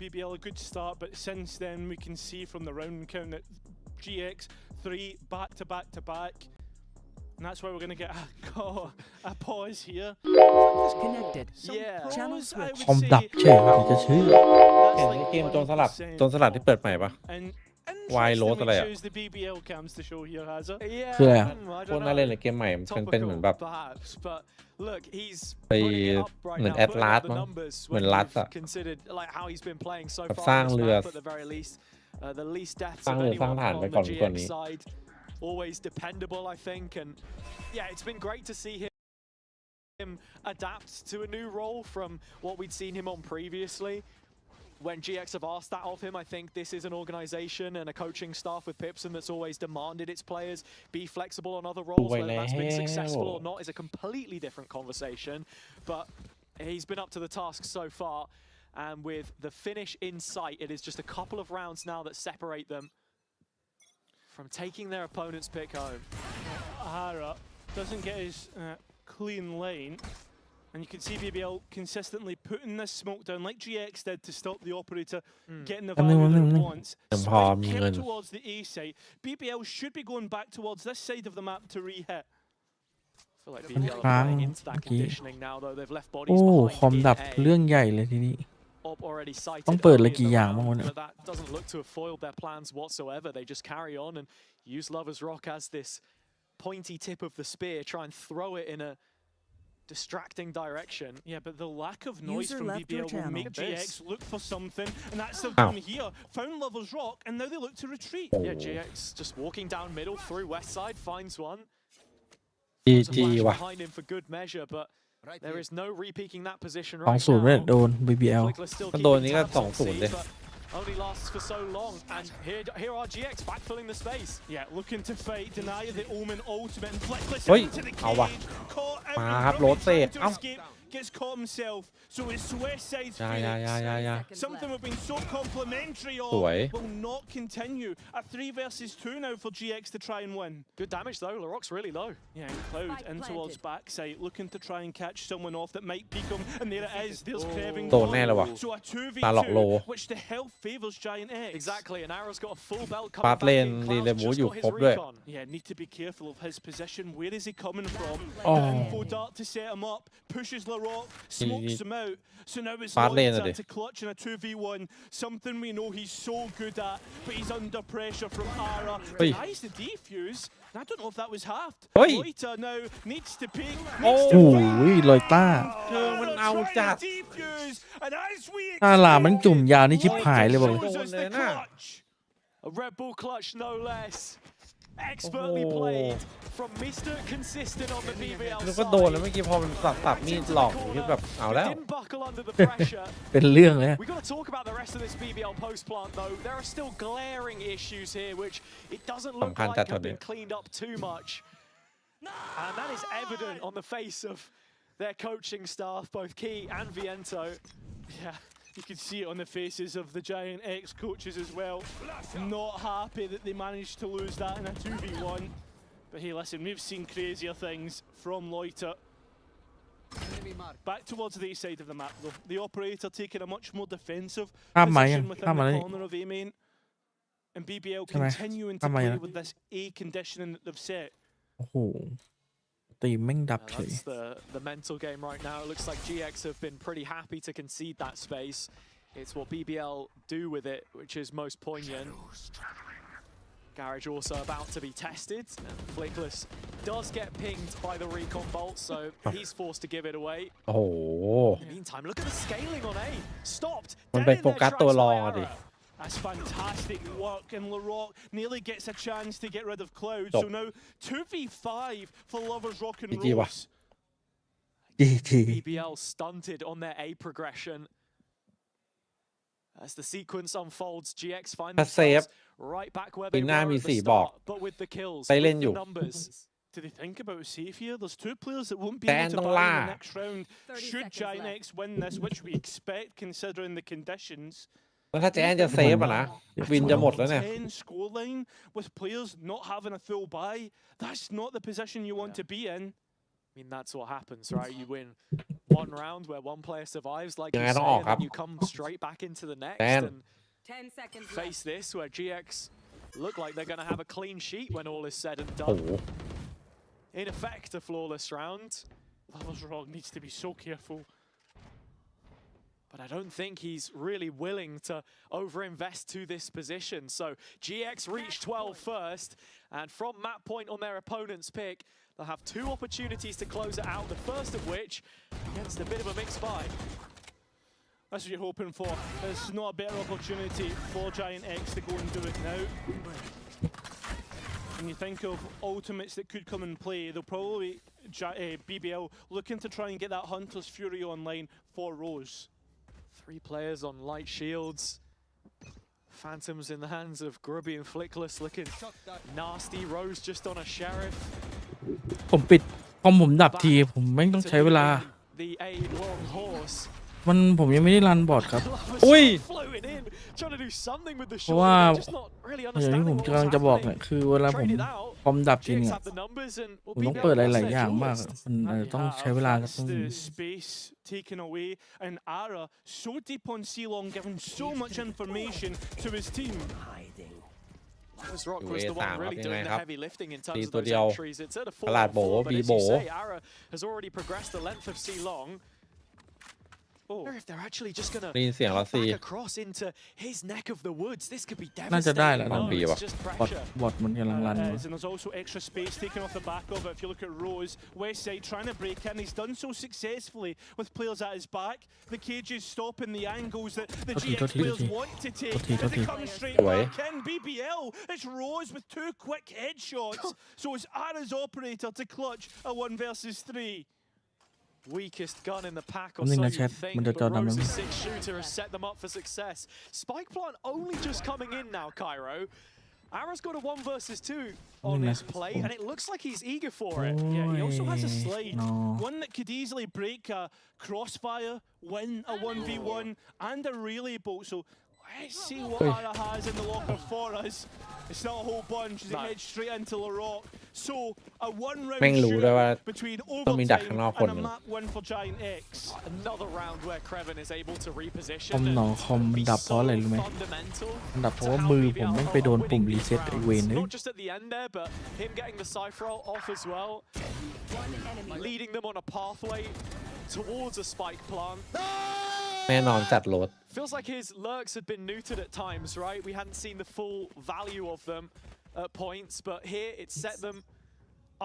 BBL a good start, but since then we can see from the round count that GX 3 back to back to back, and that's why we're going to get a pause here. Connected. Yeah, Channel pros, I switch. would คอมดับ say เฉยจะเชื่อ that's เห็น like ในเกม 100% โจรสลัดที่เปิดใหม่ปะ And Why load interestingly อะไรอะ chose the BBL cams to show here, has it? คืออะไรอะ พวกน่าเล่นในเกมใหม่มันเป็นเหมือนแบบ ไปเหมือนแอดลาสมั้งเหมือนลัสอะแบบสร้างเรือสร้างฐานไปก่อนนี้ Always dependable, I think, and yeah, it's been great to see him adapt to a new role from what we'd seen him on previously. When GX have asked that of him, I think this is an organization and a coaching staff with Pipson that's always demanded its players be flexible on other roles. Whether that's been successful or not is a completely different conversation, but he's been up to the task so far, and with the finish in sight, it is just a couple of rounds now that separate them from taking their opponent's pick home. Hara doesn't get his clean lane, and you can see BBL consistently putting this smoke down like GX did to stop the operator getting the value that it wants. Kept towards the A side. BBL should be going back towards this side of the map to re-hit. I feel like BBL are playing into that conditioning now, though they've left โอ้ bodies คอม behind ดับ in เรื่ A. องใหญ่เลยทีนี้ Op already sighted ต้องเปิด early เลย in กี่ the อย่างบ้างวะ round, เนี่ย but that doesn't look to have foiled their plans whatsoever. They just carry on and use Lover's Rock as this pointy tip of the spear, try and throw it in a distracting direction. Yeah, but the lack of noise User from left your BBL will channel. make GX look for something, and that's they've Ow. done here. Found Lover's Rock, and now they look to retreat. Yeah, GX just walking down middle through west side, finds one. จี There's a จี flash ว่ะ behind him for good measure, but there is no re-peaking that position สอง right ศูนย์ไม่ now. โดน BBL Flickler still มันโดน keeping นี้ก็ tabs on 2-0 C, เลย but only lasts for so long, and here are GX backfilling the space. Yeah, looking to fight, deny the Omen ultimate, and Flickless เฮ้ย into the เอาว่ะ cage. Caught out มา in ครับ front, โรสเซ่ trying to เอ้า escape, gets caught himself. So it's West Side's ยายายายายา something we've been so complimentary of สวย will not continue. A 3 versus 2 now for GX to try and win. Good damage though, Laroc's really low. Yeah, and Cloud Spike in towards planted. backside, looking to try and catch someone off that might peek him, and there it is. There's Kevin โดนแน่เลยว่ะ So a ตาหลอกโล 2v2, which the health favors Giant X. Exactly, and Arrow's got a full belt ปา coming ดเล back น in. ดีเล Cloud's มู just อยู่ got ครบ his ด้วย recon. Yeah, need to be careful of his position. Where is he coming from? Oh. The info dart to set him up, pushes Larocque, smokes him out. So now it's Bad lane, Loiter is he? to clutch in a 2v1, something we know he's so good at, but he's under pressure from Ara. Oi. Denies the defuse. I don't know if that was halved. Oi. Loiter now needs to peek. Oh. Needs โอ้ to ยลอยต้า เออมันเอาจัด defuse, and as we หน้าหลามันจุ่มยาวนี่ชิบหายเลยบอกเลย shows us the Old man, clutch. A Red Bull clutch, no less. Expertly played from Mr. Consistent on the BBL นึกว่าโดนแล้ว side. เมื่อกี้พอมันสับมีดหลอกคิดแบบเอาแล้ว Didn't buckle under the pressure. เป็นเรื่องเลย We got to talk about the rest of this BBL post plant though. There are still glaring issues here, which it doesn't look Sambhan likeจัด have เลย been cleaned up too much. And that is evident on the face of their coaching staff, both Key and Viento. Yeah, you can see it on the faces of the Giant X coaches as well. Not happy that they managed to lose that in a 2v1. But hey, listen, we've seen crazier things from Loiter. Back towards the east side of the map though. The operator taking a much more defensive ข้ามมายั position ง within ข้ามมา the เลย corner of A main. And BBL ใช่ไหม continuing to ข้ามมา play ยัง with this A conditioning that they've set. โอ้โหตีมแม่งดับเฉย That's the mental game right now. It looks like GX have been pretty happy to concede that space. It's what BBL do with it, which is most poignant. Garage also about to be tested. And Flickless does get pinged by the recon bolt, so he's forced to give it away. โอ้โห In the meantime, look at the scaling on A. Stopped. มัน Dead ไป in โฟ their กัส tracks ตัวร by องอะดิ Arrow. That's fantastic work, and Larocque nearly gets a chance to get rid of Cloud. Stop. So now 2v5 for Lovers Rock and GG ว่ะ Rose. จีจี BBL stunted on their A progression. As the sequence unfolds, GX find ถ้าเซฟ themselves right back where ปี they หน้า were มี at the 4 บอก start, but with the kills, ไปเล่น with อยู่ the numbers. Do they think about safe here? There's 2 players that won't be Dan able to don't buy in lie. the next round. 30 Should seconds Giant left. X win this, which we expect considering the conditions. แล้วถ้าแจนจะเซฟอะนะ วินจะหมดแล้วเนี่ย 10 scoreline with players not having a full buy. That's not the position you want to be in. I mean, that's what happens, right? You win one round where one player survives, like ยัง you ไงต้อง say, ออก and ครับ then you come straight back into the next Dan. and 10 seconds face this where GX look like they're going to have a clean sheet when all is said and โอ้โห done. In effect, a flawless round. Valorant needs to be so careful. But I don't think he's really willing to overinvest to this position. So GX reached 12 first, and from map point on their opponent's pick, they'll have two opportunities to close it out, the first of which against a bit of a mixed buy. That's what you're hoping for. There's not a better opportunity for Giant X to go and do it now. When you think of ultimates that could come and play, they'll probably BBL looking to try and get that Hunter's Fury online for Rose. 3 players on light shields. Phantoms in the hands of Grubby and Flickless looking nasty. Rose just on a sheriff. ผมปิดคอมผมดับทีผมไม่ต้องใช้เวลา The aid long horse. ผมยังไม่ได้รันบอร์ดครับ Glover's อุ้ย floating in, trying to do something with the เพ shot. ราะว่า They're just not really อย่างที่ understanding ผม what กำลัง was จะบอกเนี่ย happening. คือเวลาผม Traded out. คอมดับจริง GX เนี่ย have the numbers and ผมต้องเปิดหลายๆอย่างมากมันต้องใช้เวลาสัก That's the space taken away, and Ara so deep on C-Long, giving so much information to his team. Chris Rock UA was the สาม one ครับ really ยังไง doing the ครับ heavy lifting in ตี terms of ตัว those เดียว entries. It's at a ตลาดโบ 4-on-4, but บี as โบ you say, Ara has already progressed the length of C-Long. I wonder if they're actually just going to ได้ยินเสียงแล้วสิ back across into his neck of the woods. This could be น่าจะได้แล้ devastating. วนะ No, it's just บอท pressure. บอทมันกำลังรัน Is, and there's also extra space taken off the back of it. If you look at Rose, Westside trying to break in, he's done so successfully with players at his back. The cages stopping the angles that the GX players want to take. As they come straight back in, BBL, it's Rose with 2 quick headshots. So it's Ara's operator to clutch a 1 versus 3. Weakest gun in the pack or ผมนึง so นะ you แชท think, มันจะจอ but ดำแล้ว Rose's 6-shooter has set them up for success. Spike plant only just coming in now, Cairo. Ara's got a 1 versus 2 on his plate, and it looks like he's eager for it. Yeah, he also has a slide. No. One that could easily break a crossfire, win a 1v1, and a relay bolt. So let's see what Ara has in the locker for us. It's not a whole bunch, they head straight into LaRock. So a 1-round แม่งรู้ด้วยว่า shootout between ต้องมีดัก overtime ข้างนอก and คน a หนึ่ง map win for Giant X. Another round where Kreven is able to reposition. คอม and หนอคอม be ดับเพราะอะไร so รู้ไหม fundamental มันดับเพราะ to ว่า how มือ BBL ผมไม่ are ไปโดนปุ่ม winning รี these เซ็ตไอ rounds. เวนเลย Not just at the end there, but him getting the Cypher ult off as well, leading them on a pathway towards a spike plant. แน่นอนจัดรถ Feels like his lurks had been neutered at times, right? We hadn't seen the full value of them at points, but here it set them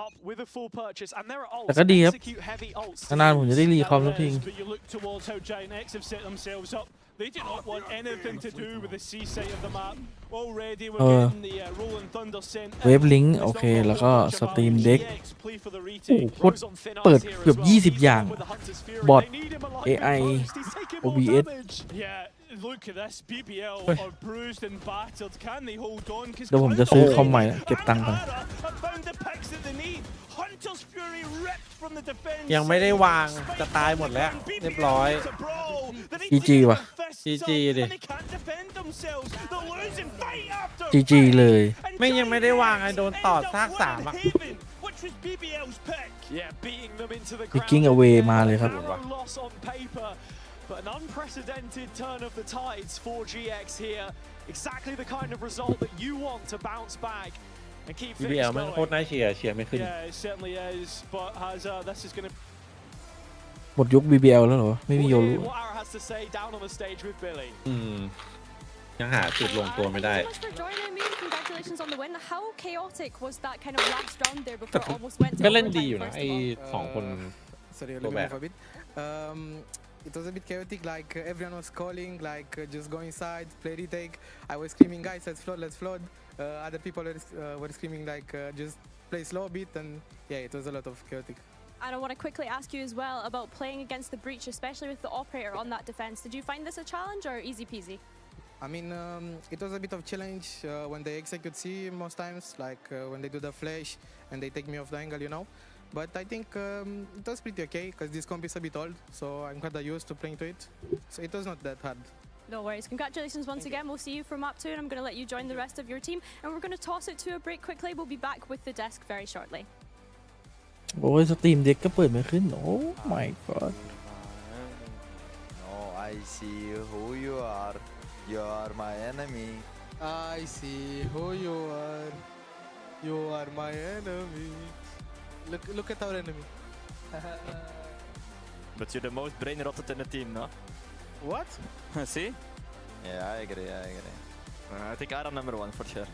up with a full purchase, and there are แต่ ults, ก็ดีครับ execute heavy ults. นานๆผมจะได้รีคอม That สักที is, but you look towards how Giant X have set themselves up. They do not want anything to do with the C side of the map. Already we're getting the Rolling Thunder sent in. เวฟลิงก์ It's โอ not เค got แล้วก็ much ส about ตรีมเด็ก GX play for the โอ้โห retake. โคตรเปิดเกือบ20 อย่าง บอท AI OBS Yeah, look at this. BBL are bruised and battered. Can they hold on? เดี๋ยวผมจะซื้อคอมใหม่นะเก็บตังค์ก่อน have found the picks that they need. Hunter's Fury ripped from the defense. ยังไม่ได้วางจะตายหมดแล้วเรียบร้อย GG ว่ะ GG ดิ And they can't defend themselves. They're losing fight after GG fight. เลย And ไม่ยังไม่ได้วางไอ้โดนต่อซากสาม Giants อะ end up winning Haven, which was BBL's pick. Yeah, beating them into the Picking ground. away again. มาเลยครับ Narrow loss on paper, but an unprecedented turn of the tides for GX here. Exactly the kind of result that you want to bounce back and keep things BBL แม่งโคตร going. น่าเชียร์ไม่ขึ้น Yeah, it certainly is. But this is going to หมดยุค BBL แล้วเหรอ ไม่มี We'll โย hear รุ what Ara has to say down on the stage with Billy. ยังหาจุดลงตัวไม่ได้ Thank you so much for joining me. Congratulations on the win. How chaotic was that kind of last round there before it almost went to ก็เล่น overtime ดีอยู่นะ first ไอ้ of all? สองคน Sorry, Go let me back. move a bit. It was a bit chaotic, like everyone was calling, like just go inside, play retake. I was screaming, guys, let's flood. Other people were screaming, like just play slow a bit, and yeah, it was a lot of chaotic. And I want to quickly ask you as well about playing against the breach, especially with the operator on that defense. Did you find this a challenge or easy peasy? I mean, it was a bit of challenge when they execute C most times, like when they do the flash and they take me off the angle, you know. But I think it was pretty okay because this comp is a bit old, so I'm kind of used to playing to it. So it was not that hard. No worries. Congratulations once again. We'll see you for map 2, and I'm going to let you join the rest of your team. And we're going to toss it to a break quickly. We'll be back with the desk very shortly. โอ้ยสตรีมเด็กก็เปิดไม่ขึ้น โอ้ my god I see who you are. You are my enemy. I see who you are. You are my enemy. Look at our enemy. But you're the most brain rotted in the team, no? What? See? Yeah, I agree. I think I'm number one for sure.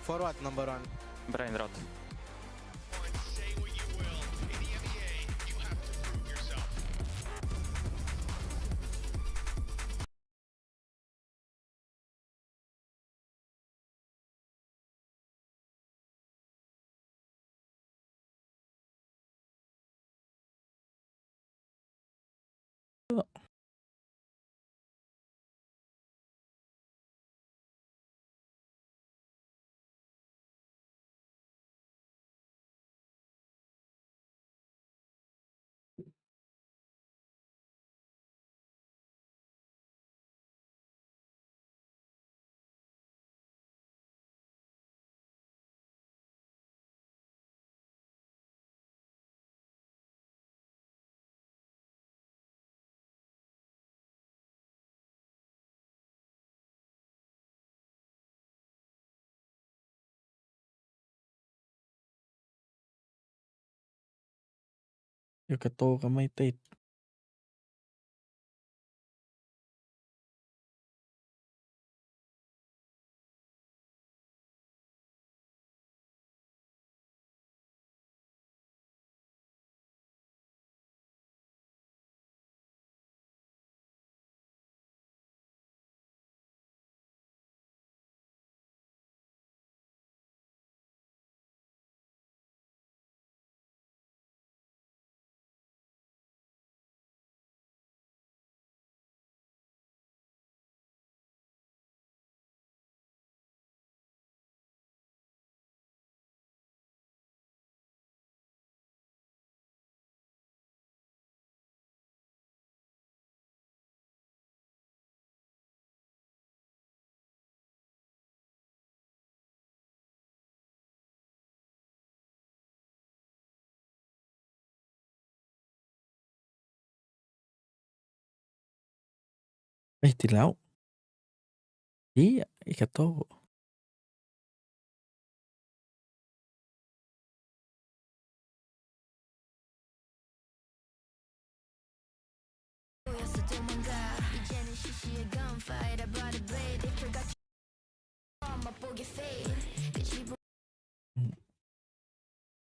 For what, number one? Brain rot. Say what you will. In the EMEA, you have to prove yourself.เดี๋ยวกระโตก็ไม่ติด เฮ้ยติดแล้วอีไอกระโต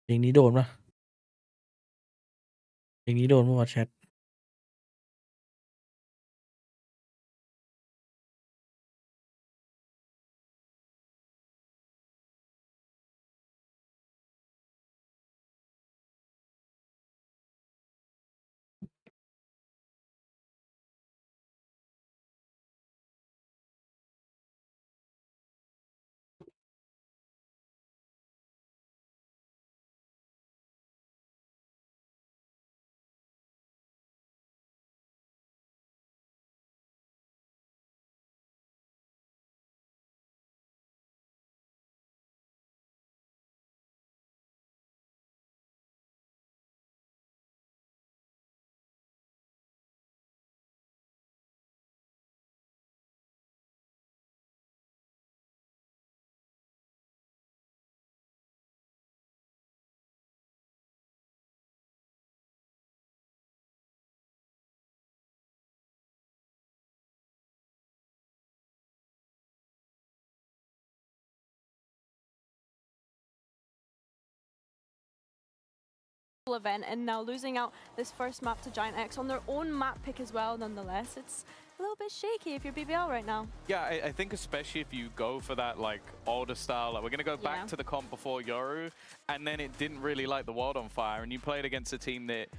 เพลงนี้โดนปะเพลงนี้โดนปะวะแชทevent and now losing out this first map to Giant X on their own map pick as well. Nonetheless, it's a little bit shaky if you're BBL right now. Yeah, I think especially if you go for that like older style, like we're gonna go back to the comp before Yoru, and then it didn't really light the world on fire, and you played against a team that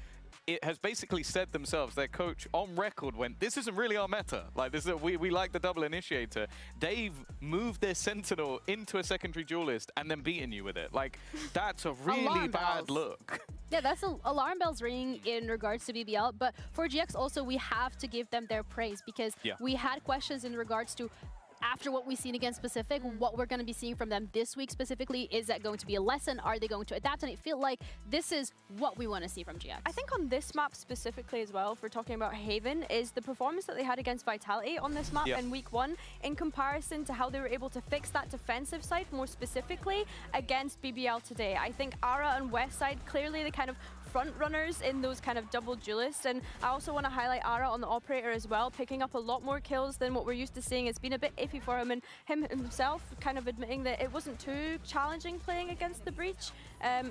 it has basically said themselves, their coach on record went, this isn't really our meta. Like this is we like the double initiator. They've moved their sentinel into a secondary duelist and then beaten you with it. Like that's a really bad look. Yeah, that's alarm bells ringing in regards to BBL. But for GX also, we have to give them their praise because we had questions in regards to after what we've seen against Pacific, what we're going to be seeing from them this week specifically, is that going to be a lesson? Are they going to adapt? And I feel like this is what we want to see from GX. I think on this map specifically as well, if we're talking about Haven, is the performance that they had against Vitality on this map in week 1 in comparison to how they were able to fix that defensive side more specifically against BBL today. I think Ara and Westside clearly the kind of front runners in those kind of double duelists, and I also want to highlight Ara on the operator as well, picking up a lot more kills than what we're used to seeing. It's been a bit iffy for him, and him himself kind of admitting that it wasn't too challenging playing against the Breach.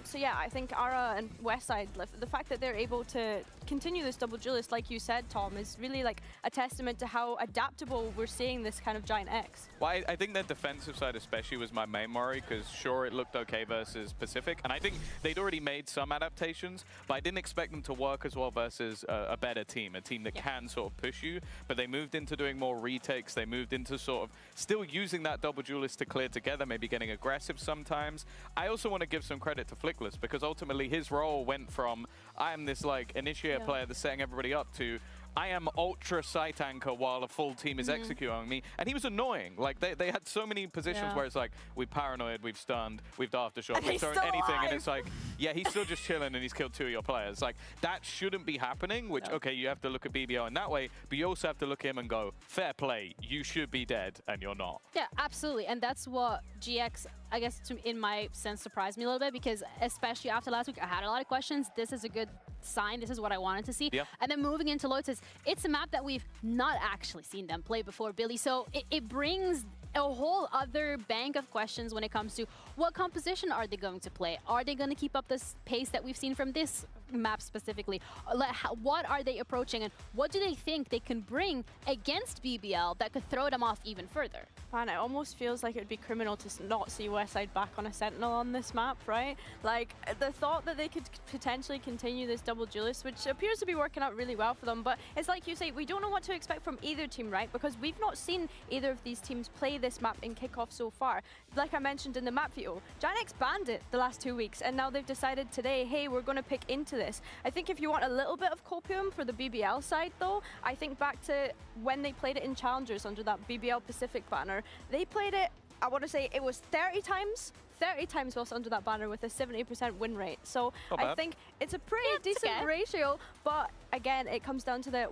So yeah, I think Ara and Westside, the fact that they're able to continue this double duelist, like you said, Tom, is really like a testament to how adaptable we're seeing this kind of Giant X. Well, I think their defensive side especially was my main worry, because sure, it looked okay versus Pacific, and I think they'd already made some adaptations, but I didn't expect them to work as well versus a better team, a team that can sort of push you. But they moved into doing more retakes, they moved into sort of still using that double duelist to clear together, maybe getting aggressive sometimes. I also want to give some credit to Flickless, because ultimately his role went from, I am this like initiator player that's setting everybody up, to I am ultra site anchor while a full team is executing on me. And he was annoying. Like, they had so many positions where it's like, we've paranoid, we've stunned, we've aftershock, we've thrown anything. And it's like, yeah, he's still just chilling and he's killed 2 of your players. Like, that shouldn't be happening, which, okay, you have to look at BBL in that way, but you also have to look at him and go, fair play, you should be dead, and you're not. Yeah, absolutely. And that's what GX, I guess, in my sense, surprised me a little bit, because especially after last week, I had a lot of questions. This is a good sign. This is what I wanted to see. And then moving into Lotus, it's a map that we've not actually seen them play before, Billy. So it brings a whole other bank of questions when it comes to what composition are they going to play? Are they going to keep up this pace that we've seen from this map specifically? What are they approaching, and what do they think they can bring against BBL that could throw them off even further? Man, it almost feels like it would be criminal to not see Westside back on a Sentinel on this map, right? Like, the thought that they could potentially continue this double duelist, which appears to be working out really well for them, but it's like you say, we don't know what to expect from either team, right? Because we've not seen either of these teams play this map in kickoff so far. Like I mentioned in the map video, Giant X banned it the last 2 weeks, and now they've decided today, hey, we're going to pick into this. I think if you want a little bit of copium for the BBL side, though, I think back to when they played it in Challengers under that BBL Pacific banner. They played it, I want to say it was 30 times whilst under that banner with a 70% win rate. So I think it's a pretty decent ratio, but again, it comes down to the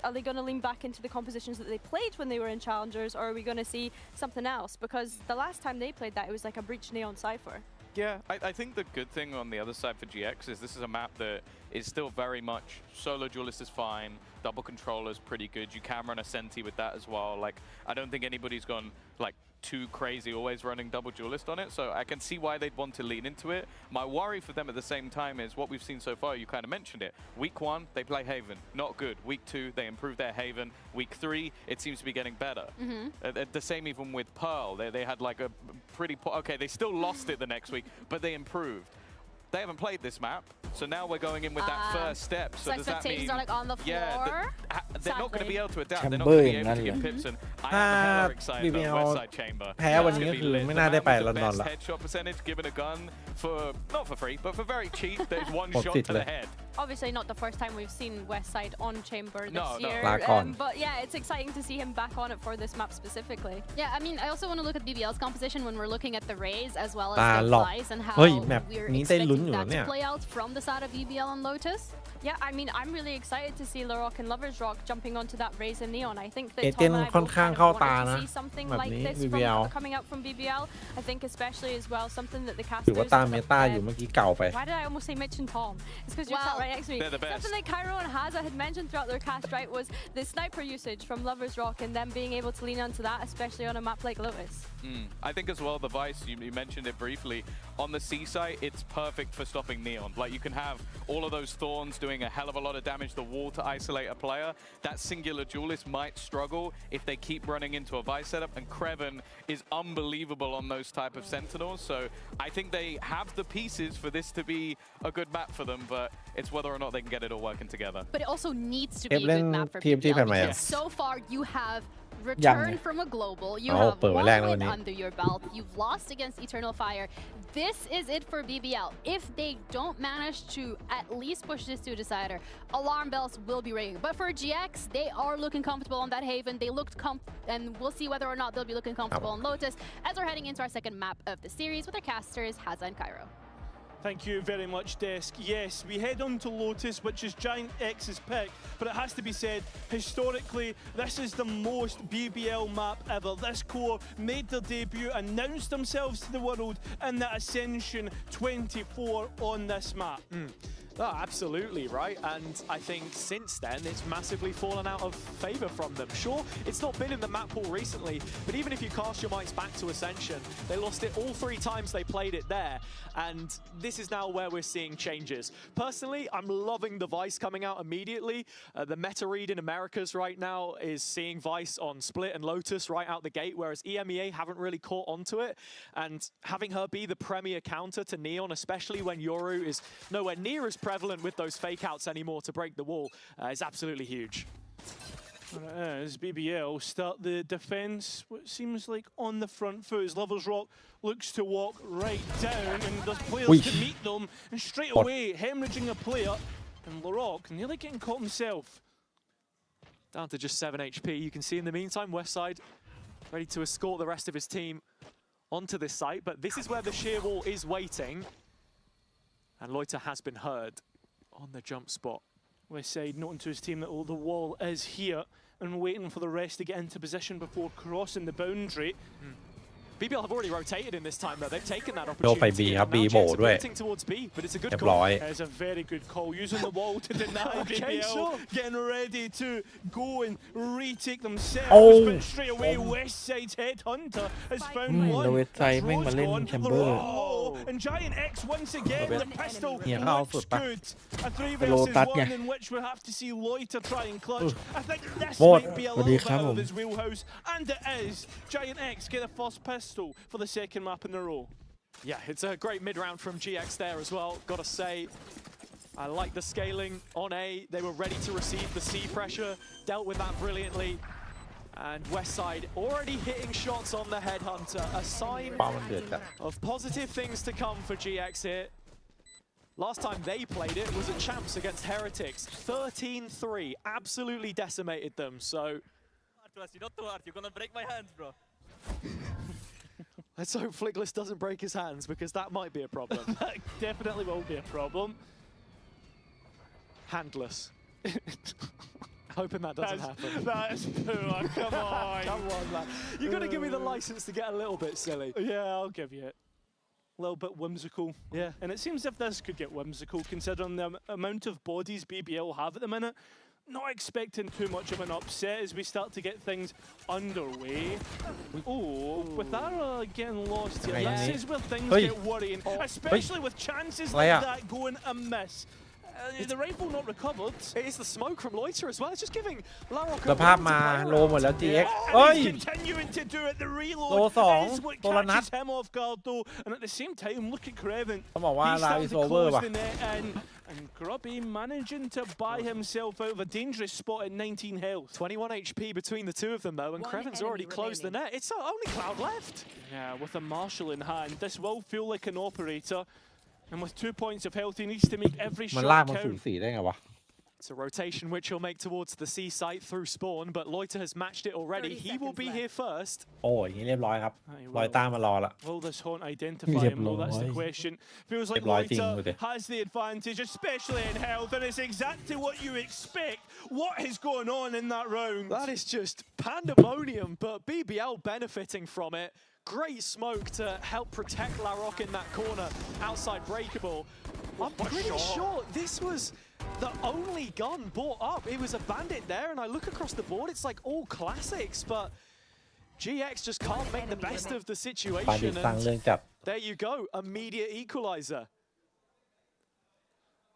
are they going to lean back into the compositions that they played when they were in Challengers, or are we going to see something else? Because the last time they played that, it was like a Breach Neon Cypher. Yeah, I think the good thing on the other side for GX is this is a map that is still very much solo duelist is fine, double controller's pretty good. You can run a Senti with that as well. Like, I don't think anybody's gone like too crazy always running double duelist on it, so I can see why they'd want to lean into it. My worry for them at the same time is what we've seen so far. You kind of mentioned it. Week 1, they play Haven, not good. Week 2, they improve their Haven. Week 3, it seems to be getting better. The same even with Pearl. They had like a pretty okay, they still lost it the next week, but they improved. They haven't played this map, so now we're going in with that first step. So does that mean, are like on the floor? Yeah, they're not going to be able to adapt. They're not going to be able to give pips, and I am hella excited about Westside Chamber. แพ้วันนี้ก็คือไม่น่าได้ไปลอนดอนละ Headshot percentage given a gun for not for free, but for very cheap. There's one shot to the head. Obviously not the first time we've seen Westside on Chamber this year, but yeah, it's exciting to see him back on it for this map specifically. Yeah, I mean, I also want to look at BBL's composition when we're looking at the Rays as well as the Flies and how we're expecting that to play out from the side of BBL and Lotus. Yeah, I mean, I'm really excited to see Larok and Lovers Rock jumping onto that Rays and Neon. I think that Tom and I both kind of wanted to see something like this coming out from BBL. I think especially as well something that the casters... ถือว่าตามเมตาอยู่เมื่อกี้เก่าไป Why did I almost say Mitch and Tom? It's because you're sat right next to me. They're the best. Something that Cairo and Haza had mentioned throughout their cast, right, was the sniper usage from Lovers Rock and them being able to lean onto that, especially on a map like Lotus. I think as well, the Vice, you mentioned it briefly, on the C site, it's perfect for stopping Neon. Like, you can have all of those Thorns doing a hell of a lot of damage, the wall to isolate a player. That singular duelist might struggle if they keep running into a Vice setup, and Creven is unbelievable on those type of Sentinels. So I think they have the pieces for this to be a good map for them, but it's whether or not they can get it all working together. But it also needs to be a good map for BBL, because so far you have return from a global. You have one win under your belt. You've lost against Eternal Fire. This is it for BBL. If they don't manage to at least push this to a decider, alarm bells will be ringing. But for GX, they are looking comfortable on that Haven. They looked and we'll see whether or not they'll be looking comfortable on Lotus as we're heading into our second map of the series with our casters, Hazza and Cairo. Thank you very much, Desk. Yes, we head on to Lotus, which is Giant X's pick, but it has to be said, historically, this is the most BBL map ever. This core made their debut, announced themselves to the world in the Ascension 24 on this map. Oh, absolutely, right? And I think since then, it's massively fallen out of favor from them. Sure, it's not been in the map pool recently, but even if you cast your mics back to Ascension, they lost it all 3 times they played it there. And this is now where we're seeing changes. Personally, I'm loving the Vice coming out immediately. The meta read in Americas right now is seeing Vice on Split and Lotus right out the gate, whereas EMEA haven't really caught onto it. And having her be the premier counter to Neon, especially when Yoru is nowhere near as prevalent with those fake outs anymore to break the wall, is absolutely huge. As BBL start the defense, what seems like on the front foot as Lovers Rock looks to walk right down, and there's players to meet them, and straight away hemorrhaging a player, and Larocque nearly getting caught himself. Down to just 7 HP. You can see in the meantime, Westside ready to escort the rest of his team onto this site, but this is where the sheer wall is waiting, and Loiter has been heard on the jump spot. Westside noting to his team that the wall is here and waiting for the rest to get into position before crossing the boundary. BBL have already rotated in this time though. They've taken that โดนไป B ครับ B โบด้วย towards B, but it's a good เรียบ call. ร้อย It's a very good call, using the wall to deny BBL, getting ready to go and retake themselves, but straight away Westside's headhunter has found one. แล้วเวสไซด์แม่งมาเล่นแชมเบอร์ And Giant X once again, the pistol looks good. A 3 Lotus versus 1 ไง in which we'll have to see Loiter try and clutch. I think this หมด might be a สวัสดี little ครับ bit ผ of ม his wheelhouse, and it is. Giant X get a first pistol for the second map in a row. Yeah, it's a great mid-round from GX there as well. Gotta say, I like the scaling on A. They were ready to receive the C pressure, dealt with that brilliantly. And Westside already hitting shots on the Headhunter, a sign of positive things to come for GX here. Last time they played it was at Champs against Heretics. 13-3, absolutely decimated them, so... Not too hard, you're gonna break my hands, bro. Let's hope Flickless doesn't break his hands, because that might be a problem. That definitely will be a problem. Handless. Hoping that doesn't happen. That's poor, come on. Come on, man. You've got to give me the license to get a little bit silly. Yeah, I'll give you it. A little bit whimsical. Yeah. And it seems if this could get whimsical, considering the amount of bodies BBL have at the minute. Not expecting too much of an upset as we start to get things underway. Oh, with Ara getting lost here, this is where things get worrying, especially with chances like that going amiss. The rifle not recovered. It is the smoke from Loiter as well. It's just giving Larocque สภาพมาโลหมดแล้ว GX He's continuing to do it. The reload is what catches him off guard though. And at the same time, look at Creven. ต้องบอกว่า He's ลา starting วิ to โซเวอร์ close ว่ะ the net in. And Grubby managing to buy himself out of a dangerous spot at 19 health. 21 HP between the two of them though, and Creven's already closed the net. It's only Cloud left. Yeah, with a Marshal in hand, this will feel like an operator. And with 2 points of health, he needs to make every มัน shot ลากมาสู count. สีได้ไงวะ It's a rotation which he'll make towards the C site through spawn, but Loiter has matched it already. He will be here first. โอ้ยอย่างนี้เรียบร้อยครับลอยต้ามารอละ Will this haunt identify him? Well, that's the question. Feels like Loiter has the advantage, especially in health, and it's exactly what you expect. What is going on in that round? That is just pandemonium, but BBL benefiting from it. Great smoke to help protect Larocque in that corner outside breakable. I'm pretty sure this was the only gun bought up. It was a bandit there, and I look across the board, it's like all classics, but GX just can't make the best of the situation. And there you go, immediate equalizer.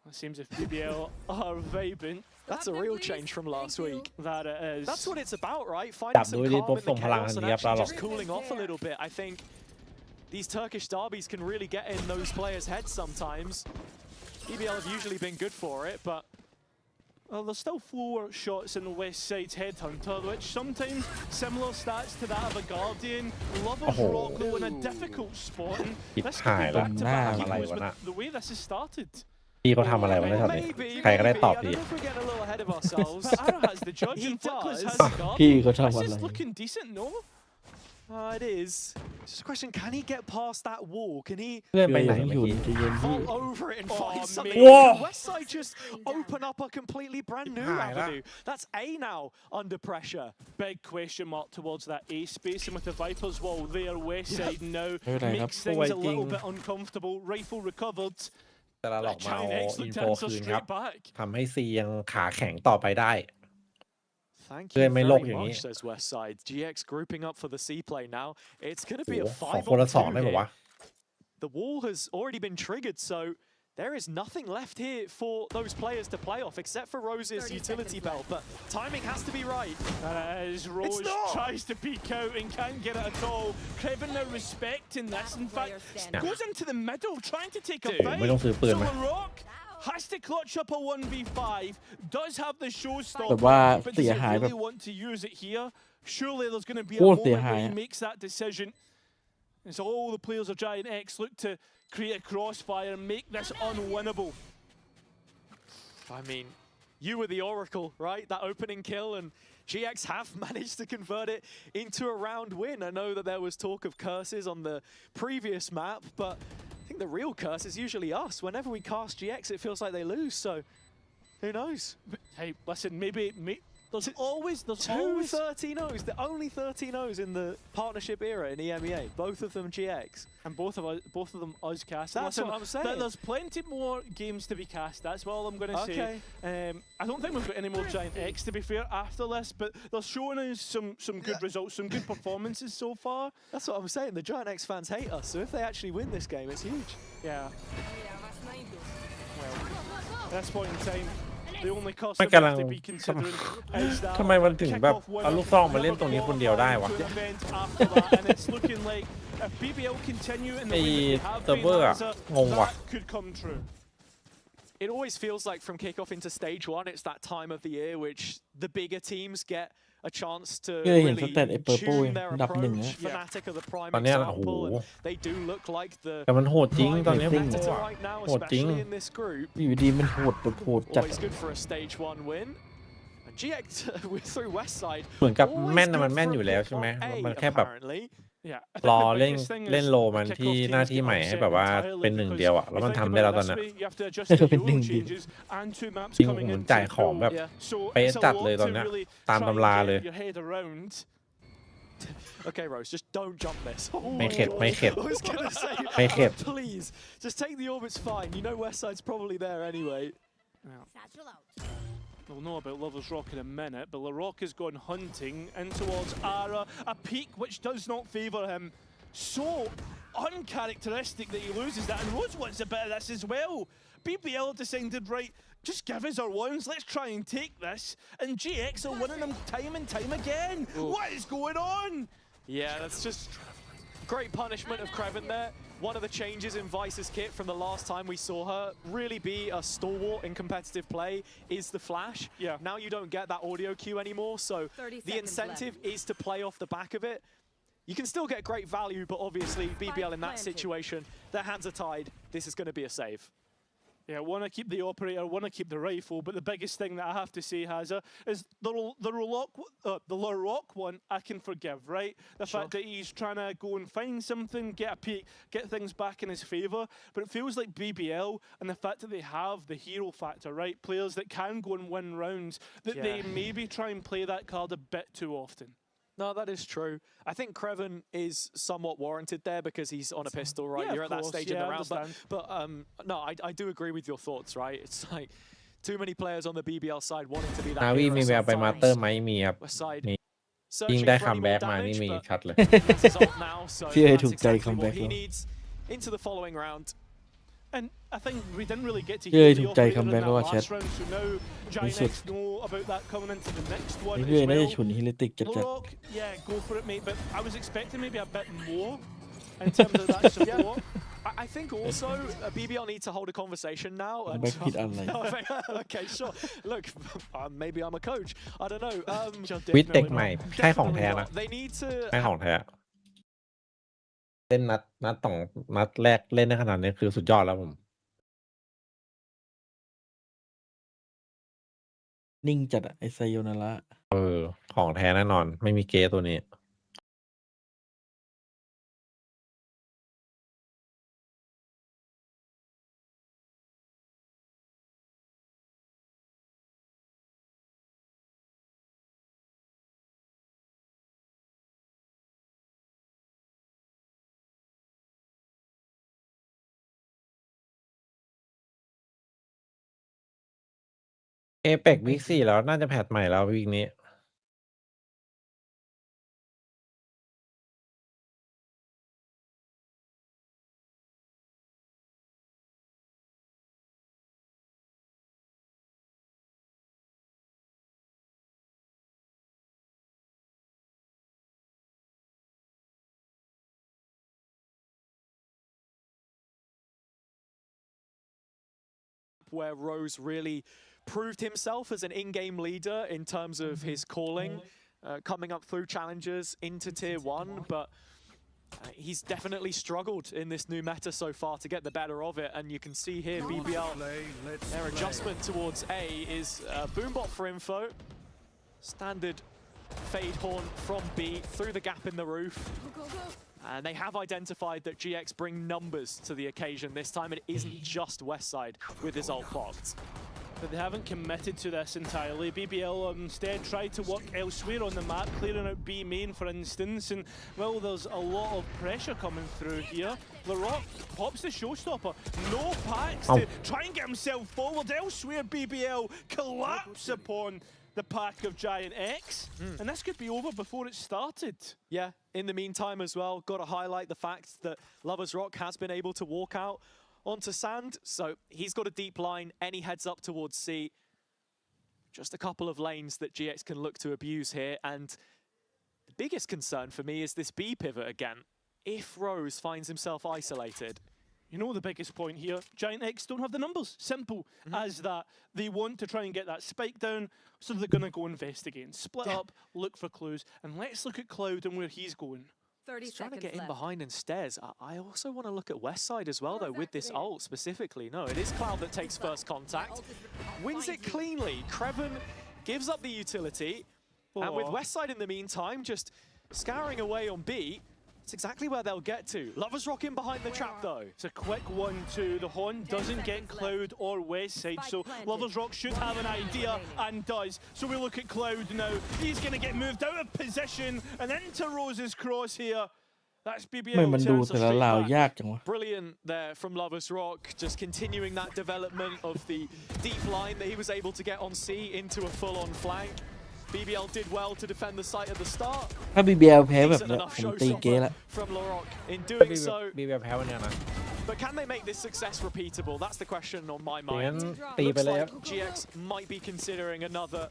It seems if BBL are vibing. That's a real change from last week. That it is. That's what it's about, right? Finding some calm in the chaos and actually just cooling off a little bit. I think these Turkish derbies can really get in those players' heads sometimes. BBL have usually been good for it, but Well, there's still 4 shots in the west side's headhunter, which sometimes similar stats to that of a Guardian. Lovers Rock though in a difficult spot. And this could be back-to-back heroes with the way this has started. พี่เขาทำอะไรวะในช็อตนี้ใครก็ได้ตอบดี But Ara has the judge and Flickless has the Guardian. พี่เขาทำอะไร This is looking decent, no? It is. It's just a question, can he get past that wall? Can he เพื่อนไปไหนเมื่อกี้ fall over it and find something? Westside just open up a completely brand new avenue. That's A now under pressure. Big question mark towards that A space, and with the Vipers wall there, Westside now makes things a little bit uncomfortable. Rifle recovered. แต่ละหลอกมาเอา Giant X อิน looked โฟ to answer คืนครับ straight back. ทำให้ซียังขาแข็งต่อไปได้ Thank Good, you may very lockอย่างนี้ much, says Westside. GX grouping up for the C play now. It's going to be a ขอคนละสอง 5-on-2 ได้ป่าวะ here. The wall has already been triggered, so there is nothing left here for those players to play off, except for Rose's utility belt. But timing has to be right. As Rose tries to peek out and can't get it at all. Craven now respecting this. In fact, goes into the middle, trying to take a bite. ไม่ต้องซื้อปืน So ไหม Rock has to clutch up a 1v5. Does have the แบบ showstopper, ว่า but เสี does ย he หายแบบ really want to use it here? Surely there's going to be a โคตรเสีย moment หาย where he makes that decision. As all the players of Giant X look to create a crossfire and make this unwinnable. I mean, you were the oracle, right? That opening kill, and GX have managed to convert it into a round win. I know that there was talk of curses on the previous map, but I think the real curse is usually us. Whenever we cast GX, it feels like they lose, so who knows? But, hey, listen, maybe there's always 13-0s, the only 13-0s in the partnership era in EMEA, both of them GX. And both of them us cast. That's what I'm saying. There's plenty more games to be cast. That's all I'm going to say. I don't think we've got any more Giant X, to be fair, after this. But they're showing us some good results, some good performances so far. That's what I'm saying. The Giant X fans hate us, so if they actually win this game, it's huge. Yeah. Well, at this point in time, the only cost ไม่ that กำลัง we have to be considering is that ทำไมมันถึงแบบเอาลูกซองมาเล่นตรงนี้คนเดียวได้วะ after that, and it's looking like if BBL continue in the ไอ้ way that they have เซิร์ฟเวอ been, ร์อะ งงว่ะ that could come true. It always feels like from kickoff into stage 1, it's that time of the year which the bigger teams get a chance to เคยเห็นส really เตตไอ้เปอร์โป้ tune their อันดับหนึ่ง approach. นะ Fnatic are the prime ตอนเนี้ยโอ้โห example, and they do look like the แต่มันโหดจริงตอนนี้ prime ผม competitor ว่า right now, โหดจริง especially in this group. อยู่ดีมันโหดแบบโหดจัด Always good for a stage 1 win. And GX through Westside. เหมือนกับ always แม่นน่ะ good มันแม่น for อยู่ a แล้ว pick ใช่ไหม on A, มันแค่แบบ apparently. Yeah, รอเล่นโลมันที่หน้าที่ใหม่ให้แบบว่าเป็นหนึ่งเดียวอะแล้วมันทำได้แล้วตอนนั้น เป็นหนึ่งเดียว จริงผมจ่ายของแบบเป๊ะจัดเลยตอนเนี้ยตามตำราเลย Okay, Rose, just don't jump this. ไม่เข็ดไม่เข็ด I was gonna say, ไม่เข็ด please, just take the orbits fine. You know Westside's probably there anyway. We'll know about Lover's Rock in a minute, but LaRock has gone hunting in towards Ara, a peak which does not favour him. So uncharacteristic that he loses that, and Rose wants a bit of this as well. BBL decided, right, just give us our ones, let's try and take this, and GX are winning them time and time again. Ooh. What is going on? Yeah, that's just great punishment of Craven there. One of the changes in Vice's kit from the last time we saw her really be a stalwart in competitive play is the flash. Yeah. Now you don't get that audio cue anymore, so the incentive is to play off the back of it. You can still get great value, but obviously BBL in that situation, their hands are tied. This is going to be a save. Yeah, want to keep the operator, want to keep the rifle, but the biggest thing that I have to say, Hazza, is the LaRock one I can forgive, right? The fact that he's trying to go and find something, get a peek, get things back in his favour, but it feels like BBL and the fact that they have the hero factor, right? Players that can go and win rounds, that they maybe try and play that card a bit too often. No, that is true. I think Craven is somewhat warranted there because he's on a pistol, right? Yeah, You're at that stage in the round. But no, I do agree with your thoughts, right? It's like too many players on the BBL side wanting to be that NAVI มีแววไปมาสเตอร์ไหมมีครับมียิ่งได้คัมแบ็กมานี่มีชัดเลย พี่เอถูกใจคัมแบ็กแล้ว into the following round. And I think we didn't really get to hear the operator in that last round, so now Giant X know about that coming into the next one พี่เอ as น่าจะ well. ฉุนฮิลิติกจัด LaRock, yeah, go for it, mate. But I was expecting maybe a bit more in terms of that support. I think also BBL need to hold a conversation now. แบ็คผิดอะไร Okay, sure. Look, maybe I'm a coach. I don't know. วิทย์เด็กใหม่ใช่ของแท้นะ They need to. ใช่ของแท้เล่นนัดแรกเล่นได้ขนาดนี้คือสุดยอดแล้วผม นิ่งจัดอะไอไซโยนาระ ของแท้แน่นอนไม่มีเกตัวนี้เอเปกวีค4แล้วน่าจะแพทใหม่แล้ววีคนี้where Rose really proved himself as an in-game leader in terms of his calling, coming up through challenges into Tier 1, but he's definitely struggled in this new meta so far to get the better of it, and you can see here BBL, their adjustment towards A is Boombot for info, standard fade horn from B through the gap in the roof. And they have identified that GX bring numbers to the occasion this time. It isn't just Westside with his ult blocked. But they haven't committed to this entirely. BBL instead tried to work elsewhere on the map, clearing out B main for instance, and well, there's a lot of pressure coming through here. LaRock pops the showstopper, no packs to try and get himself forward. Elsewhere, BBL collapse upon the pack of Giant X, and this could be over before it started. Yeah, in the meantime as well, got to highlight the fact that Lovers Rock has been able to walk out onto sand, so he's got a deep line, and he heads up towards C. Just a couple of lanes that GX can look to abuse here, and the biggest concern for me is this B pivot again. If Rose finds himself isolated, you know the biggest point here, Giant X don't have the numbers. Simple as that. They want to try and get that spike down, so they're going to go investigate. Split up, look for clues, and let's look at Cloud and where he's going. 30 trying to get in behind and stairs. I also want to look at Westside as well, though, with this ult specifically. No, it is Cloud that takes first contact. Wins it cleanly. Creven gives up the utility. And with Westside in the meantime, just scouring away on B, it's exactly where they'll get to. Lovers Rock in behind the trap, though. It's a quick 1-2. The Horn doesn't get Cloud or Westside, so Lovers Rock should have an idea and does. So we look at Cloud now. He's going to get moved out of position and into Rose's cross here. That's BBL. มันดูแต่ละลาวยากจังวะ Brilliant there from Lovers Rock, just continuing that development of the deep line that he was able to get on C into a full-on flank. BBL did well to defend the site at the start. ถ้า BBL แพ้แบบเนี้ยผมตีเกละ From LaRock in doing so. BBL แพ้วันนี้นะ But can they make this success repeatable? That's the question on my mind. ตีไป Looks เลยค like รับ GX might be considering another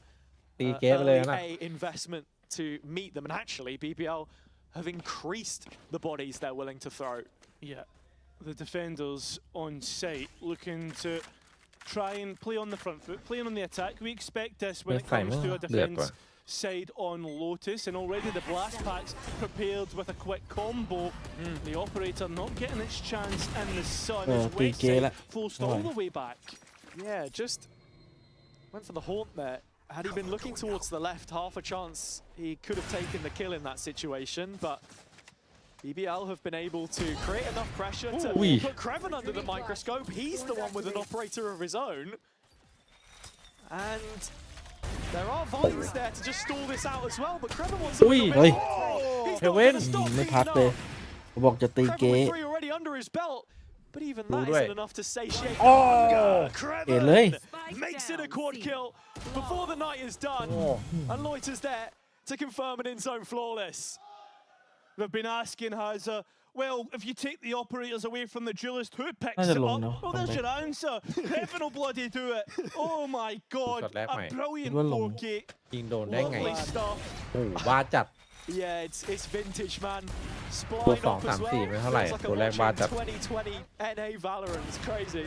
ตีเกไปเลยนะ early A investment to meet them, and actually BBL have increased the bodies they're willing to throw. Yeah, the defenders on site looking to try and play on the front foot, playing on the attack. We expect this when it comes to a defense side on Lotus, and already the blast packs prepared with a quick combo. The operator not getting its chance in the sun as Westside forced all the way back. Yeah, just went for the haunt there. Had he been looking towards the left, half a chance he could have taken the kill in that situation, but BBL have been able to create enough pressure to put Creven under the microscope. He's the one with an operator of his own. And there are vines there to just stall this out as well, but Creven wants to win. He's not going to stopไม่พักเลยบอกจะตีเก Creven with 3 already under his belt. But even that isn't enough to satiate the hunger. Creven makes it a quad kill before the night is done. And Loiter's there to confirm an in-zone flawless. They've been asking Hazza, well, if you take the operators away from the duelist, who picks That's it a up? long no. Well, there's your answer. Creven will bloody do it. Oh my God, a brilliant 4K. ยิงโดนได้ไง Lovely stuff. โอ้ว่าจัด Yeah, it's vintage, man. ตัว Spline 2 up as 3 well. 4ไม่เท่าไหร่ Feels like ตัวแรก I'm บ้า watching จัด 2020 NA Valorant. It's crazy.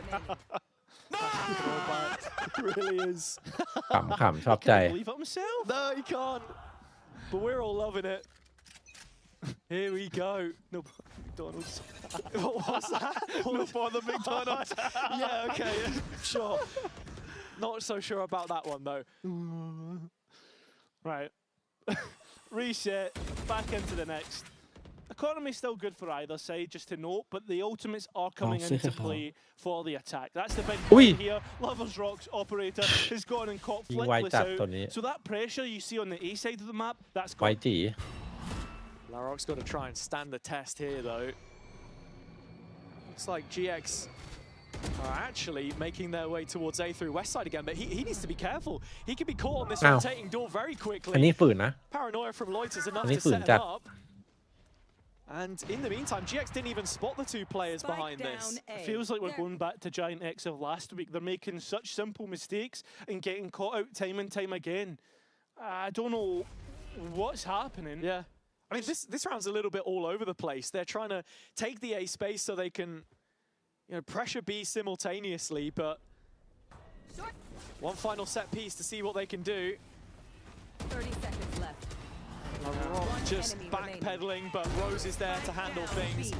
It really is. ขำชอบใจ Can't believe it himself. No, he can't. But we're all loving it. Here we go. No, McDonald's. What was that? No bother McDonald's. Yeah, okay, sure. Not so sure about that one though. Right. Reset. Back into the next. Economy still good for either side, just to note, but the ultimates are coming into play for the attack. That's the big point here. Lovers Rock's operator has gone and caught Flickless out. So that pressure you see on the A side of the map, that's ไว gone. จี Larok's got to try and stand the test here though. Looks like GX are actually making their way towards A through West side again, but he needs to be careful. He could be caught on this rotating door very อันนี้ quickly. ฝืนนะ Paranoia from Lotus enough Anh ấy to set phủn him chặt. up. And in the meantime, GX didn't even spot the two players behind this. It feels like we're going back to Giant X of last week. They're making such simple mistakes and getting caught out time and time again. I don't know what's happening. Yeah. I mean, this round's a little bit all over the place. They're trying to take the A space so they can, pressure B simultaneously, but one final set piece to see what they can do. 30 seconds left. Just backpedaling, but Rose is there to handle things.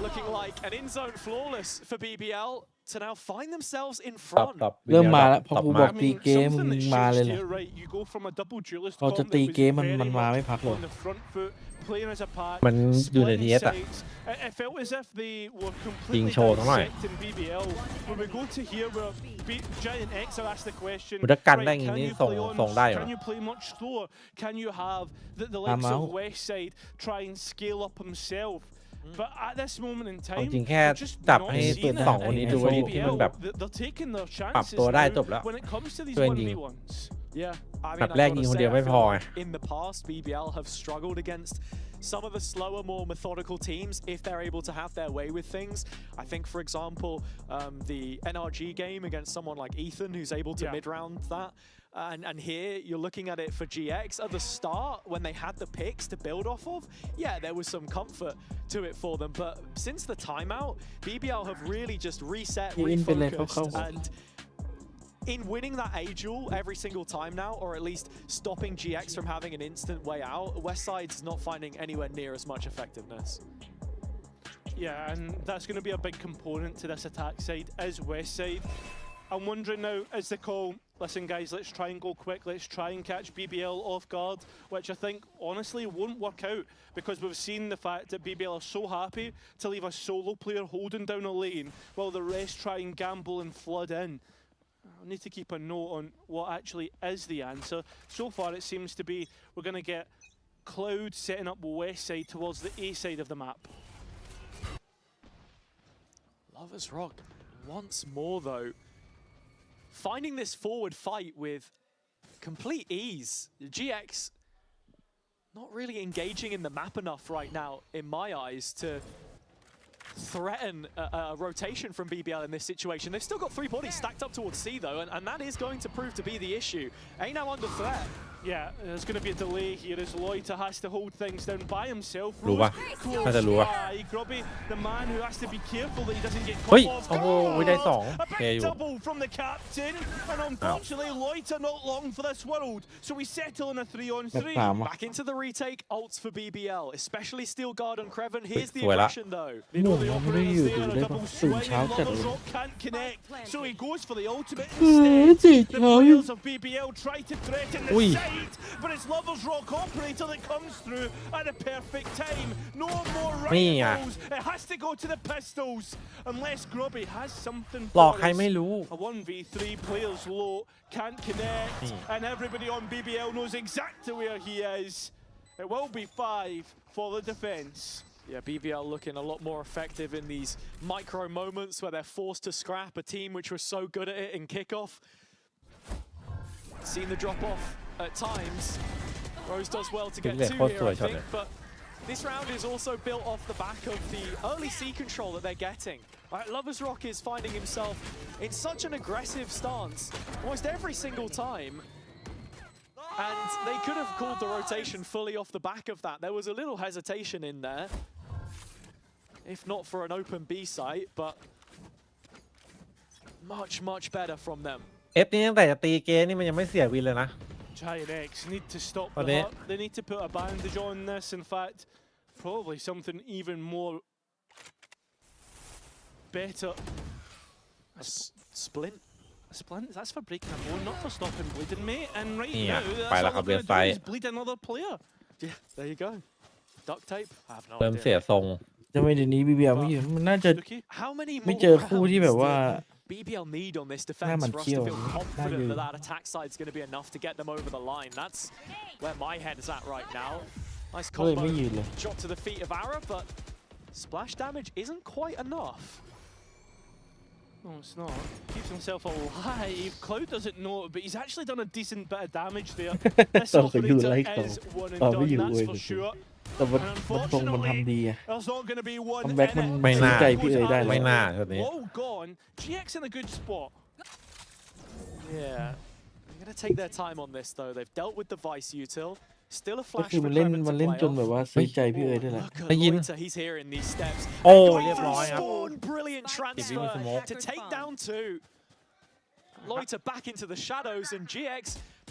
Looking like an in-zone flawless for BBL to now find themselves in ตอบ front. เริ่มมาแล้วพอกูบอก I ตี mean, เกม something มึ that งมาเลย shifts เหรอ here, right? You go from a double duelist พอจะ comp ตี that was เกมมัน very มาไม่ much พักหรอก on the front foot, playing as a pack, มันอยู่ใน splitting TS อ่ะ sides. It felt as if they were ยิง completely โชว์ทั้งหน่อย dissecting BBL. When we go to here, where Giant X are asked the question, มันจะกันได้ right, อย่าง can นี้ you ส่ง play on? ส่งได้เหรอ Can you play much slower? Can you have the likes out. of West Side try and scale up himself? But at this moment in เอา time, จริงแค่ we're just จับ not ให้ seeing it สองคนนี้ in ดูว่าที่ BBL. มันแบบ They're taking their ปรับ chances ตัวได้จ now บแล้ว when it comes to these ช่วยยิง 1v1s. Yeah, I นั mean, ด I แรก gotta ยิงคน say, เดียว I ไม่พอ feel ไง like in the past, BBL have struggled against some of the slower, more methodical teams if they're able to have their way with things. I think, for example, the NRG game against someone like Ethan, who's able to mid-round that. And here you're looking at it for GX. At the start, when they had the picks to build off of, yeah, there was some comfort to it for them. But since the timeout, BBL have really just reset, refocused, and in winning that A duel every single time now, or at least stopping GX from having an instant way out, Westside's not finding anywhere near as much effectiveness. Yeah, and that's going to be a big component to this attack side, is West Side. I'm wondering now, is the call, listen guys, let's try and go quick, let's try and catch BBL off guard, which I think honestly won't work out, because we've seen the fact that BBL are so happy to leave a solo player holding down a lane while the rest try and gamble and flood in. I need to keep a note on what actually is the answer. So far it seems to be we're going to get Cloud setting up West Side towards the A side of the map. Lovers Rock once more though, finding this forward fight with complete ease. GX not really engaging in the map enough right now, in my eyes, to threaten a rotation from BBL in this situation. They've still got 3 bodies stacked up towards C though, and that is going to prove to be the issue. A now under threat. Yeah, there's going to be a delay here as Loiter has to hold things down by himself. รู้ป่ะ น่าจะรู้ป่ะ Grubby, the man who has to be careful that he doesn't get เฮ้ย caught off โอ้โห guard. ได้ 2 A โอเค big อยู่ double from the captain, and unfortunately Loiter not long for this world, so we settle in a 3-on-3. Back into the retake, ults for BBL, especially Steel Guard on Creven. Here's the สวยละ aggression though. They know the ไม่ได้อยู่ operator's ดู there, ได้ a ปะ double ตื่น swing, เช้าจัด Lovers เลย Rock can't connect, so he goes for the ultimate ตื่ instead. น The เช้าอยู่ players of BBL try to threaten the Ui. side, but it's Lovers Rock operator that comes through at the perfect time. No more Mia. rifles. It has to go to the pistols, unless Grubby has something หลอก for ใคร us. ไม่รู้ A 1v3, players low, can't connect, and everybody on BBL knows exactly where he is. It will be 5 for the defense. Yeah, BBL looking a lot more effective in these micro moments where they're forced to scrap a team which was so good at it in kickoff. Seen the drop off at times. Rose does well to get 2 here, I think, but this round is also built off the back of the early C control that they're getting. Right, Lovers Rock is finding himself in such an aggressive stance almost every single time. And they could have called the rotation fully off the back of that. There was a little hesitation in there. If not for an open B site, but much better from them. เอฟนี่ตั้งแต่จะตีเกมนี่มันยังไม่เสียวินเลยนะ Giant X need to stop Oh, the they- heart. They need to put a bandage on this. In fact, probably something even more better. A splint. A splint? That's for breaking a bone, not for stopping bleeding, mate. And right Yeah, now, that's by all the they're going to do side. is bleed another player. Yeah, there you go. Duct tape? I have no เริ่มเสียทรง จะไม่เดี๋ยวนี้ BBL ไม่อยู่มันน่าจะ Dookie. How many ไม่ more เจอคู่ที่แบบว่า rounds did BBL need on this defense man for us to kill. feel confident Nah, that that attack side is going to be enough to get them over the line. That's where my head is at right now. Nice ก็เลย combo ไม่ยืนเลย drop to the feet of Ara, but splash damage isn't quite enough. No, it's not. Keeps himself alive. Cloud doesn't know it, but he's actually done a decent bit of damage there. This Tao phải dừng lại operator is cậu. one and Tao phải done, dừng that's lại for cậu. sure. แต่มันตรงมันทำดีอะ There's not going to be one คัมแบ็กมัน in it. ไม่น่า ใจพี่เอ๋ยได้เลย ไม่น่าแบบนี้ All gone. GX in a good spot. Yeah. I'm going to take their time on this, though. They've dealt with the Vice util. Still a ก็ flash คือ for มันเล่น Kreven มัน to เล่น play จนแบบ off. ว่าใส่ใจพี่เอ๋ยได้แหละ Look at ได้ยิน Loiter, he's here in these steps. โอ้ Going เรียบ through ร้อยครับ Spawn, brilliant transfer smoke. to take down two. Loiter back into the shadows, and GX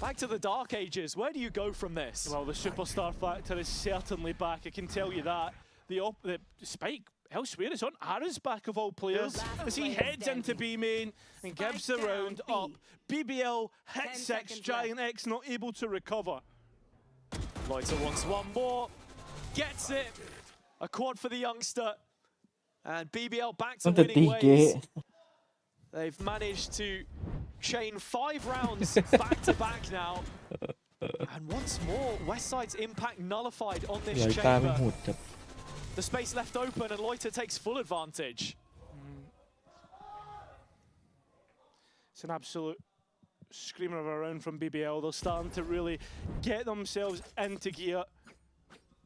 back to the Dark Ages. Where do you go from this? Well, the superstar factor is certainly back. I can tell you that. The spike elsewhere is on Ara's back of all players as he heads into B main and gives the round up. BBL hits 6, Giant X not able to recover. Loiter wants one more, gets it. A quad for the youngster, and BBL back to ตั้งแต่ตี winning เก๊ ways. They've managed to chain 5 rounds back to back now. And once more, Westside's impact nullified on ไหล this ตาไม่ chamber. หูดจับ The space left open, and Loiter takes full advantage. It's an absolute screamer of a round from BBL. They're starting to really get themselves into gear.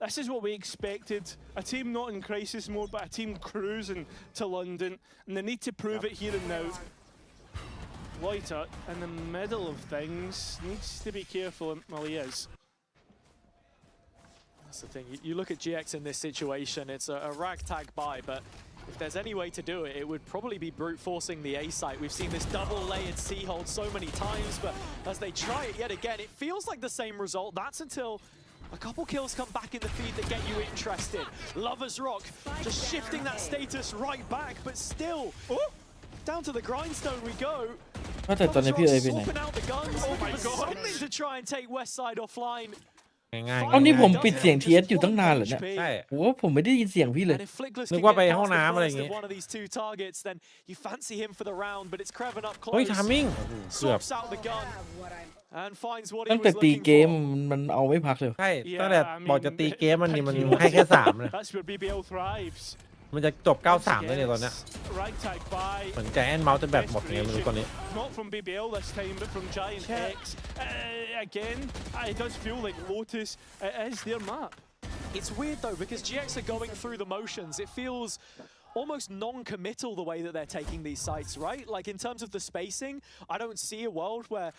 This is what we expected. A team not in crisis mode, but a team cruising to London. And they need to prove it here and now. Loiter, in the middle of things, needs to be careful, and well, he is. That's the thing. You look at GX in this situation, it's a ragtag buy, but if there's any way to do it, it would probably be brute forcing the A site. We've seen this double layered C hold so many times, but as they try it yet again, it feels like the same result. That's until a couple kills come back in the feed that get you interested. Lover's Rock just shifting that status right back, but still, down to the grindstone we go. ว่าแต่ตอนนี้พี่เอ๋ยไปไหน Swapping out the guns, looking for something to try and take Westside offline. ง่าย เอานี่ ๆ ผมปิดเสียง TS อยู่ตั้งนานเหรอเนี่ย ใช่ โอ้ผมไม่ได้ยินเสียงพี่เลย And if Flicklessนึ can กว่า get ไป past ห้อง the น้ำอะไรอย่าง first งี้ of one of these 2 targets, then you fancy him for the round, but it's Kreven up เฮ้ย close. ทามมิ่งเกือบ Swaps out the gun and finds what he ตั้งแต่ was ตี looking เกม for. มันเอาไม่พักเลย ใช่ Yeah, ตั้งแต่ I บอกจะ mean, ตีเกมมันนี่มัน picky ให้แค่3เลย That's where BBL thrives. มันจะจบ 9-3แล้วเนี่ยตอนเนี้ย Ragtag by เหมือนแจนเมาส์จะแบตหมดไงไม่รู้ตอนนี้ not from BBL this time, but from Giant X. Again, it does feel like Lotus is their map. It's weird though, because GX are going through the motions. It feels almost non-committal the way that they're taking these sites, right? Like in terms of the spacing, I don't see a world where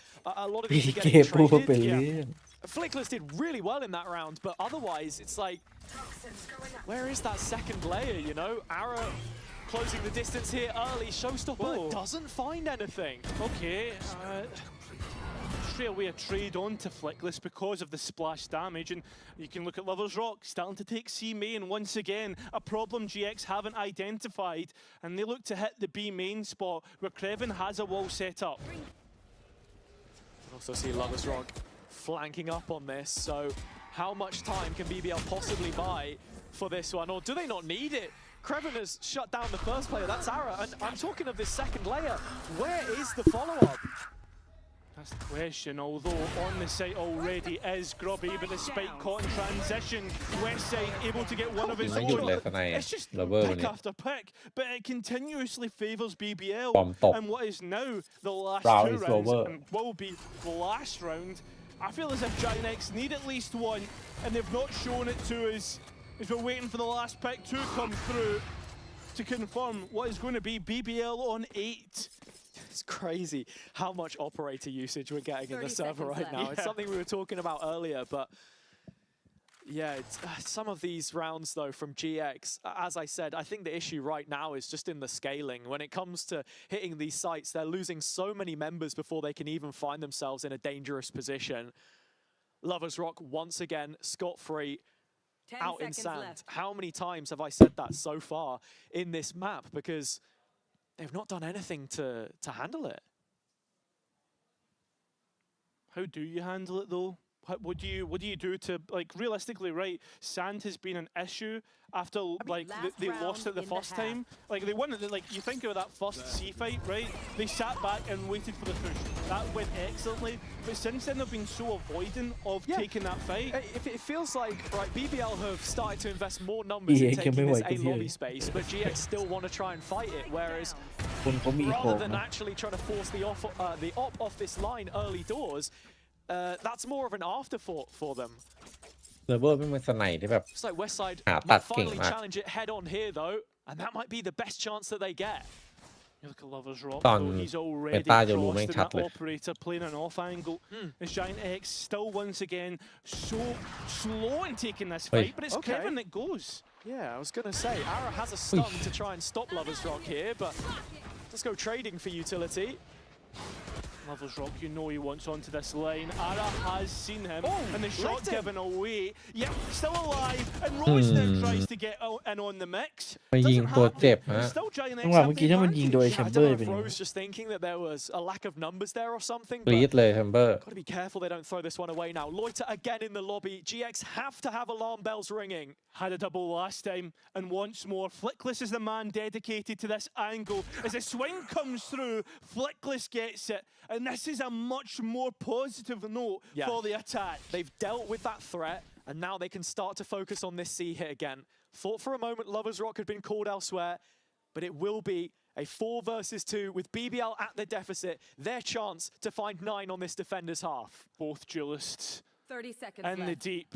a lot of ตี these are เก getting มพูดว่าเป็น traded. เรื่อง Flickless did really well in that round, but otherwise it's like, where is that second layer, you know? Ara closing the distance here early. Showstopper doesn't find anything. Okay, straight away a trade on to Flickless because of the splash damage, and you can look at Lover's Rock starting to take C main once again, a problem GX haven't identified, and they look to hit the B main spot where Kreven has a wall set up. Also see Lover's Rock flanking up on this, so how much time can BBL possibly buy for this one, or do they not need it? Kreven has shut down the first player, that's Ara, and I'm talking of this second layer. Where is the follow-up? That's the question, although on the site already is Grubby, but the spike caught in transition. Westside able to get one of his ไม่หยุด own. เลยสไน It's just ระเบิดวัน pick นี้ after pick, but it continuously favours BBL. บอมตก And what is now the last Round 2 is rounds, over. and will be the last round. I feel as if Giant X need at least one, and they've not shown it to us. As we're waiting for the last pick to come through to confirm what is going to be BBL on 8. It's crazy how much operator usage we're getting in the 30 server seconds right left. now. It's something we were talking about earlier, but yeah, it's, some of these rounds though from GX, as I said, I think the issue right now is just in the scaling. When it comes to hitting these sites, they're losing so many members before they can even find themselves in a dangerous position. Lovers Rock once again scot-free, 10 out in seconds sand. left. How many times have I said that so far in this map? Because they've not done anything to handle it. How do you handle it though? What do you do to, like, realistically, right? Sand has been an issue after like they lost it the first time. Like they won it. Like you think of that first C fight, right? They sat back and waited for the push. That went excellently. But since then, they've been so avoidant of taking that fight. It feels like right, BBL have started to invest more numbers in taking this A lobby space, but GX still want to try and fight it. Whereas rather than actually trying to force the op off this line early doors. That's more of an afterthought for them. เซิร์ฟเวอร์ไม่เป็นสไนที่แบบ Looks like Westside หาตัด might เก่ง finally มาก challenge it head on here though, and that might be the best chance that they get. You look at Lovers Rock, ตอน though, he's เม already ตาจะรู้ crossed ไม่ in ชัด that เลย operator playing an off angle. As Giant X still once again so slow in taking this fight, but it's Kevin that goes. Yeah, I was going to say, Ara has a stun to try and stop Lovers Rock here, but let's go trading for utility. Lovers Rock, you know he wants onto this line. Ara has seen him, and the shot given away. Yep, still alive, and Rose now tries to get in on the mix. ไปยิงตัวเจ็บฮะ Still Giant X จังหวะเมื่อกี้ถ้ามันยิงโดย I แชม don't เบอ know ร์เป็น if ไง Rose just thinking that there was a lack of numbers there or something, กรีด but เลยแชมเบอร์ got to be careful they don't throw this one away now. Loiter again in the lobby. GX have to have alarm bells ringing. Had a double last time, and once more, Flickless is the man dedicated to this angle. As the swing comes through, Flickless gets it, and this is a much more positive note for the attack. They've dealt with that threat, and now they can start to focus on this C hit again. Thought for a moment Lovers Rock had been called elsewhere, but it will be a 4 versus 2 with BBL at the deficit. Their chance to find 9 on this defender's half. Both duelists 30 seconds in left. the deep.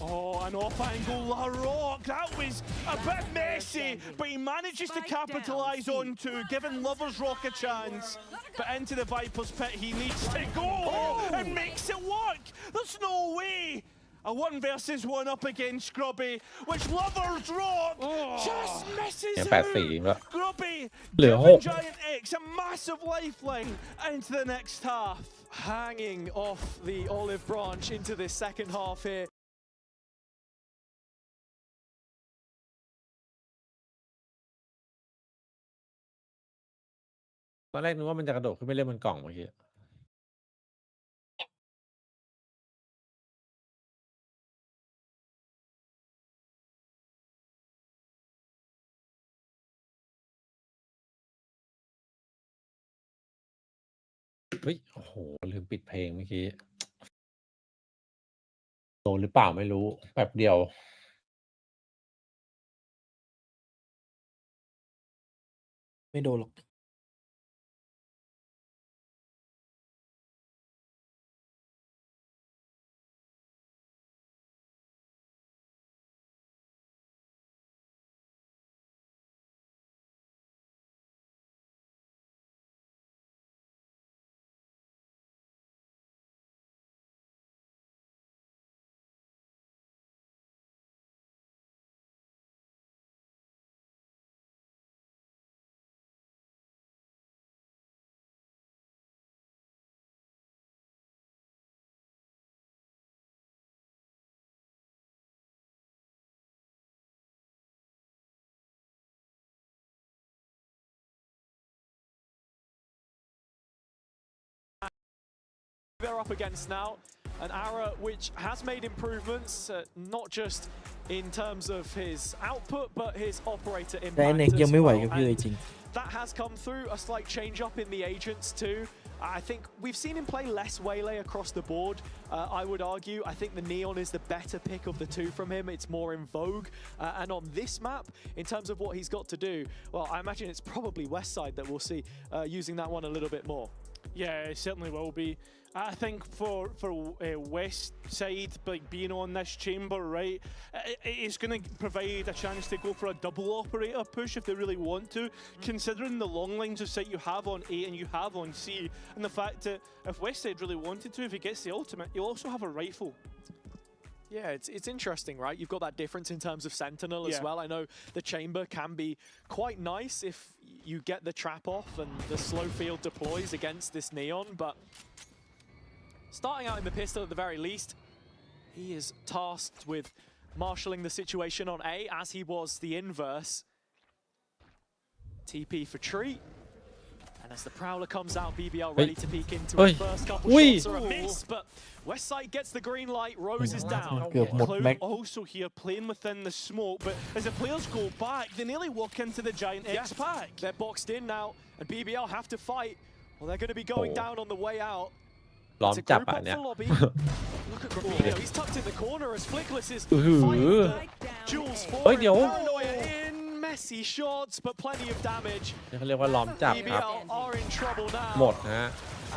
Oh, an off-angle La Rock. That was a bit messy, but he manages to capitalise onto, giving Lovers Rock a chance. But into the Viper's pit, he needs to go and makes it work. There's no way. A 1 versus 1 up against Grubby, which Lovers Rock just misses เนี่ย out. 8-4 แล้ว Grubby เหลือ giving 6 Giant X a massive lifeline into the next half. Hanging off the olive branch into this second half here. ตอนแรกนึกว่ามันจะกระโดดขึ้นไปเล่นบนกล่องเมื่อกี้เฮ้ยโอ้โหลืมปิดเพลงเมื่อกี้โดนหรือเปล่าไม่รู้แป๊บเดียวไม่โดนหรอก They're up against now an Ara which has made improvements, not just in terms of his output, but his operator แต่ impact เน็กยัง as ไม่ไหว well. กับพี่เลย And จริง that has come through, a slight change up in the agents too. I think we've seen him play less Waylay across the board. I would argue, I think the Neon is the better pick of the two from him. It's more in vogue. And on this map, in terms of what he's got to do, well, I imagine it's probably Westside that we'll see using that one a little bit more. Yeah, it certainly will be. I think for West side, like being on this chamber, right, it's going to provide a chance to go for a double operator push if they really want to, considering the long lines of sight you have on A and you have on C, and the fact that if West side really wanted to, if he gets the ultimate, he'll also have a rifle. Yeah, it's interesting, right? You've got that difference in terms of Sentinel as well. I know the chamber can be quite nice if you get the trap off and the slow field deploys against this Neon, but starting out in the pistol at the very least, he is tasked with marshalling the situation on A as he was the inverse. TP for Tree. And as the Prowler comes out, BBL ready to peek into his first couple shots are a miss, but Westside gets the green light, Rose is down. Clue also here playing within the smoke, but as the players go back, they nearly walk into the Giant X pack. They're boxed in now, and BBL have to fight. Well, they're going to be going down on the way out. ล้อมจับอ่ะเนี่ย Look at Grabino, he's tucked in the corner as Flickless is fighting the Jules for Paranoia in. Messy shots, but plenty of damage. เขาเรียกว่าล้อมจับครับ BBL are in trouble now. หมดฮะ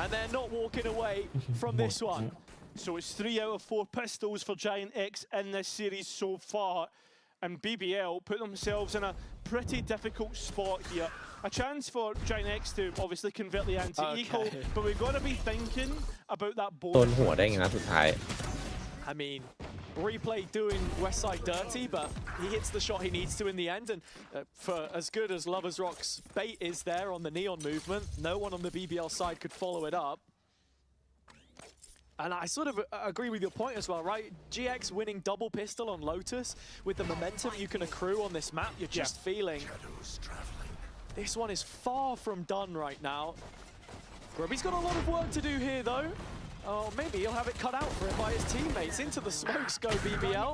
And they're not walking away from this one. So it's 3 out of 4 pistols for Giant X in this series so far. And BBL put themselves in a pretty difficult spot here. A chance for Giant X to obviously convert the anti-eco, but we've got to be thinking about that โดนหัวได้ไงนะสุดท้าย I mean, Replay doing Westside dirty, but he hits the shot he needs to in the end. And for as good as Lovers Rock's bait is there on the Neon movement, no one on the BBL side could follow it up. And I sort of agree with your point as well, right? GX winning double pistol on Lotus with the momentum you can accrue on this map, you're just feeling this one is far from done right now. Grubby's got a lot of work to do here though. Oh, maybe he'll have it cut out for him by his teammates. Into the smokes go BBL.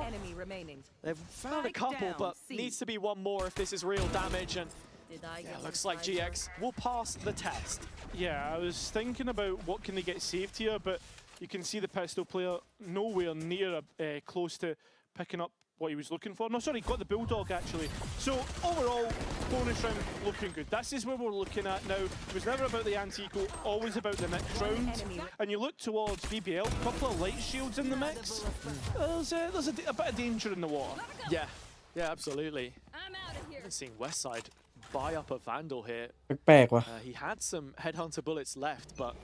They've found a couple, but needs to be one more if this is real damage. And yeah, looks like GX will pass the test. Yeah, I was thinking about what can they get saved here, but you can see the pistol player nowhere near close to picking up what he was looking for. No, sorry, got the Bulldog actually. So overall, bonus round looking good. This is where we're looking at now. It was never about the anti-eco, always about the next round. And you look towards BBL, a couple of light shields in the mix. There's a bit of danger in the water. Yeah, absolutely. I haven't seen Westside buy up a Vandal here. แปลกๆว่ะ He had some Headhunter bullets left, but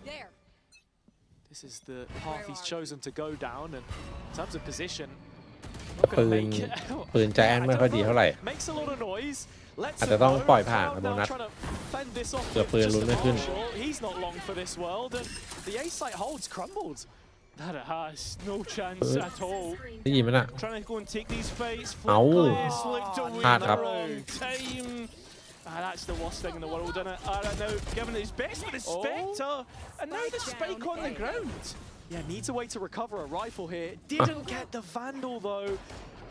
this is the path he's chosen to go down. And in terms of position, ปืนใจแอนไม่ค่อยดีเท่าไหร่อาจจะต้องปล่อยผ่านโดนัทเผื่อปืนลุ้นไม่ขึ้น That it has no chance at all. ได้ยินไหมน่ะ Trying to go and take these fights. เอา looked away พลาดครับ time. That's the worst thing in the world, isn't it? Now giving his best with the Spectre, and now the spike on the ground. Yeah, needs a way to recover a rifle here. Didn't get the Vandal though.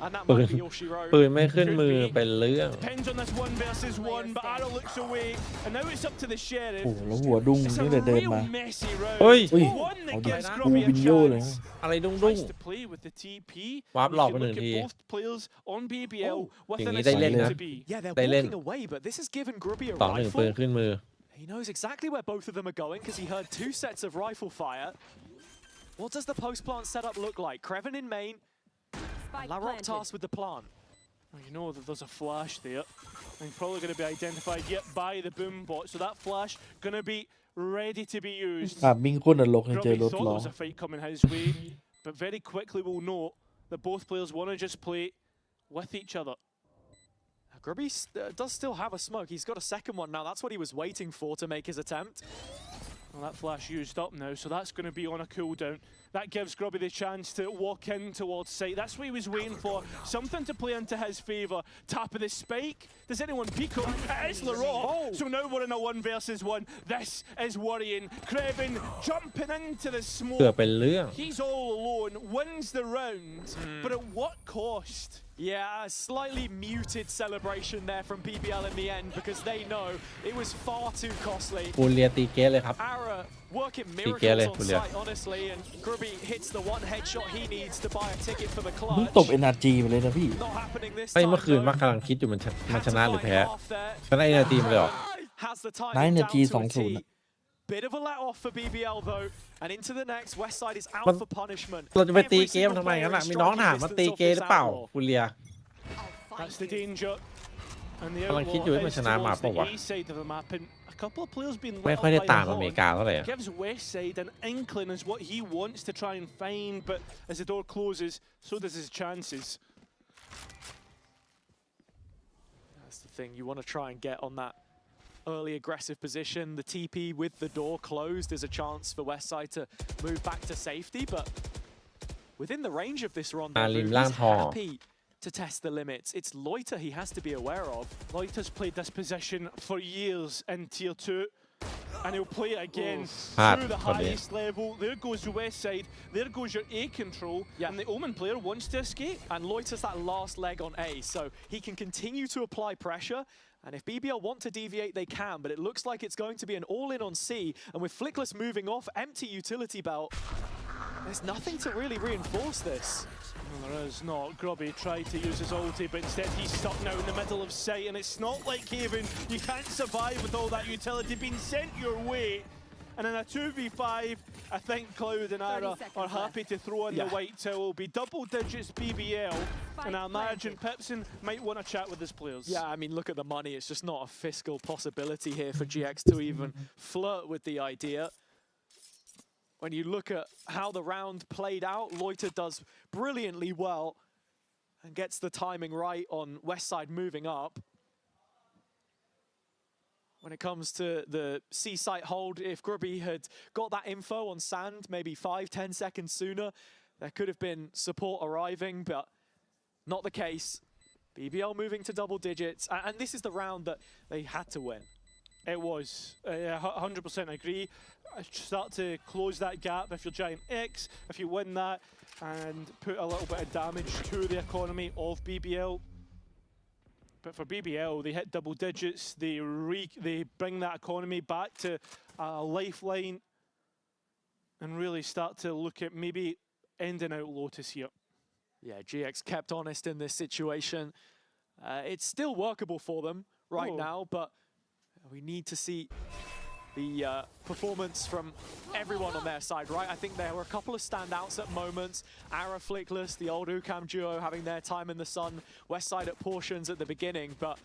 And that might be all she wrote. ปืนไม่ขึ้นมือเป็นเรื่อง Depends on this 1 versus 1, but Arrow looks away, and now it's up to the Sheriff. โอ้แล้วหัวดุ้งนี่แต่เดินมา messy round. เฮ้ย One that เอาดิ gives กู Grubby วิ a นโยเลย chance. อะไรดุ้ง Tries to play with the TP. วาร์ปหลอกไป You หนึ่ง look ที at both players on BBL with อย่าง an นี้ได้เล่น assignment นะ to be. Yeah, they're ได้เล่น walking away, but this has given Grubby a 2-1 ปืน rifle. ขึ้นมือ He knows exactly where both of them are going because he heard 2 sets of rifle fire. What does the post-plant setup look like? Kreven in main, Larrock tasked with the plant. Well, you know that there's a flash there, and probably going to be identified yet by the boom bot. So that flash going to be ready to be used. บิงก้นนรกเจอ Grubby รถ thought ล้ there อ was a fight coming his way, but very quickly we'll know that both players want to just play with each other. Grubby does still have a smoke. He's got a second one now. That's what he was waiting for to make his attempt. Well, that flash used up now, so that's going to be on a cooldown. That gives Grubby the chance to walk in towards sight. That's what he was waiting for. Something to play into his favour. Tap of the spike. Does anyone peek him? It is Leroy. So now we're in a 1 versus 1. This is worrying. Kreven jumping into the smoke. เกือบเป็นเรื่อง He's all alone. Wins the round. But at what cost? Yeah, a slightly muted celebration there from BBL in the end because they know it was far too costly. ปูเรียตีเกสเลยครับ Ara working miracles on site, honestly, and Grubby hits the 1 headshot he needs to buy a ticket for the มึง clutch. ตบ NRG ไปเลยนะพี่ Not happening this ไอ้ time. เมื่อคืน though. มักกำลังคิดอยู่มันชนะหรือแพ้ Had to fight half there. ชนะไอ้นาทีมเลยเหรอ Has the time Nine down naที to a 2-0 T. Bit of a let off for BBL though, and into the next. Westside is out for punishment. เราจะไปตีเกมทำไมกันล่ะมีน้องถามว่าตีเกมหรือเปล่าคุณเลีย That's the danger. And the กำลังคิดอยู่ว่ามันชนะมาเปล่าวะ east side of the map, and a couple of players being ไม่ lit ค่อย up ได้ by ตาม the อเมริ horn. กาเท่าไหร่ Gives Westside an inkling as what he wants to try and find, but as the door closes, so does his chances. That's the thing, you want to try and get on that early aggressive position. The TP with the door closed is a chance for Westside to move back to safety, but within the range of this rendezvous, he's happy to test the limits. It's Loiter he has to be aware of. Loiter's played this position for years in Tier 2, and he'll play it again through the highest level. There goes the west side, there goes your A control, and the Omen player wants to escape. And Loiter's that last leg on A, so he can continue to apply pressure. And if BBL want to deviate, they can, but it looks like it's going to be an all-in on C. And with Flickless moving off, empty utility belt, there's nothing to really reinforce this. No, there is not. Grubby tried to use his ulti, but instead he's stuck now in the middle of sight, and it's not like Haven. You can't survive with all that utility being sent your way. And in a 2v5, I think Cloud and Ara are happy to throw in the white towel. It'll be double digits BBL, and I imagine Pipson might want to chat with his players. Yeah, I mean, look at the money. It's just not a fiscal possibility here for GX to even flirt with the idea. When you look at how the round played out, Loiter does brilliantly well and gets the timing right on Westside moving up. When it comes to the C site hold, if Grubby had got that info on Sand maybe 5-10 seconds sooner, there could have been support arriving, but not the case. BBL moving to double digits, and this is the round that they had to win. It was. 100% agree. Start to close that gap if you're Giant X, if you win that, and put a little bit of damage to the economy of BBL. But for BBL, they hit double digits. They bring that economy back to a lifeline and really start to look at maybe ending out Lotus here. Yeah, GX kept honest in this situation. It's still workable for them right now, but we need to see the performance from everyone on their side, right? I think there were a couple of standouts at moments. Ara Flickless, the old Ukam duo having their time in the sun. Westside at portions at the beginning, but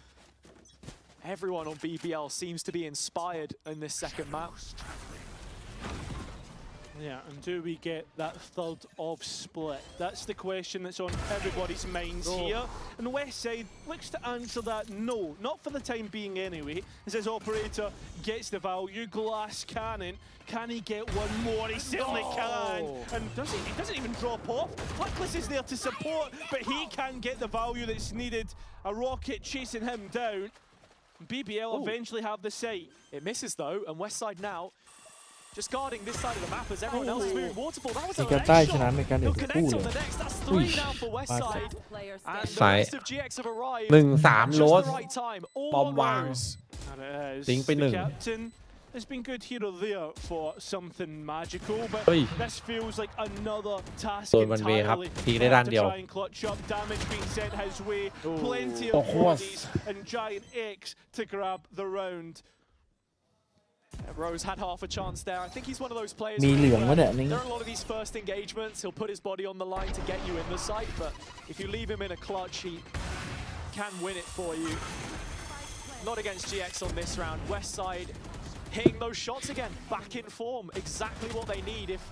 everyone on BBL seems to be inspired in this second map. Yeah, and do we get that third of split? That's the question that's on everybody's minds here. And the west side looks to answer that no, not for the time being anyway. As his operator gets the value, glass cannon. Can he get one more? He certainly can. And he doesn't even drop off. Flickless is there to support, but he can get the value that's needed. A rocket chasing him down. BBL eventually have the sight. It misses though, and Westside now just guarding this side of the map as everyone else is moving waterfall. That was a next shot. He'll connect on the next. That's 3 now for Westside. And the rest of GX have arrived. 1-3 just the right time. All on Rose. And it is. ทิ้งไป The 1 captain has been good here or there for something magical, but this feels like another task โดนวันเวครับ entirely. ทิ้งได้ด้านเดียว Try and clutch up, damage being sent his way, plenty of bodies, and Giant X to grab the round. Rose had half a chance there. I think he's one of those players. มีเหลืองวะเนี่ยนี่ There are a lot of these first engagements. He'll put his body on the line to get you in the site, but if you leave him in a clutch, he can win it for you. Not against GX on this round. Westside hitting those shots again, back in form. Exactly what they need if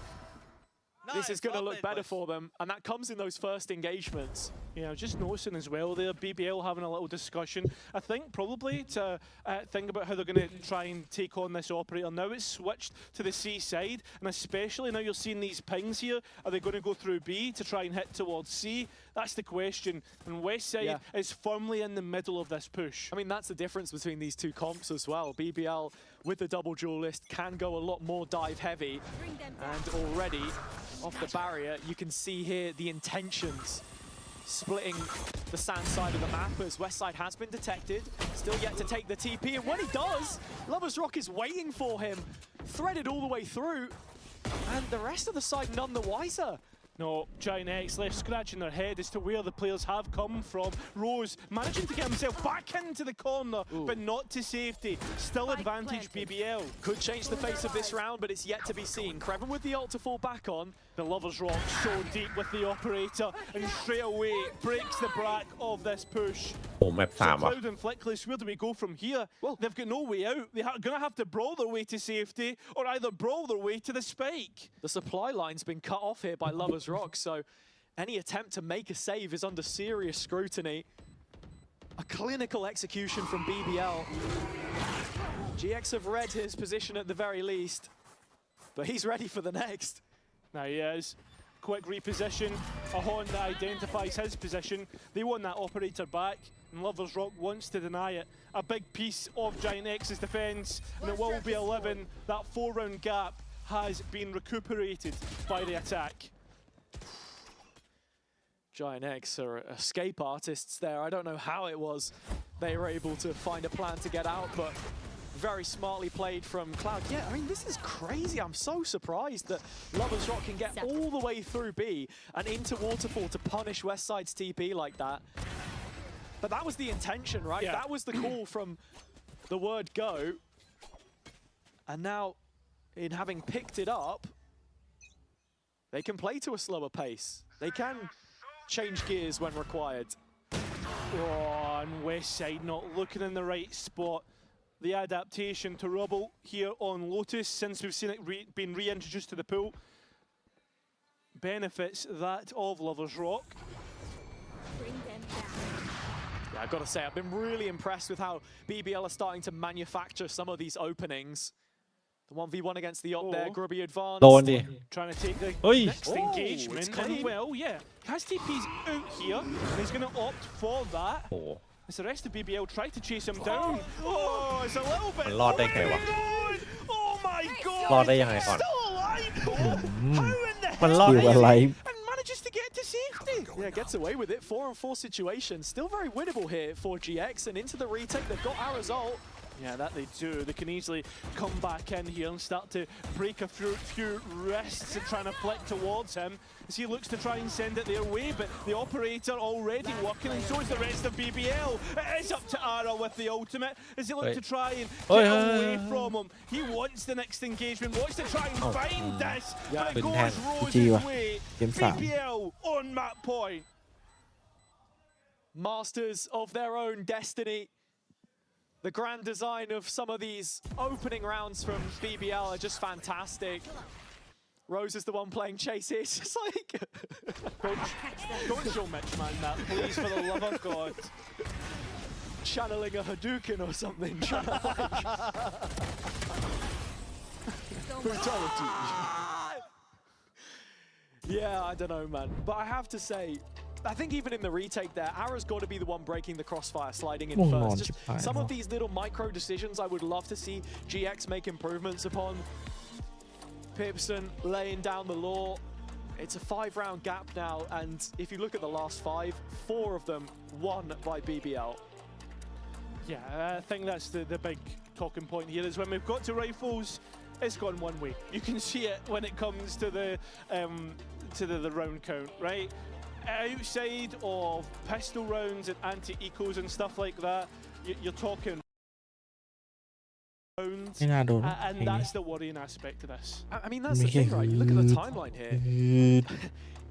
this is going to look better for them, and that comes in those first engagements. Yeah, just noticing as well there, BBL having a little discussion. I think probably to think about how they're going to try and take on this operator. Now it's switched to the C side, and especially now you're seeing these pings here. Are they going to go through B to try and hit towards C? That's the question. And Westside is firmly in the middle of this push. I mean, that's the difference between these two comps as well. BBL with the double duelist can go a lot more dive heavy, and already off the barrier, you can see here the intentions splitting the sand side of the map as Westside has been detected. Still yet to take the TP, and when he does, Lover's Rock is waiting for him, threaded all the way through, and the rest of the side none the wiser. No, Giant X left scratching their head as to where the players have come from. Rose managing to get himself back into the corner, but not to safety. Still advantage BBL. Could change the face of this round, but it's yet to be seen. Kreven with the ult to fall back on. The Lovers Rock so deep with the operator, and straight away breaks the back of this push. โอ้แมป So 3 ว่ะ Cloud and Flickless, where do we go from here? Well, they've got no way out. They're going to have to brawl their way to safety, or either brawl their way to the spike. The supply line's been cut off here by Lovers Rock, so any attempt to make a save is under serious scrutiny. A clinical execution from BBL. GX have read his position at the very least, but he's ready for the next. Now he is. Quick reposition. A Horn that identifies his position. They want that operator back, and Lovers Rock wants to deny it. A big piece of Giant X's defense, and it will be 11. That 4-round gap has been recuperated by the attack. Giant X are escape artists there. I don't know how it was they were able to find a plan to get out, but very smartly played from Cloud. Yeah, I mean, this is crazy. I'm so surprised that Lovers Rock can get all the way through B and into Waterfall to punish Westside's TP like that. But that was the intention, right? Yeah. That was the call from the word go. And now, in having picked it up, they can play to a slower pace. They can change gears when required. Oh, and Westside not looking in the right spot. The adaptation to Rubble here on Lotus, since we've seen it been reintroduced to the pool, benefits that of Lovers Rock. Yeah, I've got to say, I've been really impressed with how BBL are starting to manufacture some of these openings. The 1v1 against the op there, Grubby advanced. โดนดิ Trying to take the เฮ้ย next engagement, it's clean. and well, yeah, has TP's out here, and he's going to opt for that. โอ้ As the rest of BBL try to chase him down. Oh, it's a little bit. มันรอดได้ไงวะ Oh my god! รอดได้ยังไงก่อน Still alive! How in the มัน hell? รอดได้ยังไง And manages to get to safety. Yeah, gets away with it. 4-on-4 situation. Still very winnable here for GX, and into the retake, they've got our result. Yeah, that they do. They can easily come back in here and start to break a few wrists and trying to flick towards him as he looks to try and send it their way, but the operator already working, and so is the rest of BBL. It is up to Ara with the ultimate as he looks to try and get away from him. He wants the next engagement, wants to try and find this, but it goes Rose's way. BBL on map point. Masters of their own destiny. The grand design of some of these opening rounds from BBL are just fantastic. Rose is the one playing chase here. It's just like... Don't show Mitch, man, that, please, for the love of God. Channeling a Hadouken or something. Brutality. Yeah, I don't know, man. But I have to say, I think even in the retake there, Ara's got to be the one breaking the crossfire, sliding in first. Just some of these little micro decisions I would love to see GX make improvements upon. Pipson laying down the law. It's a 5-round gap now, and if you look at the last 5, 4 of them won by BBL. Yeah, I think that's the big talking point here is when we've got to rifles, it's gone one way. You can see it when it comes to the round count, right? Outside of pistol rounds and anti-ecos and stuff like that, you're talking rounds, ไม่น่าโดน and that's the worrying aspect of this. I mean, that's the thing, right? You look at the timeline here.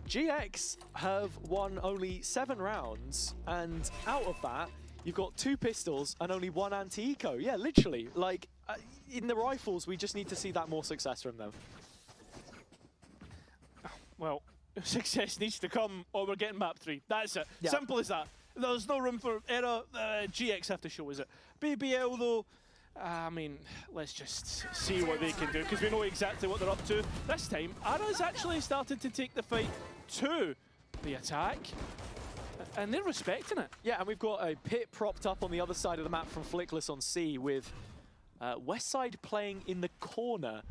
GX have won only 7 rounds, and out of that, you've got 2 pistols and only 1 anti-eco. Yeah, literally. Like, in the rifles, we just need to see that more success from them. Well, success needs to come or we're getting map 3. That's it. Yeah. Simple as that. There's no room for error. GX have to show us it. BBL though, I mean, let's just see what they can do because we know exactly what they're up to. This time, Ara's actually started to take the fight to the attack. And they're respecting it. Yeah, and we've got a pit propped up on the other side of the map from Flickless on C with Westside playing in the corner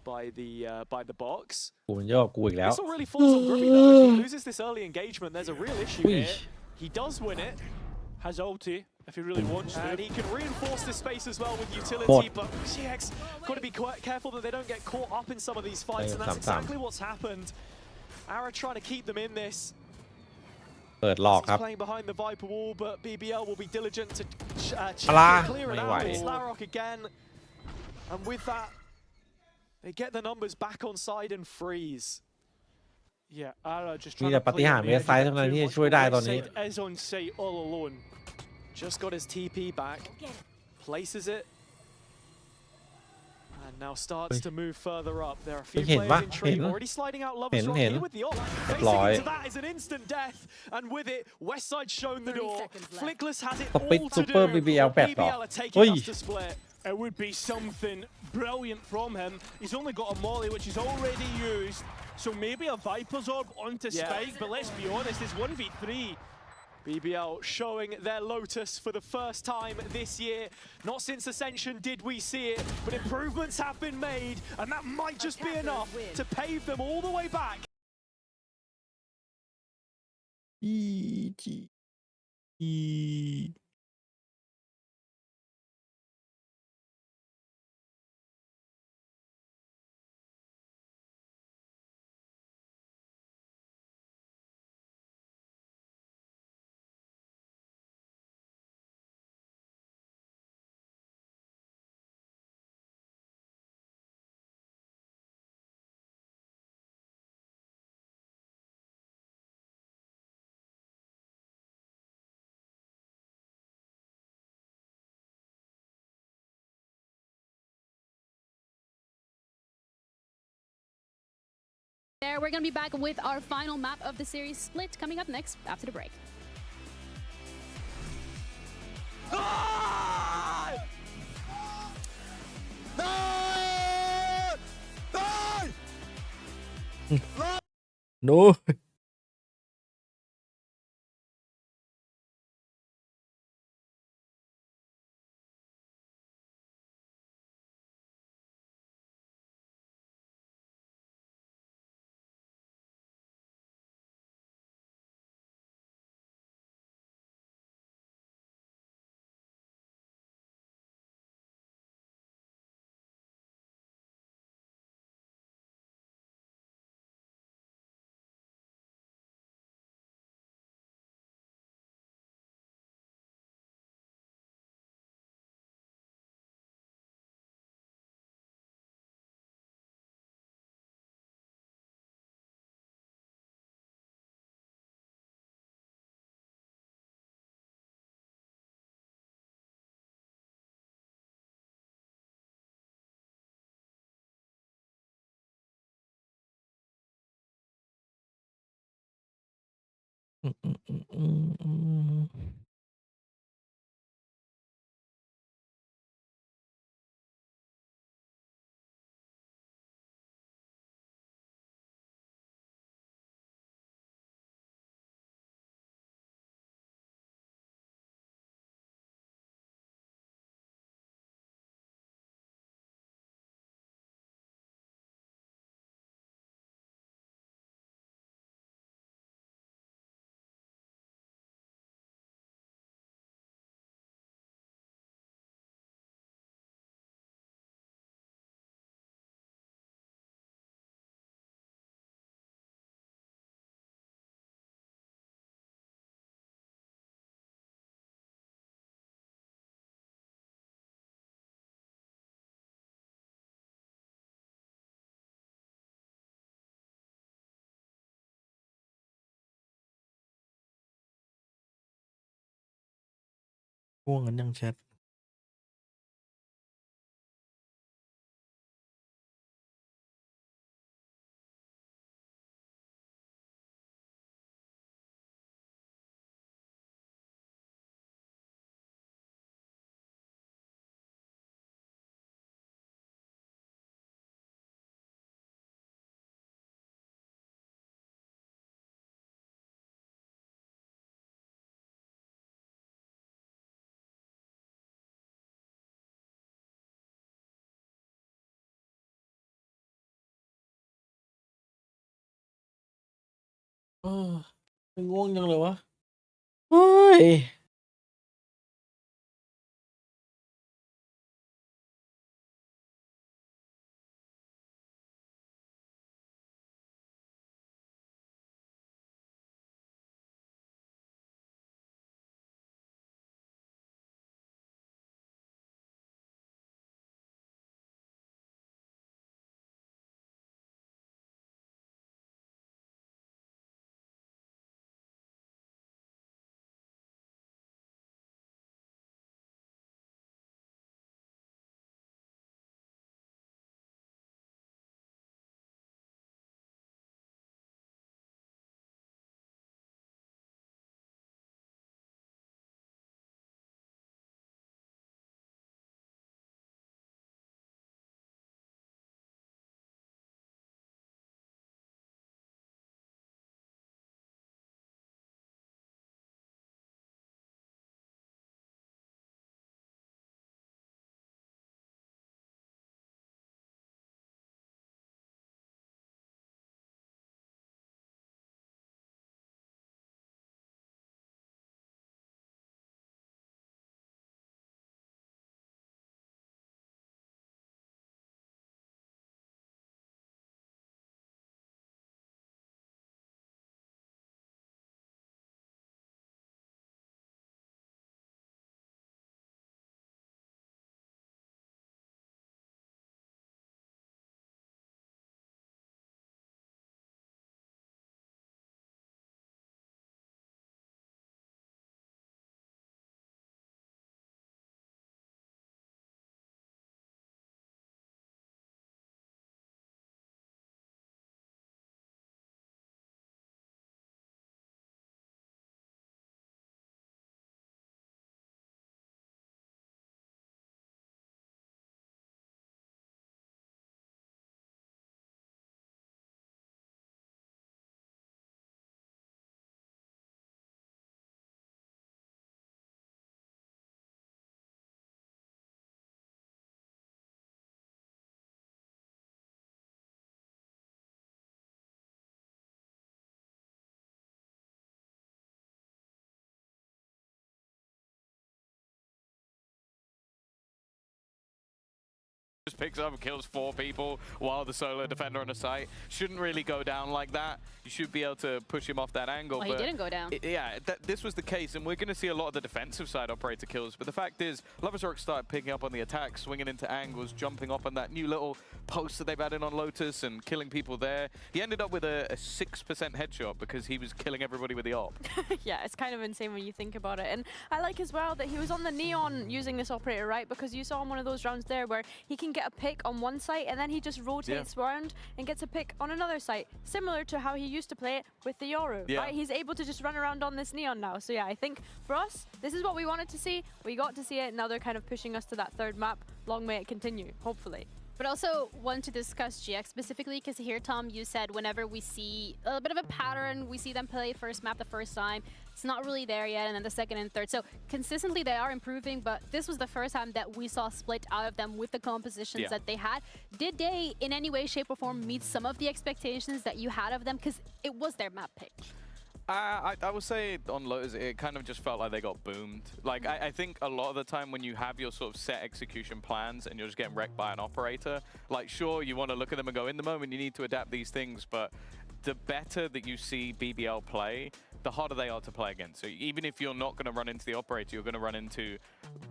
by the box. กูมันย่อกูอีกแล้ว This all really falls on Grubby though. If he loses this early engagement, there's a real issue here. He does win it. Has ulti if he really wants to. And he can reinforce this space as well with utility, but GX got to be quite careful that they don't get caught up in some of these fights, and that's exactly what's happened. Ara trying to keep them in this. เปิดหลอกครับ He's playing behind the Viper wall, but BBL will be diligent to clear it out. It's Larrock again. And with that, they get the numbers back on side and freeze. Yeah, Ara just มี trying แต่ to ปาฏิ play หา on ริย์ the เว edge สไซ of ด์ it เท่านั้น too ที่ much, ช่วย but ได้ตอนนี้ Westside is on site all alone. Just got his TP back, places it, and now starts to move further up. There are a few players in tree already sliding out. Lovers Rock here with the ult. Facing into that is an instant death, and with it, Westside shown the door. Flickless has it สปิ all ซู to เปอร์ do. BBL 8หรอ BBL are เฮ้ย taking us to split. It would be something brilliant from him. He's only got a molly, which he's already used. So maybe a Viper's Orb onto Spike, but let's be honest, it's 1v3. BBL showing their Lotus for the first time this year. Not since Ascension did we see it, but improvements have been made, and that might just be enough to pave them all the way back. อี There, we're going to be back with our final map of the series split coming up next after the break. Noง่วงกันยังแชทง่วงยังเลยวะเฮ้ย picks up and kills 4 people while the solo defender on a site. Shouldn't really go down like that. You should be able to push him off that angle. Well, but he didn't go down. This was the case, and we're going to see a lot of the defensive side operator kills. But the fact is, Lotus started picking up on the attack, swinging into angles, jumping up on that new little post that they've added on Lotus and killing people there. He ended up with a 6% headshot because he was killing everybody with the op. Yeah, it's kind of insane when you think about it. And I like as well that he was on the Neon using this operator, right? Because you saw in one of those rounds there where he can get a pick on one site and then he just rotates around and gets a pick on another site, similar to how he used to play it with the Yoru, right? He's able to just run around on this Neon now. So yeah, I think for us, this is what we wanted to see. We got to see it. Now they're kind of pushing us to that third map. Long may it continue, hopefully. But also want to discuss GX specifically, because here, Tom, you said whenever we see a bit of a pattern, we see them play first map the first time, it's not really there yet, and then the second and third. So consistently they are improving, but this was the first time that we saw split out of them with the compositions that they had. Did they, in any way, shape, or form, meet some of the expectations that you had of them? Because it was their map pick. I would say on Lotus, it kind of just felt like they got boomed. Like, I think a lot of the time when you have your sort of set execution plans and you're just getting wrecked by an operator, like, sure, you want to look at them and go, in the moment, you need to adapt these things, but the better that you see BBL play, the harder they are to play against. So even if you're not going to run into the operator, you're going to run into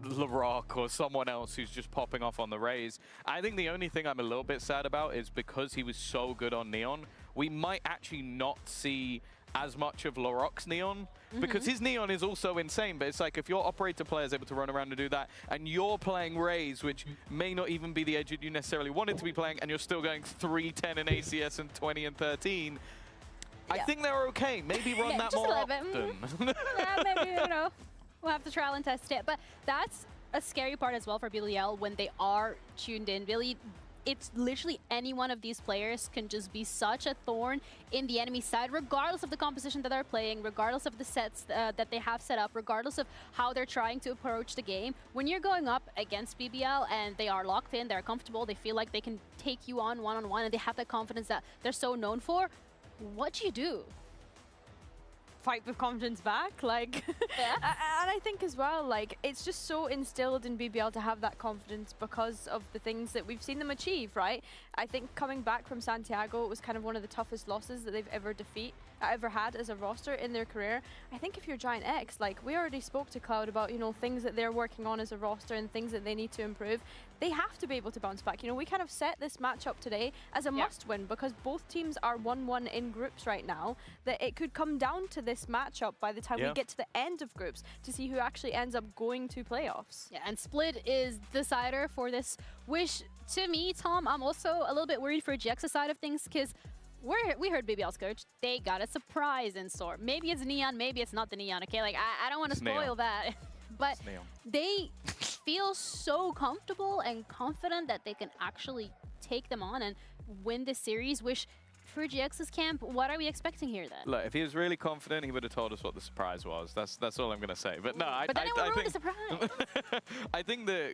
LaRock or someone else who's just popping off on the Rays. I think the only thing I'm a little bit sad about is because he was so good on Neon, we might actually not see as much of LaRock's Neon, because his Neon is also insane, but it's like if your operator player is able to run around and do that, and you're playing Rays, which may not even be the edge you necessarily wanted to be playing, and you're still going 3-10 in ACS and 20 and 13, I think they're okay. Maybe run that more often. Maybe, you know, we'll have to trial and test it. But that's a scary part as well for BBL when they are tuned in. Really, it's literally any one of these players can just be such a thorn in the enemy side, regardless of the composition that they're playing, regardless of the sets that they have set up, regardless of how they're trying to approach the game. When you're going up against BBL and they are locked in, they're comfortable, they feel like they can take you on one-on-one, and they have that confidence that they're so known for, what do you do? Fight with confidence back, like, and I think as well, like, it's just so instilled in BBL to have that confidence because of the things that we've seen them achieve, right? I think coming back from Santiago, it was kind of one of the toughest losses that they've ever had as a roster in their career. I think if you're Giant X, like, we already spoke to Cloud about, you know, things that they're working on as a roster and things that they need to improve. They have to be able to bounce back. You know, we kind of set this matchup today as a must-win because both teams are 1-1 in groups right now, that it could come down to this matchup by the time we get to the end of groups to see who actually ends up going to playoffs. Yeah, and Split is the decider for this, which to me, Tom, I'm also a little bit worried for GX's side of things, because we heard BBL's coach, they got a surprise in store. Maybe it's Neon, maybe it's not the Neon, okay? Like, I don't want to spoil that. But they feel so comfortable and confident that they can actually take them on and win this series, which for GX's camp, what are we expecting here then? Look, if he was really confident, he would have told us what the surprise was. That's all I'm going to say. But no, I think the surprise. I think that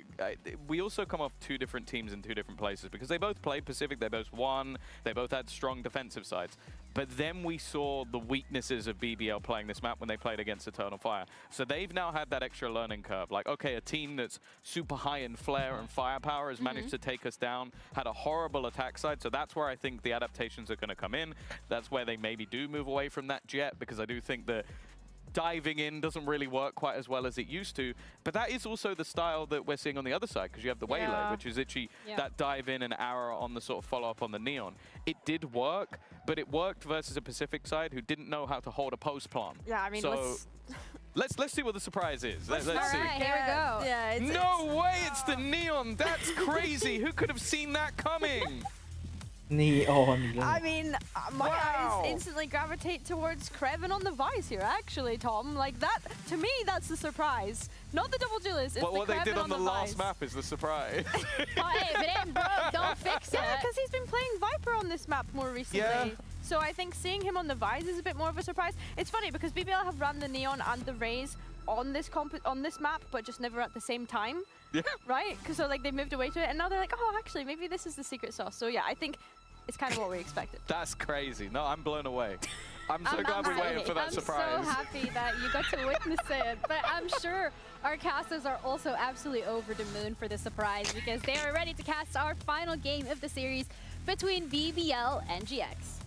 we also come off two different teams in two different places because they both played Pacific, they both won, they both had strong defensive sides. But then we saw the weaknesses of BBL playing this map when they played against Eternal Fire. So they've now had that extra learning curve. Like, okay, a team that's super high in flair and firepower has managed to take us down, had a horrible attack side. So that's where I think the adaptations are going to come in. That's where they maybe do move away from that jet, because I do think that diving in doesn't really work quite as well as it used to. But that is also the style that we're seeing on the other side, because you have the Waylay, which is actually that dive in and arrow on the sort of follow-up on the Neon. It did work, but it worked versus a Pacific side who didn't know how to hold a post plant. Yeah, I mean, so let's see what the surprise is. Let's see. Here we go. Yeah, No way, it's the Neon. That's crazy. Who could have seen that coming? Neon. I mean, my eyes instantly gravitate towards Kreven on the Vice here, actually, Tom. Like, that, to me, that's the surprise. Not the double duelist, it's what the they Kreven did on the last Vice. map is the surprise. Oh, hey, if it ain't broke, don't fix it. Yeah, because he's been playing Viper on this map more recently. Yeah. So I think seeing him on the Vice is a bit more of a surprise. It's funny because BBL have run the Neon and the Rays on this map, but just never at the same time. Yeah. Right? Because so like they moved away to it, and now they're like, oh, actually, maybe this is the secret sauce. So yeah, I think it's kind of what we expected. That's crazy. No, I'm blown away. I'm so glad we waited for that surprise. I'm so happy that you got to witness it. But I'm sure our casters are also absolutely over the moon for the surprise because they are ready to cast our final game of the series between BBL and GX.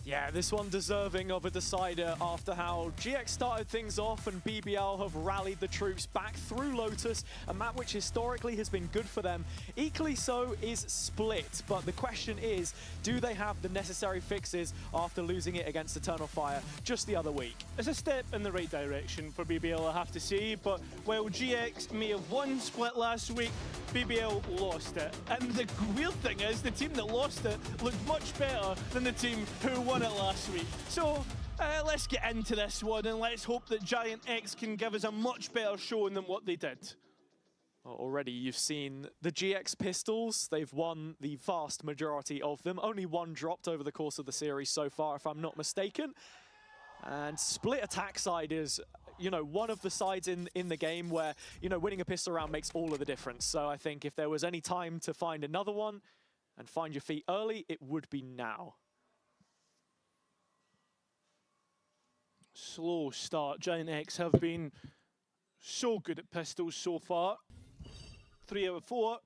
Yeah, this one deserving of a decider after how GX started things off and BBL have rallied the troops back through Lotus, a map which historically has been good for them. Equally so is Split, but the question is, do they have the necessary fixes after losing it against Eternal Fire just the other week? It's a step in the right direction for BBL, I have to say, but while GX may have won Split last week, BBL lost it. And the weird thing is, the team that lost it looked much better than the team who won it last week. So let's get into this one and let's hope that Giant X can give us a much better showing than what they did. Already you've seen the GX pistols. They've won the vast majority of them. Only one dropped over the course of the series so far, if I'm not mistaken. And Split attack side is, you know, one of the sides in the game where, you know, winning a pistol round makes all of the difference. So I think if there was any time to find another one and find your feet early, it would be now. Slow start. Giant X have been so good at pistols so far. 3 out of 4.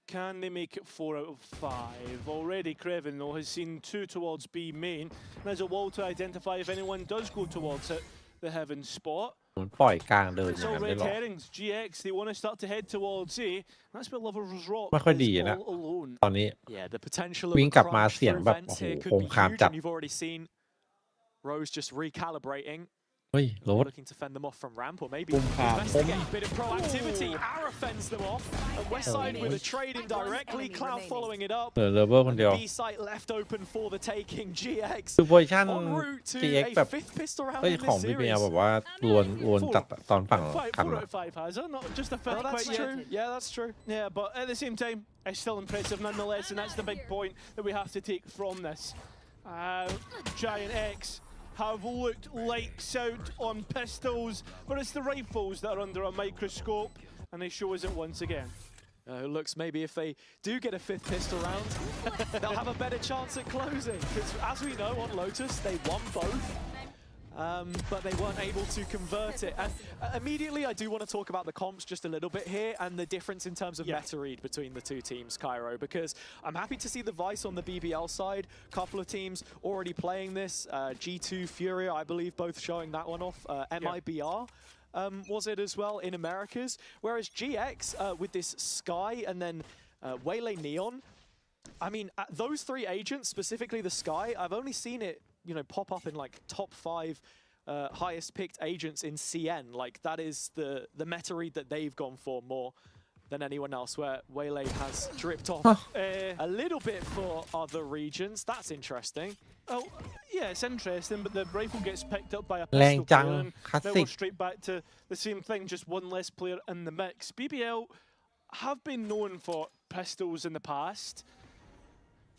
Can they make it 4 out of 5? Already Creven though has seen 2 towards B main. And there's a wall to identify if anyone does go towards it, the heaven spot. ปล่อยกลางเดินอ It's ย่าง all นั้นได้ red หรอ herrings. GX, they want to start to head towards A. That's where Lover's Rock ไม่ค่อยดี is นะ all alone. ตอนนี้ Yeah, the potential วิ่ง of กลับมา crunch เสียง through แบบ events โอ้โห here โค could ม be คาม huge, จัด and you've already seen Rose just recalibrating. เฮ้ยโรส Looking to fend them off from ramp or maybe ปุ่มขาม investigate a bit of proactivity. Ara fends them off. And West side with a trade indirectly. Cloud following it up. เหลือเลเวอร์คนเดียว B site left open for the taking. GX คือโพซิชั่น en route to GX แบ a บ fifth pistol round เฮ้ย in ของ this พี่เมีย series. แบบว่าลวนจัดตอนฝั่งกัน 4 อะ out of 5 has it? Not just a Oh, fifth that's quite true. yet. Yeah, that's true. Yeah, but at the same time, it's still impressive nonetheless, and that's the big point that we have to take from this. Giant X have looked lights out on pistols, but it's the rifles that are under a microscope, and they show us it once again. It looks maybe if they do get a fifth pistol round, they'll have a better chance at closing. Because as we know on Lotus, they won both. But they weren't able to convert it. And immediately I do want to talk about the comps just a little bit here and the difference in terms of meta read between the two teams, Cairo, because I'm happy to see the Vice on the BBL side. Couple of teams already playing this. G2, Furia, I believe, both showing that one off. MIBR. Was it as well in Americas? Whereas GX with this Sky and then Waylay Neon, I mean, those 3 agents, specifically the Sky, I've only seen it, you know, pop up in like top 5 highest picked agents in CN. Like that is the meta read that they've gone for more than anyone else, where Waylay has dripped off a little bit for other regions. That's interesting. Oh, yeah, it's interesting, but the rifle gets picked up by a แรง pistol จัง player, and คลาส now สิก we're straight back to the same thing, just one less player in the mix. BBL have been known for pistols in the past,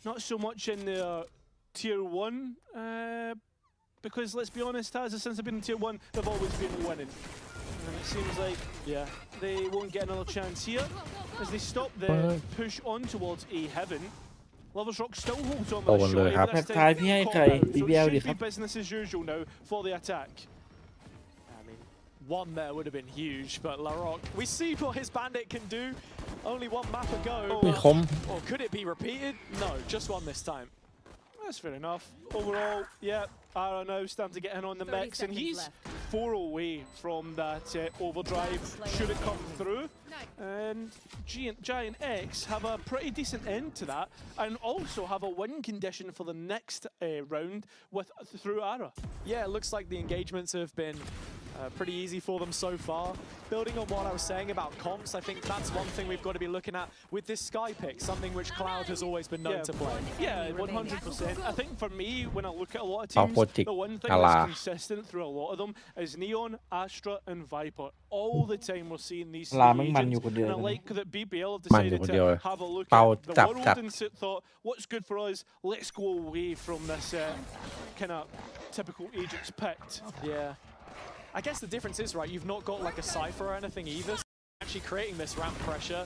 not so much in their tier 1, because let's be honest, since they've been in tier 1, they've always been winning. And it seems like, yeah, they won't get another chance here as they stop the push on towards A heaven. Lover's Rock still holds on with a shot, but this Try time พี่ให้ caught ใคร out. So BBL it ดี should ครั be บ business as usual now for the attack. I mean, one there would have been huge, but Larocque, we see what his bandit can do. Only one map ago. มีคม Or could it be repeated? No, just one this time. That's fair enough. Overall, yeah, Ara now starting to get in on the 30 mix, and seconds he's left. 4 away from that overdrive, should it come through. And Giant X have a pretty decent end to that, and also have a win condition for the next round through Ara. Yeah, it looks like the engagements have been pretty easy for them so far. Building on what I was saying about comps, I think that's one thing we've got to be looking at with this Sky pick, something which Cloud has always been known to play. Yeah, 100%. I think for me, when I look at a lot of เอา teams, โปรเจกต์ the one thing อารา that's consistent through a lot of them is Neon, Astra, and Viper. All the time we're seeing these ลา three แม่งมัน agents, อยู่คนเดียว and I นะ like that BBL have มันอยู่ decided คนเดียว to have a look เป่า at the จับ world จัด and thought, what's good for us? Let's go away from this kind of typical agents picked. Yeah. I guess the difference is, right, you've not got like a Cypher or anything either. So actually creating this ramp pressure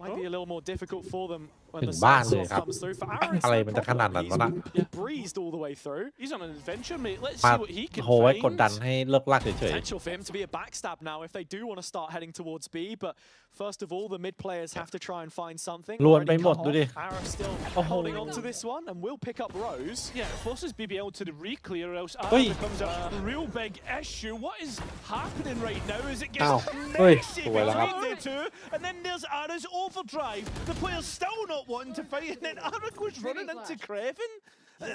might be a little more difficult for them. when ถึ the งบ้าน sound เลย source ครับ comes through. For Aaron, อะไร it's มัน no จะขนาด problem. นั้นวะน่ะ He's breezed all the way through. He's on an adventure, mate. Let's มา see what he can โฮไว้กดดัน find. ให้เลิกลากเฉย Potential for him to be a backstab now if they do want to start heading towards B. But first of all, the mid players have to try and find something. ๆลวนไป Already หมด cut ดูดิ off. Aaron still holding on to this one and will pick up Rose. Yeah, it forces BBL to the re-clear, or else Oi. Ara becomes a real big issue. What is happening right now is it Ow. gets Oi. messy Oi, lang between the two, and then there's Ara's overdrive. The player's still not wanting to fight, and then Ara goes running into Creven.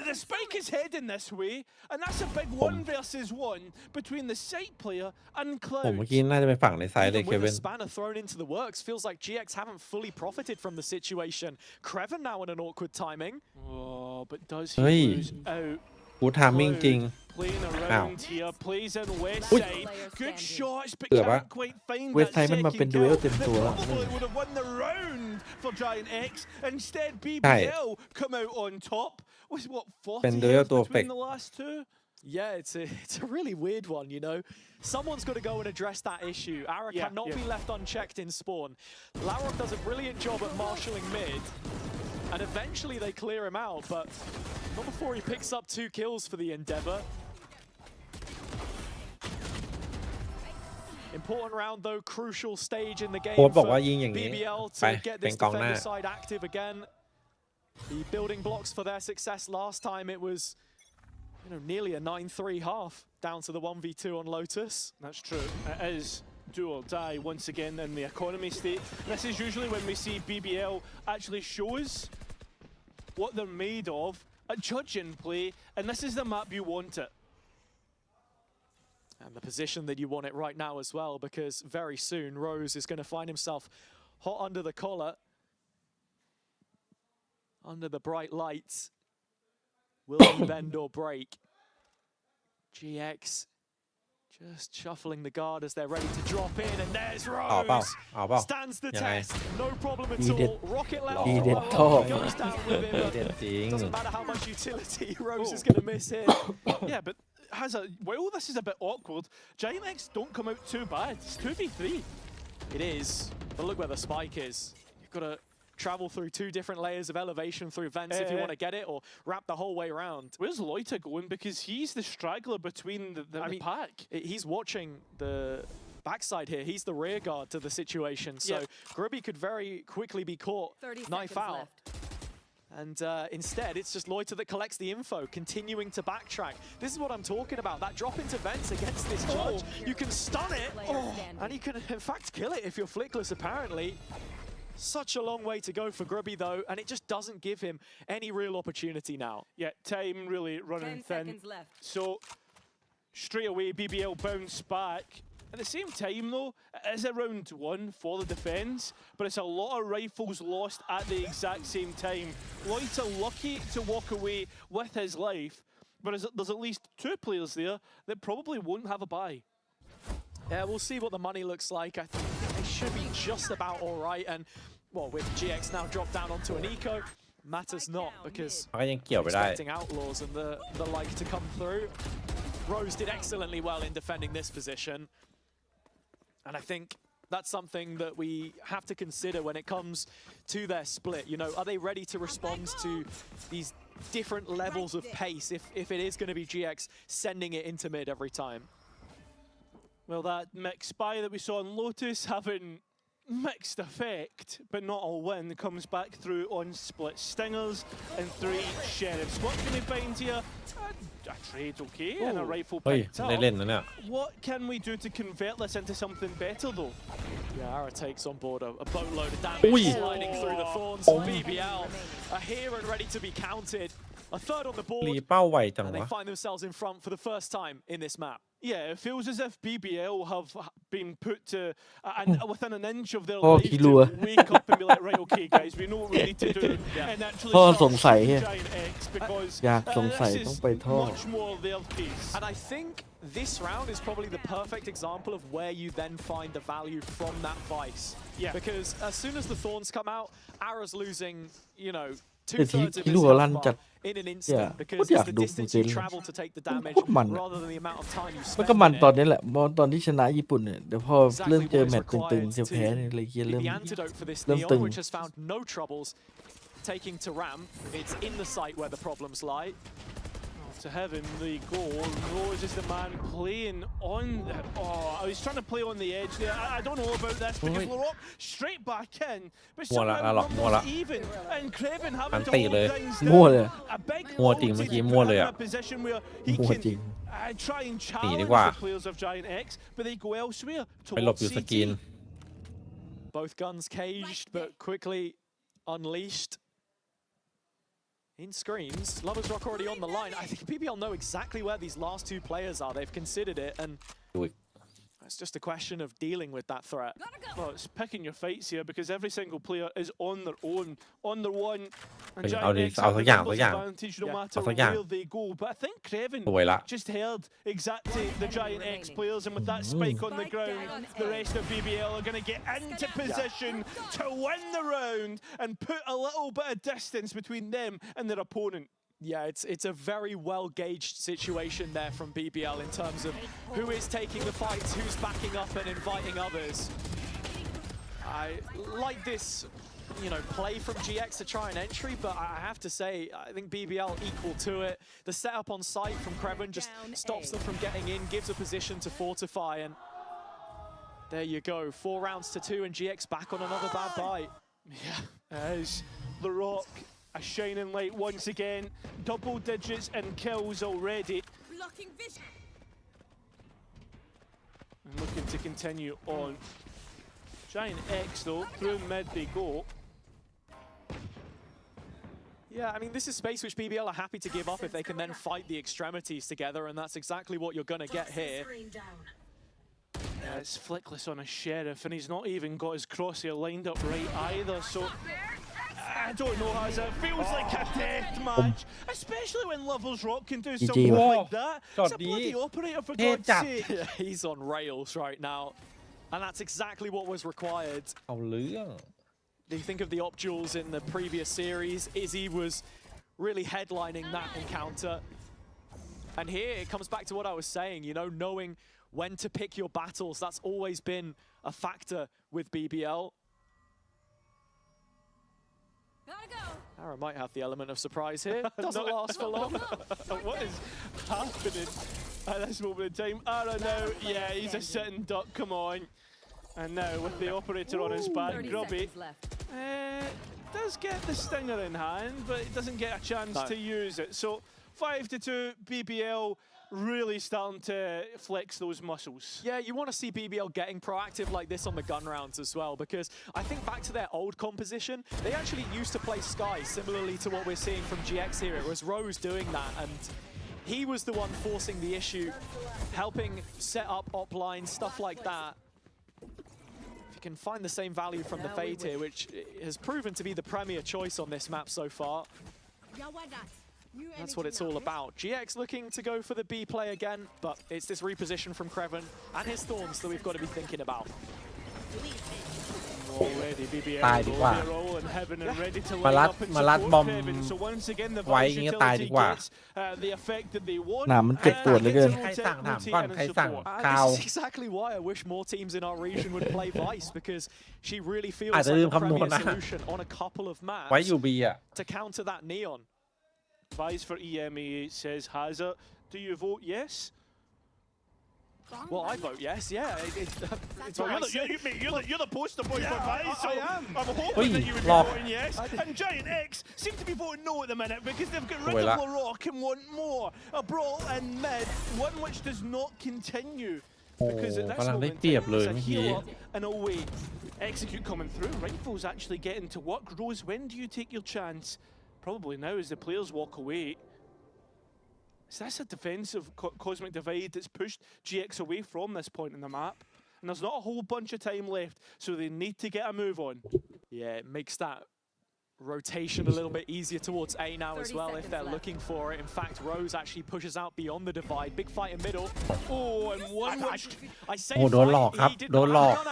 The spike is heading this way, and that's a big 1 versus 1 between the site player and ผมเมื่อ Cloud. กี้น่าจะไปฝั่งในซ้ายเลย Even เค with วิ a น spanner thrown into the works, feels like GX haven't fully profited from the situation. Creven now in an awkward timing. Oh, but does Oi. he lose out? กูทามมิ่งจริง Playing Ow. around here, plays in west Ui. side. Good shots, but เกือบอะ can't quite find West that side มันมาเป็น second duel kill. เต็มตัว They แล้ว probably would have won the round for Giant X. Instead, ใช่ BBL come out on top with what เป็น 40 duel heads ตัว between fake the last two. Yeah, it's a really weird one, you know. Someone's got to go and address that issue. Ara Yeah, cannot yeah. be left unchecked in spawn. Larrock does a brilliant job at marshalling mid, and eventually they clear him out, but not before he picks up 2 kills for the Endeavor. Important round though, crucial stage in the game โค้ชบอก for ว่ายิงอย่างนี้ BBL ไป to get เป็น this กองหน้า defender side active again. The building blocks for their success last time, it was nearly a 9-3 half down to the 1v2 on Lotus. That's true. It is do or die once again in the economy state. This is usually when we see BBL actually shows what they're made of at judging play, and this is the map you want it. And the position that you want it right now as well, because very soon Rose is going to find himself hot under the collar, under the bright lights. Will he bend or break? GX just shuffling the guard as they're ready to drop in, and there's เอาเปล่า Rose. เอาเปล่า Stands the ยังไง test, no problem at Needed. all. Rocket level, Needed well, talk. he goes down with ดี him. เด็ดจริง Doesn't matter how much utility Rose Oh. is going to miss here. Yeah, but well, this is a bit awkward. Giant X don't come out too bad. It's 2v3. It is, but look where the spike is. You've got to travel through 2 different layers of elevation through vents if you want to get it, or wrap the whole way around. Where's Loita going? Because he's the straggler between the pack. He's watching the backside here. He's the rear guard to the situation. So Yeah. Grubby could very quickly be caught 30 knife seconds out. left. And instead, it's just Loita that collects the info, continuing to backtrack. This is what I'm talking about. That drop into vents against this judge. You can stun it, and you can, in fact, kill it if you're flickless, apparently. Such a long way to go for Grubby, though, and it just doesn't give him any real opportunity now. Yeah, time really running 10 thin. seconds left. So straight away, BBL bounce back. At the same time, though, it is a round 1 for the defense, but it's a lot of rifles lost at the exact same time. Loita lucky to walk away with his life, but there's at least 2 players there that probably won't have a buy. Yeah, we'll see what the money looks like. I think they should be just about all right. And, well, with GX now dropped down onto an eco, matters not, because มันก็ยังเกี่ยวไปได้ expecting outlaws and the like to come through. Rose did excellently well in defending this position. And I think that's something that we have to consider when it comes to their split. You know, are they ready to respond to these different levels of pace if it is going to be GX sending it into mid every time? Well, that mixed buy that we saw in Lotus having mixed effect, but not all win, comes back through on split stingers and 3 sheriffs. What can we find here? A trade, okay, and a rifle เฮ้ย picked ได้ up. เล่นนะเนี่ย What can we do to convert this into something better, though? Yeah, Ara takes on board a boatload of Ui. damage sliding through the thorns. BBL are here and ready to be counted. A third on the รี board, เป้าไวจัง and they วะ find themselves in front for the first time in this map. Yeah, it feels as if BBL have been put to within an inch of their พ่อ life ขี้รัว to wake up and be like, right, okay, guys, we know what we need to do, and actually พ่อ start สงสัย showing ไง Giant X because อยากสงสัย this ต้อง is ไปท่อ much more their pace. And I think this round is probably the perfect example of where you then find the value from that vice. Yeah. Because as soon as the thorns come out, Ara's losing, you know, แต่ที่ 2/3 of ที่ his รัว health ลั่น bar จัด in an instant. Yeah. Because ก็อยา it's ก the ดู distance จริ you ง travel to take the damage ก็มันอะ rather than the amount of time you มัน spend ก็มัน in ตอน it. นี้แหละตอนที่ชนะญี่ปุ่นเนี่ยเดี๋ยวพอเริ่มเจอแมตช์ตึงๆจะแพ้เนี่ยเลยเกีย Be เริ่ม the antidote for this Lâm Neon, Từng. which has found no troubles taking to ramp. It's in the site where the problems lie. To heaven they go. Rose is the man playing on the... Oh, he's trying to play on the edge there. I don't know about this because Larok straight back in. But somehow not even. And Craven having to hold things down. A big ulti to put him in a position where he can try and challenge the players of Giant X, but they go elsewhere towards CT. Both guns caged, but quickly unleashed. In screens, Lovers Rock already on the line. I think BBL know exactly where these last two players are. They've considered it, and it's just a question of dealing with that threat. Well, it's picking your fights here because every single player is on their own, on their one. And Giant X have the numbers advantage no matter where they go. But I think Craven just held exactly the Giant X players, and with that spike on the ground, the rest of BBL are going to get into position to win the round and put a little bit of distance between them and their opponent. Yeah, it's a very well-gauged situation there from BBL in terms of who is taking the fights, who's backing up and inviting others. I like this, you know, play from GX to try an entry, but I have to say, I think BBL equal to it. The setup on site from Craven just stops them from getting in, gives a position to fortify, and there you go. 4 rounds to 2, and GX back on another bad bite. Yeah, as the Rock... A shining light once again, double digits and kills already. And looking to continue on. Giant X though, through mid they go. Yeah, I mean, this is space which BBL are happy to give up if they can then fight the extremities together, and that's exactly what you're going to get here. Yeah, it's Flickless on a Sheriff, and he's not even got his crosshair lined up right either, so... I don't know how it feels like a death match, especially when Lovers Rock can do something like that. It's a bloody operator, for God's sake. Yeah, he's on rails right now, and that's exactly what was required. Do you think of the op duels in the previous series? Izzy was really headlining that encounter. And here it comes back to what I was saying, you know, knowing when to pick your battles. That's always been a factor with BBL. Ara might have the element of surprise here. Doesn't last for long. What is happening at this moment in time? Ara now, yeah, he's a sitting duck, come on. And now with the operator on his back, Grubby does get the stinger in hand, but it doesn't get a chance to use it. So 5-2, BBL really starting to flex those muscles. Yeah, you want to see BBL getting proactive like this on the gun rounds as well, because I think back to their old composition, they actually used to play Sky similarly to what we're seeing from GX here. It was Rose doing that, and he was the one forcing the issue, helping set up op lines, stuff like that. If you can find the same value from the Fade here, which has proven to be the premier choice on this map so far. That's what it's all about. GX looking to go for the B play again, but it's this reposition from Craven and his Thorns that we've got to be thinking about. Already BBL roll and Heaven and ready to line up and support Craven. So once again the versatility gets the effect that they want. This is exactly why I wish more teams in our region would play Vice, because she really feels like a premier solution on a couple of maps to counter that Neon. Vice for EMEA says Hazard. Do you vote yes? Well, I vote yes, yeah. It's well, you're the poster boy for Vice, so I am. I'm hoping that you would be voting yes. And Giant X seem to be voting no at the minute because they've got rid of LaRock and want more. A brawl in mid, one which does not continue. Because at this moment, it's a heal up and away. Execute coming through. Rifles actually getting to work. Rose, when do you take your chance? Probably now as the players walk away. Is this a defensive cosmic divide that's pushed GX away from this point in the map? And there's not a whole bunch of time left, so they need to get a move on. Yeah, it makes that rotation a little bit easier towards A now as well if they're looking for it. In fact, Rose actually pushes out beyond the divide. Big fight in middle. Oh, and one which I say he did not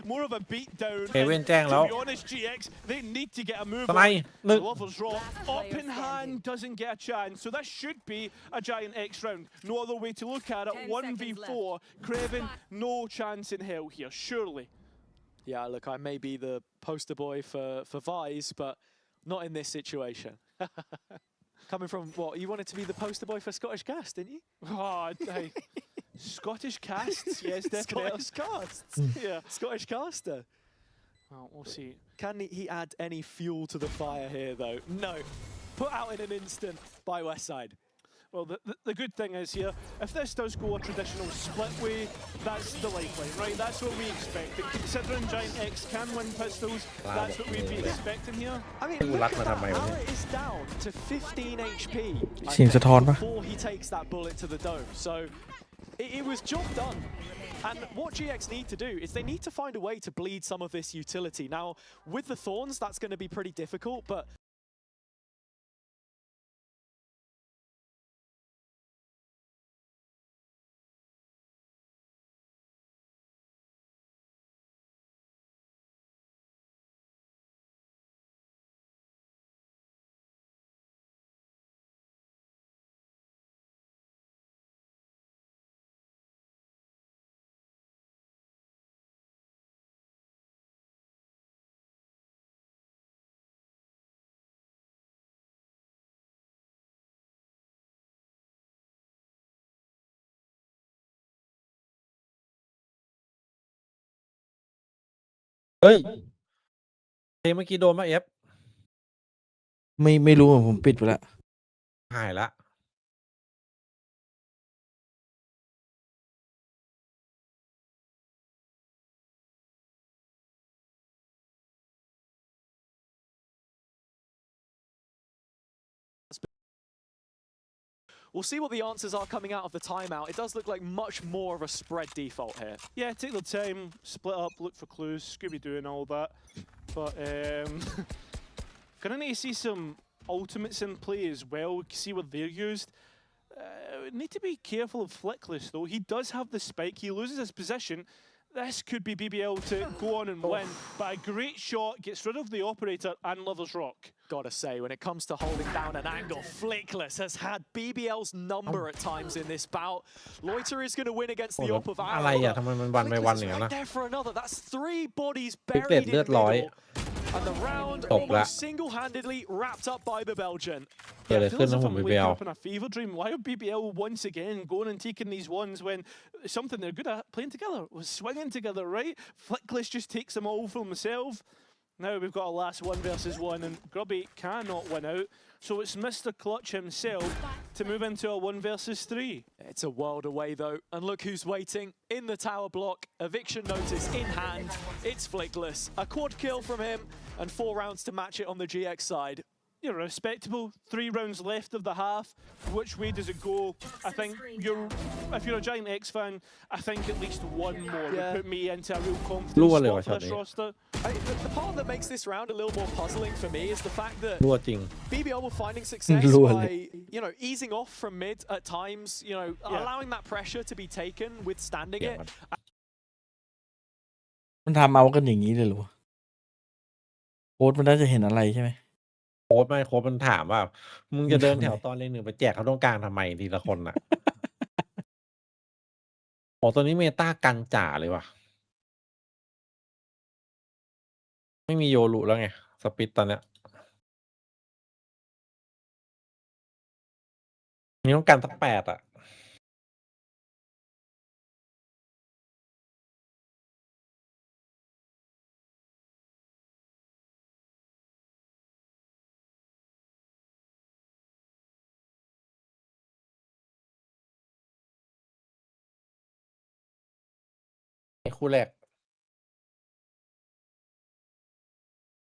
more of a beat down. To be honest, GX, they need to get a move on. Lovers Rock up in hand, doesn't get a chance. So this should be a Giant X round. No other way to look at it. 1v4. Craven, no chance in hell here, surely. Yeah, look, I may be the poster boy for Vice, but Not in this situation. Coming from what? You wanted to be the poster boy for Scottish Cast, didn't you? Oh, Scottish casts, yes, definitely. Scottish Casts. Yeah. Scottish Caster. Well, we'll see. Can he add any fuel to the fire here, though? No. Put out in an instant by Westside. Well, the good thing is here, if this does go a traditional split way, that's the lifeline, right? That's what we expect. And considering Giant X can win pistols, that's what we'd be expecting here. I mean, look at that. Barrett is down to 15 HP เสียงสะท้อนปะ before he takes that bullet to the dome. So it was job done. And what GX need to do is they need to find a way to bleed some of this utility. Now, with the Thorns, that's going to be pretty difficult, butเฮ้ยเพลงเมื่อกี้โดนมาเอฟ ไม่รู้อะผมปิดไปแล้ว หายละ we'll see what the answers are coming out of the timeout. It does look like much more of a spread default here. Yeah, take the time, split up, look for clues, Scooby-Doo and all that. But gonna need to see some ultimates in play as well, see where they're used. Need to be careful of Flickless though. He does have the spike, he loses his position. This could be BBL to go on and win, but a great shot gets rid of the operator and Lovers Rock. Gotta say, when it comes to holding down an angle, Flickless has had BBL's number at times in this bout. Loiter is going to win against the op of อะไรอ่ะทำไมมันวันไปวันอย่างนั้น right นะ there for another. That's 3 bodies ฟิก buried เต็ด in เลือดร้อย middle. And the round จบละ almost single-handedly wrapped up by the Belgian. เกิดอะไร Feels ขึ้น as นะ if ผม I'm ไป waking เอา up in a fever dream. Why are BBL once again going and taking these ones when something they're good at playing together was swinging together, right? Flickless just takes them all for himself. Now we've got a last 1 versus 1 and Grubby cannot win out. So it's Mr. Clutch himself to move into a 1 versus 3. It's a world away though, and look who's waiting in the tower block. Eviction notice in hand. It's Flickless. A quad kill from him and 4 rounds to match it on the GX side. You're respectable. 3 rounds left of the half. Which way does it go? I think if you're a Giant X fan, I think at least one more would put me into a real confidence spot for this roster. The part that makes this round a little more puzzling for me is the fact that รั่วจริง BBL were finding success by, easing off from mid at times, allowing that pressure to be taken, withstanding it. มันทำเอากันอย่างนี้เลยเหรอโค้ชมันน่าจะเห็นอะไรใช่ไหม โค้ชมันถามว่ามึงจะเดินแถวตอนเลนหนึ่งไปแจกเขาตรงกลางทำไมทีละคนน่ะ โอ้ตัวนี้เมตากันจ่าเลยว่ะ ไม่มีโยรุแล้วไง สปิตตอนเนี้ยนี่ต้องการสัก8อ่ะคู่แรก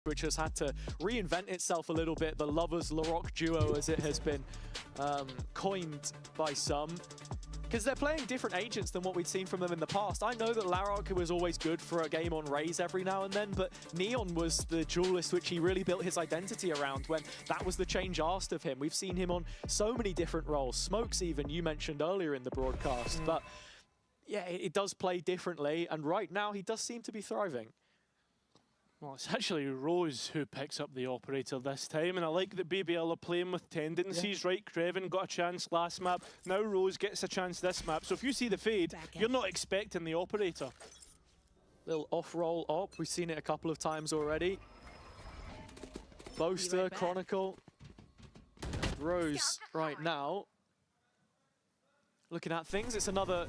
which has had to reinvent itself a little bit. The Lovers Larocque duo, as it has been coined by some. Because they're playing different agents than what we'd seen from them in the past. I know that Larocque was always good for a game on Raze every now and then, but Neon was the duelist which he really built his identity around when that was the change asked of him. We've seen him on so many different roles. Smokes even, you mentioned earlier in the broadcast. But yeah, it does play differently, and right now he does seem to be thriving. Well, it's actually Rose who picks up the operator this time, and I like that BBL are playing with tendencies, right? Creven got a chance last map, now Rose gets a chance this map. So if you see the fade, you're not expecting the operator. Little off-roll op, we've seen it a couple of times already. Boaster, Chronicle, Rose right now. Looking at things, it's another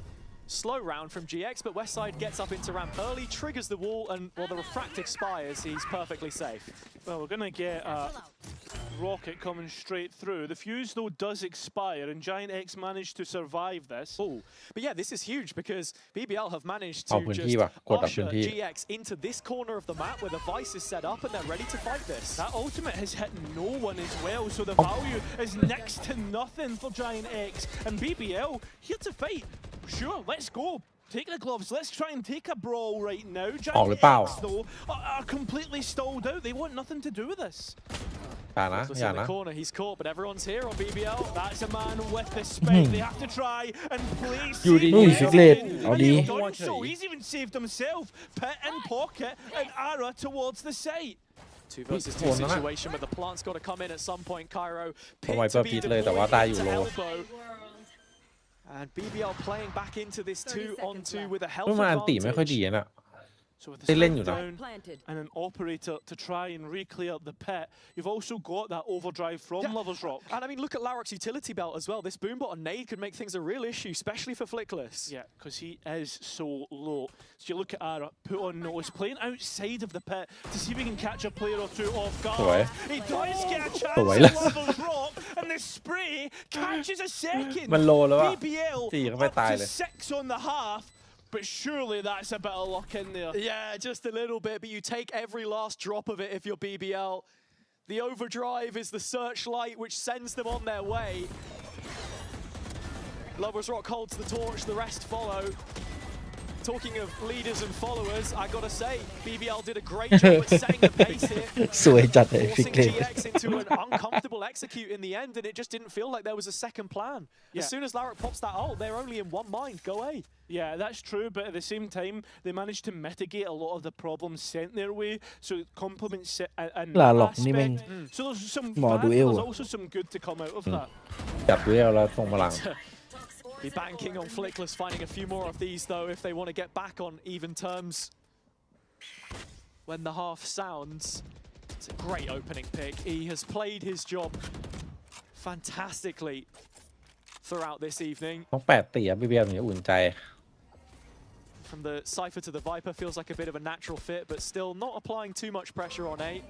slow round from GX, but Westside gets up into ramp early, triggers the wall, and while the refract expires, he's perfectly safe. Well, we're going to get a rocket coming straight through. The fuse, though, does expire, and Giant X managed to survive this. Oh, but yeah, this is huge because BBL have managed to just usher GX into this corner of the map where the Vice is set up and they're ready to fight this. That ultimate has hit no one as well, so the value is next to nothing for Giant X. And BBL, here to fight. Sure, let's go. Take the gloves. Let's try and take a brawl right now. Giant X, though, are completely stalled out. They want nothing to do with this. In the corner, he's caught, but everyone's here on BBL. That's a man with the spade. They have to try and place it. So he's even saved himself. Pit in pocket and Ara towards the site. 2 versus 2 situation, but the plant's got to come in at some point. Cairo picked to be deployed into elbow. And BBL playing back into this 2-on-2 with a health advantage. So with the smoke down and an operator to try and re-clear the pit, you've also got that overdrive from Lovers Rock. And I mean, look at Larrock's utility belt as well. This boombot on nade could make things a real issue, especially for Flickless. Yeah, because he is so low. So you look at Ara, put on notice, playing outside of the pit to see if he can catch a player or two off guard. He does get a chance to Lovers Rock, and the spray catches a second. BBL up to 6 on the half. But surely that's a bit of luck in there. Yeah, just a little bit, but you take every last drop of it if you're BBL. The overdrive is the searchlight which sends them on their way. Lovers Rock holds the torch, the rest follow. Talking of leaders and followers, I gotta say, BBL did a great job at setting the pace here. Forcing GX into an uncomfortable execute in the end, and it just didn't feel like there was a second plan. As soon as Larrock pops that ult, they're only in one mind, go A. Yeah, that's true, but at the same time, they managed to mitigate a lot of the problems sent their way, so it complements it in that aspect. So there's some bad, but there's also some good to come out of that. Be banking on Flickless, finding a few more of these though if they want to get back on even terms when the half sounds. It's a great opening pick. He has played his job fantastically throughout this evening. From the Cypher to the Viper feels like a bit of a natural fit, but still not applying too much pressure on A.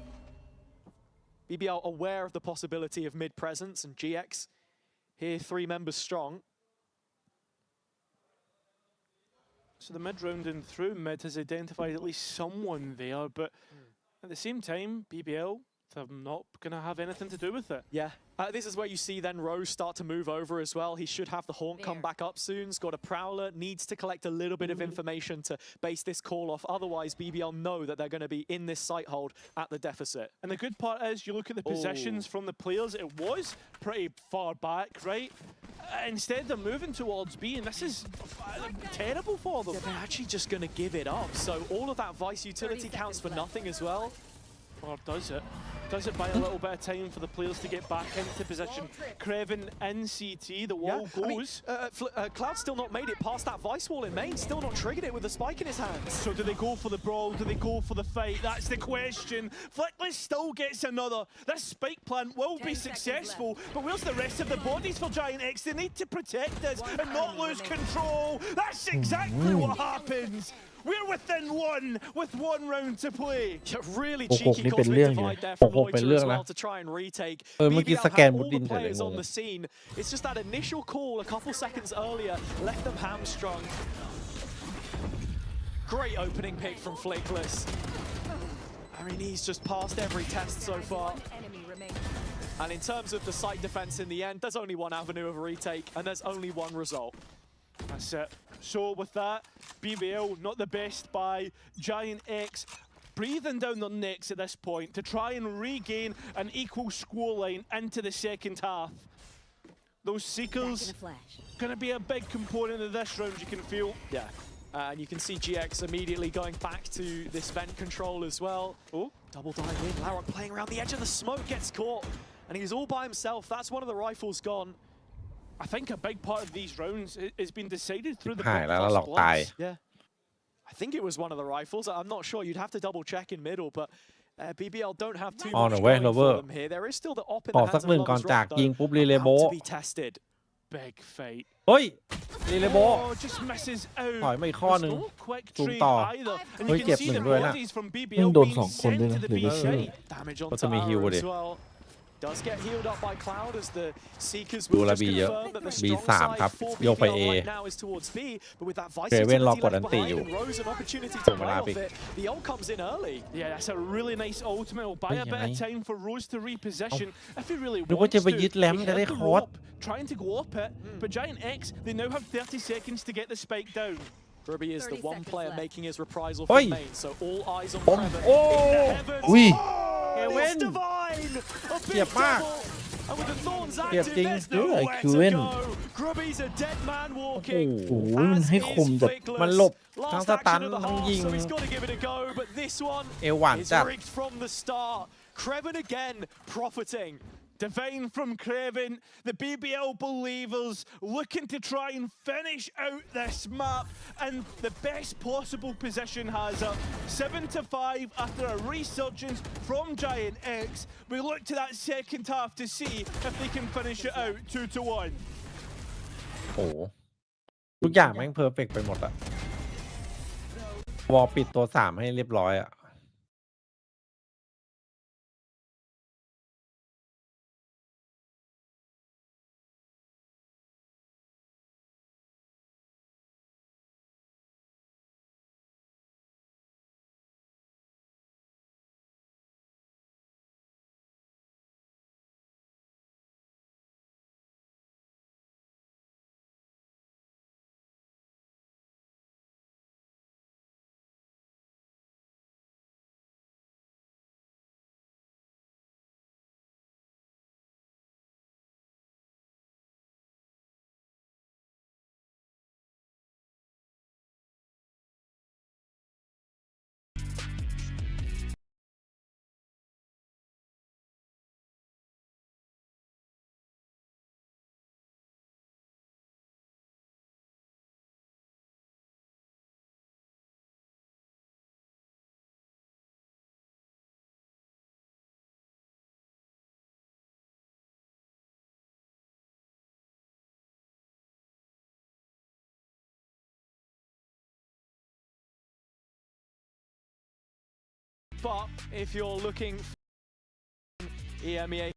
BBL aware of the possibility of mid presence, and GX here 3 members strong. So the mid round and through mid has identified at least someone there, but at the same time, BBL, they're not going to have anything to do with it. Yeah, this is where you see then Rose start to move over as well. He should have the Haunt come back up soon. He's got a Prowler, needs to collect a little bit of information to base this call off. Otherwise, BBL know that they're going to be in this site hold at the deficit. And the good part is, you look at the positions from the players, it was pretty far back, right? Instead, they're moving towards B, and this is terrible for them. Yeah, they're actually just going to give it up. So all of that Vice utility counts for nothing as well. Or does it? Does it buy a little bit of time for the players to get back into position? Creven in CT, the wall goes. I mean, Cloud's still not made it past that Vice wall in main, still not triggered it with the spike in his hands. So do they go for the brawl? Do they go for the fight? That's the question. Flickless still gets another. This spike plan will be successful, but where's the rest of the bodies for Giant X? They need to protect this and not lose control. That's exactly what happens. We're within one with 1 round to play. Really cheeky cosmic divide there from Loiter as well to try and retake. BBL have all the players on the scene. It's just that initial call a couple seconds earlier left them hamstrung. Great opening pick from Flickless. I mean, he's just passed every test so far. And in terms of the site defense in the end, there's only one avenue of a retake, and there's only one result. That's it. So with that, BBL not the best buy. Giant X breathing down their necks at this point to try and regain an equal scoreline into the second half. Those Seekers going to be a big component of this round, you can feel. Yeah. And you can see GX immediately going back to this vent control as well. Oh, double dive in. Larrock playing around the edge of the smoke, gets caught. And he's all by himself. That's one of the rifles gone. I think a big part of these rounds has been decided through the bloods. Yeah. I think it was one of the rifles. I'm not sure. You'd have to double check in middle, but BBL don't have too อ๋อ much หนูเว้ย going โรเวอ for ร์ them here. There is still the op in ข the อ hands สัก of หนึ่งก่อน Lotus จาก Rock, ยิง though, ปุ๊บรีเลโบ about to be tested. Big fight. เฮ้ยรีเลโบ Oh, just misses out. ถอยมาอีกข้อ There's หนึ่ง no quick ซูม trade ต่อ either. And เฮ้ย you เจ็บ can ห see นึ่ the งด้วยนะ bodies from มึ BBL งโดน being สองคน sent ด้วย to นะ the หรือจะชื่อ VCT. Damage on ก็จะมีฮิว Tower ดิ as well. Does get healed up by Cloud as the Seekers ดู will ละ just บีเยอะ confirm that the บี strong สาม side ครับ for โยกไป BBL A right now is towards B, but with that Vice เคเว่น utility รอกด left อันติอยู่ behind and Rose an opportunity ส่ to งเว play ลา off ไป it. The ult comes in early. Yeah, that's a really nice ultimate. It'll buy a bit of time for Rose to reposition if he really นึกว่า wants จะไปยึด to. แรม He จะได้ hit ค the อร์ส rope, trying to go up it, but Giant X, they now have 30 seconds to get the spike down. Grubby is the 30 one seconds player left. making his reprisal Oi. from main, so all eyes on Bom. Trevor. Oh. In the heavens. Ui. And Kevin. it's divine! A big เจ็บมาก double! And with the thorns เจ็บ active, จริง there's Good, nowhere to Kevin. go. Grubby's a dead man walking. โอ้โหมัน As ให้ is คมจัด Flickless. มันหลบทั้ง Last สตัน action of the ทั้ง half, ยิง so he's got to give it a go. But this one เอวหวาน is จัด rigged from the start. Creven again profiting. Divine from Craven, the BBL believers looking to try and finish out this map and the best possible position has up 7-5 after a resurgence from Giant X. We look to that second half to see if they can finish it out 2-1. โอ้โหทุกอย่างแม่งเพอร์เฟกไปหมดอะวอลปิดตัว3ให้เรียบร้อยอะBut if you're looking for EMEA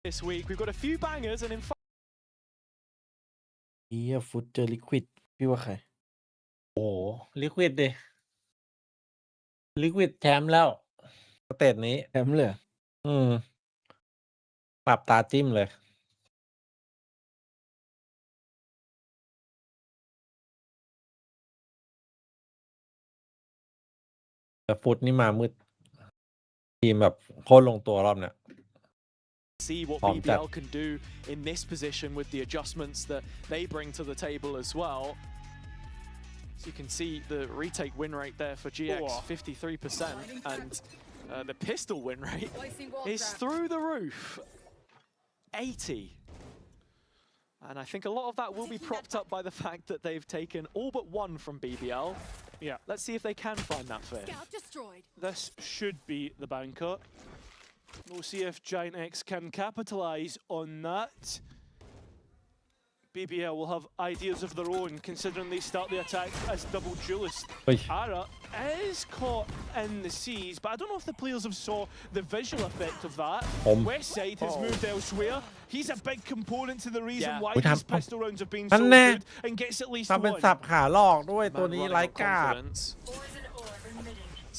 this week, we've got a few bangers, and in fact, เฮียฟุตเจอลิควิดพี่ว่าใคร โอ้ลิควิดดิลิควิดแชมป์แล้วสเตจนี้ แชมป์เลย ปรับตาจิ้มเลยแต่ฟุตนี่มามืดทีมแบบโคตรลงตัวรอบเนี้ย see what BBL can do in this position with the adjustments that they bring to the table as well. So you can see the retake win rate there for GX, 53%, and the pistol win rate is through the roof, 80. And I think a lot of that will be propped up by the fact that they've taken all but one from BBL. Yeah. Let's see if they can find that fifth. This should be the banker. We'll see if Giant X can capitalize on that. BBL will have ideas of their own, considering they start the attack as double duelist. Ara is caught in the seas, but I don't know if the players have saw the visual effect of that. Westside has moved elsewhere. He's a big component to the reason why these pistol rounds have been so good, and gets at least ทำเป็น one. สับขาลอกด้วยตัวนี้ Man ไร้ running on กาด confidence.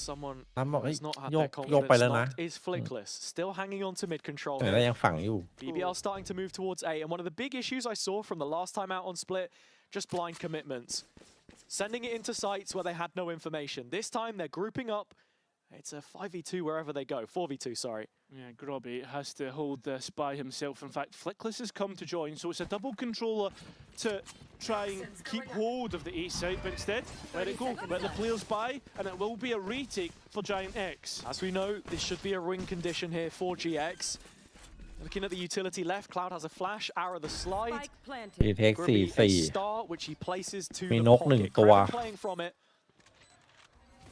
Someone น้ำบอก has not had โย their กโยกไปแล้วนะ confidence knocked is Flickless, still hanging on to mid control. แต่แล้วยังฝังอยู่ BBL starting to move towards A, and one of the big issues I saw from the last time out on Split, just blind commitments. Sending it into sites where they had no information. This time they're grouping up. It's a 5v2 wherever they go. 4v2, sorry. Yeah, Grobby has to hold this by himself. In fact, Flickless has come to join, so it's a double controller to try and keep hold of the A side, but instead, let it go. Let the players by, and it will be a retake for Giant X. As we know, this should be a win condition here for GX. Looking at the utility left, Cloud has a flash, Arrow the slide. รีเทค Grubby a 4-4 star, which he places to มี the นก1 pocket. ตัว Creven playing from it.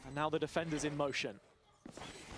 And now the defenders in motion.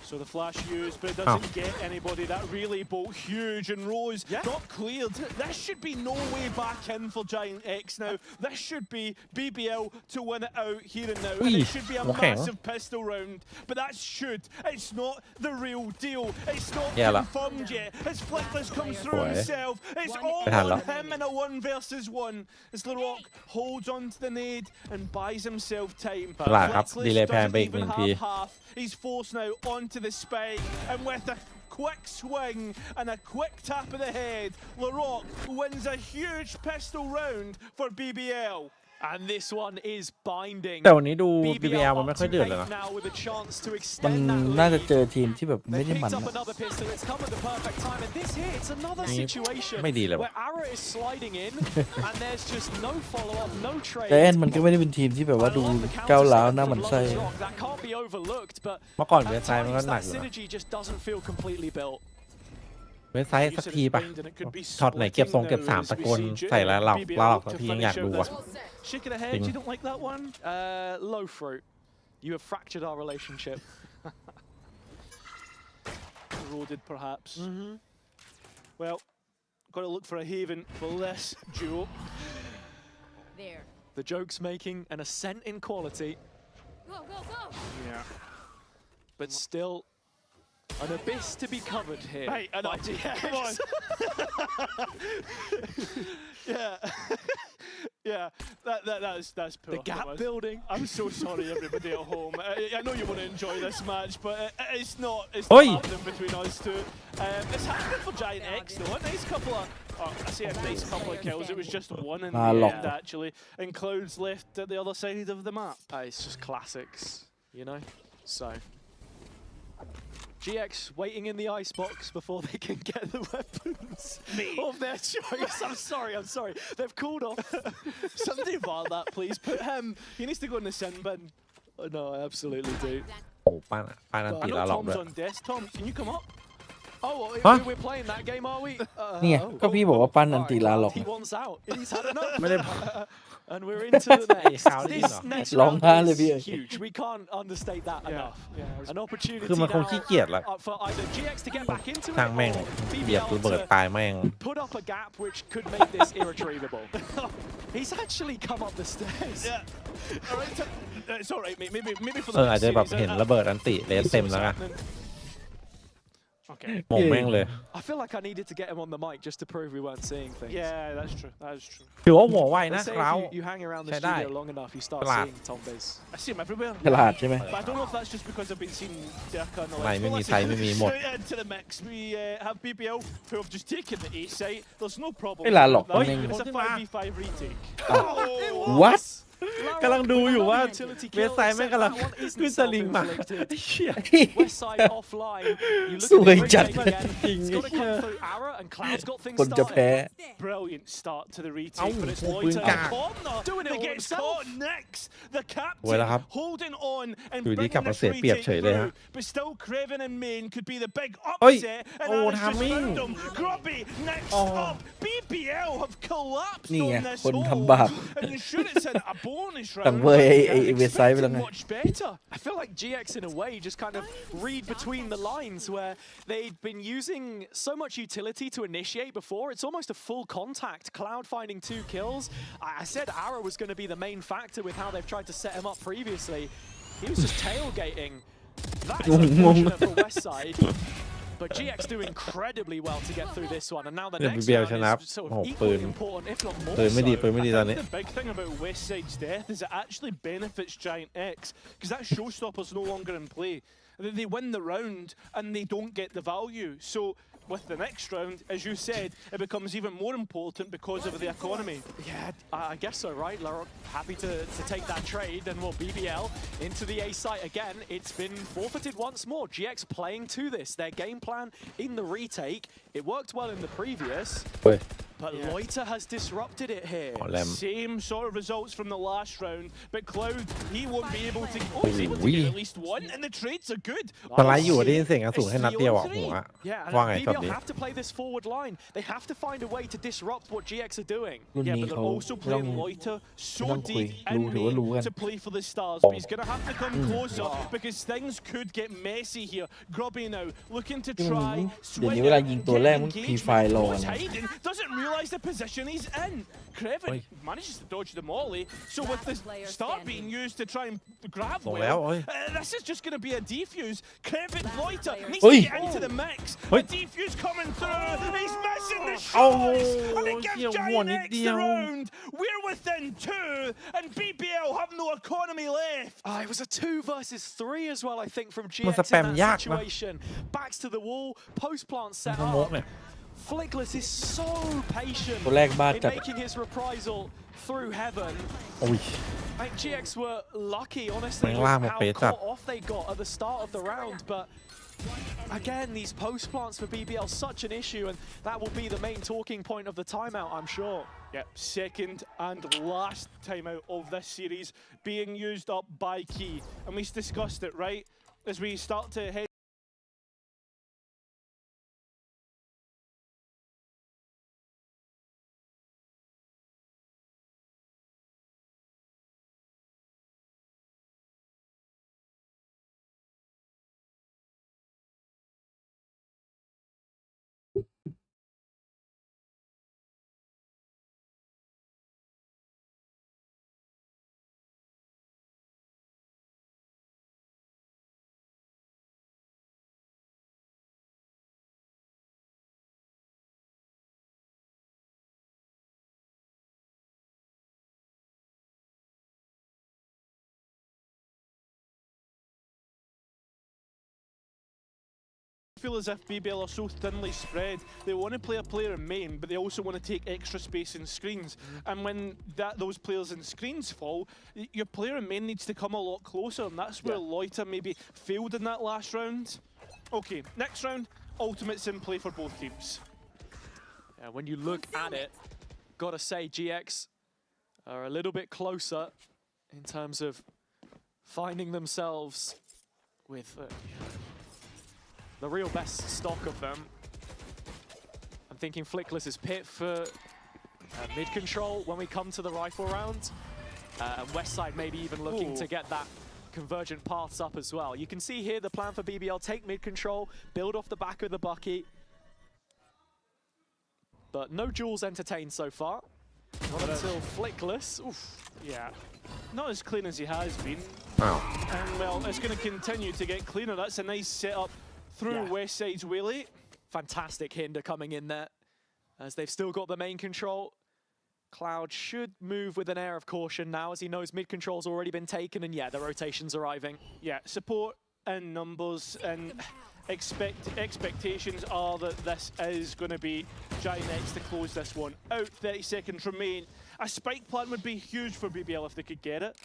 So the flash used, but it doesn't get anybody. That really bolt huge, and Rose not cleared. This should be no way back in for Giant X now. This should be BBL to win it out here and now. And it should be a massive pistol round. But that should. It's not the real deal. It's not confirmed yet. As Flickless comes through himself. It's all on him in a 1 versus 1. As LaRock holds on to the nade and buys himself time. But Flickless doesn't even have half. He's forced now onto the spike, and with a quick swing and a quick tap of the head, LaRock wins a huge pistol round for BBL. And this one is binding. แต่วันนี้ดู BBL มันไม่ค่อยเดือดเลยนะ now with a chance to มัน extend that น่าจะ lead. เจอทีมที่แบบไม่ได้ They มัน picked up another pistol. It's come at the perfect time, and this here, it's another situation ไม่ดีเลย where Ara is sliding in, and there's just no follow-up, no trade. แต่แอนมันก็ไม่ได้เป็นทีมที่แบบว่าดูก้าวร้าวหน้าหมันไส้ That can't be overlooked, but เมื่อก่อนเว็บไซต์มันก็ that หนักอยู่นะ synergy just doesn't feel completely built. เว็บไซต์สักทีป่ะช็อตไหนเก็บ3ตะโกนใส่แล้วเราสักทียังอยากดูว่ะ Shaking her head, you don't like that one? Low fruit. You have fractured our relationship. Eroded, perhaps. Well, got to look for a haven for this duo. There. The joke's making an ascent in quality. Go, go, go. Yeah. But still, an abyss to be covered here. Hey, by DX. Come on. Yeah. Yeah, that's poor. The gap building. I'm so sorry, everybody at home. I know you want to enjoy this match, but it's not. It's Oi. not happening between us two. It's happening for Giant X though. A nice couple of. I say a nice couple of kills. It was just one in the end actually, and Cloud's left at the other side of the map. It's just classics, you know. So. GX waiting in the icebox before they can get the weapons of their choice. I'm sorry. They've cooled off. Somebody VAR that, please. Put him. He needs to go in the sin bin. Oh, no, I absolutely do. โอ้ป้านัน I ตีแล้ว know หรอก Tom's ด้วย on desk. Tom, can you come up? Oh, we're playing that game, are we? เนี่ยก็พี่บอกว่าปั้นอันตีลาหรอก He wants out. He's had enough. ไม่ได้ And we're into the next. This next round is huge. We can't understate that enough. An opportunity คือมันคงขี้เกียจละ for either GX to get back into it ทางแม่ง or เบียดระเบิดตายแม่ง put up a gap which could make this irretrievable. He's actually come up the stairs. Yeah. All right. It's all right, mate. Maybe for อาจจะแบบเห็นระเบิดอันติเลสเต็มแล้วไง Okay. มงแม่งเลย I feel like I needed to get him on the mic just to prove we weren't seeing things. Yeah, that's true. That is true. ถือว่าหัวไวนะ Let's say เรา if you hang around the ใช้ได้ studio long enough, you start Glad. seeing Tombies. I see him everywhere. ฉลาดใช่ไหม But I don't know if that's just because I've been seeing Dirk on the ไม่ left. ไม่ Well, มี listen, ไซส์ไม่มีหมด straight into the mix. We have BBL who have just taken the A site. There's no problem. ไม่ลาหรอก with that. มันยัง It's a 5v5 retake. What กำลังดูอยู่ว่าเว็บไซต์แม่งกำลังขึ้นสลิงมาเชี่ย West side offline. You look สวย at the จัด retake again. It's got to come through Ara and Cloud's got things คนจะแพ้ started. Brilliant start to the Ow, retake, but it's oh, Loiter boom, in gag. corner. Doing it They all get himself. caught next. The ไว้แล้วครับ captain holding on and อยู่ดี bringing กลับมา this เสียเปรียบ retake เฉยเลยฮะ through. But still, Craven and Main could be the big เฮ้ย upset. And โอ้ Ana's just timing found him. Grubby next up. BBL have collapsed นี่ไง on this คนทำ hole. บาป And you should have said a bonus ต่าง round. เว้ย but ไอ้เว็บไซต์ไปแล้วไง much better. I feel like GX in a way just kind of read between the lines where they'd been using so much utility to initiate before. It's almost a full contact. Cloud finding 2 kills. I said Ara was going to be the main factor with how they've tried to set him up previously. He was just tailgating. That is unfortunate for Westside. But GX do incredibly well to get through this one, and now the next BBL round ชนะ is sort โอ้ of โห equally ปืน important, if not more ปืนไม่ดี so. ปืนไม่ดีตอนนี้ The big thing about Westside's death is it actually benefits Giant X because that showstopper's no longer in play. They win the round and they don't get the value. So with the next round, as you said, it becomes even more important because of the economy. Yeah, I guess so, right? LaRock happy to take that trade, and well, BBL into the A site again. It's been forfeited once more. GX playing to this. Their game plan in the retake, it worked well in the previous. But Loiter has disrupted it here. Same sort of results from the last round, but Cloud, he won't be able to. Oh, he's able to get at least one, and the trades are good. สไลด์อยู่ได้ยินเสียงกระสุนให้นัดเดียวอ่ะหัว Yeah, ว่าไง and ช็อต BBL นี้ have to play this forward line. They have to find a way to disrupt what GX are doing. รุ่น Yeah, นี้ but เขา they're also ไม่ต้อง playing Loiter so ไม่ต้องคุย deep รู้ in ถือว่ารู้ main กัน to play for the stars. But he's gonna have to come closer because things could get messy here. Grubby now looking to ที่มัน try เดี๋ยว swing นี้เวลา it, ยิงตัวแรก get มัน engagement. พีไฟรอ Goes นะ hiding, doesn't realize the position he's in. Creven manages to dodge the molly. So with the star being used to try and grab well, this is just going to be a defuse. Creven Loiter needs to get into the mix. A defuse coming through. He's missing the shots. And it gives Giant X the round. We're within 2, and BBL have no economy left. It was a 2 versus 3 as well, I think, from มัน GX สแปม in ยาก that นะ situation. Backs to the wall, post plant set สโมก up. เนี่ย Flickless is so patient ตัวแรกบ้า in จัด making his reprisal through heaven. โอ้ย I think GX were lucky, honestly, แม่งล่าก with มา how เป๊ะจัด caught off they got at the start of the round. But again, these post plants for BBL such an issue, and that will be the main talking point of the timeout, I'm sure. Yep, second and last timeout of this series being used up by Key. And we discussed it, right? As we start to head feel as if BBL are so thinly spread. They want to play a player in main, but they also want to take extra space in screens. And when those players in screens fall, your player in main needs to come a lot closer, and that's where Loiter maybe failed in that last round. Okay, next round, ultimates in play for both teams. Yeah, when you look at it, gotta say GX are a little bit closer in terms of finding themselves with the real best stock of them. I'm thinking Flickless is pit for mid control when we come to the rifle round. And Westside maybe even looking to get that convergent paths up as well. You can see here the plan for BBL, take mid control, build off the back of the bucket. But no duels entertained so far. Not until Flickless. Oof. Yeah, not as clean as he has been. Oh. And well, it's going to continue to get cleaner. That's a nice setup through Westside's Whaley. Fantastic hinder coming in there, as they've still got the main control. Cloud should move with an air of caution now, as he knows mid control's already been taken, and yeah, the rotation's arriving. Yeah, support in numbers, and expectations are that this is going to be Giant X to close this one out. 30 seconds remain. A spike plant would be huge for BBL if they could get it.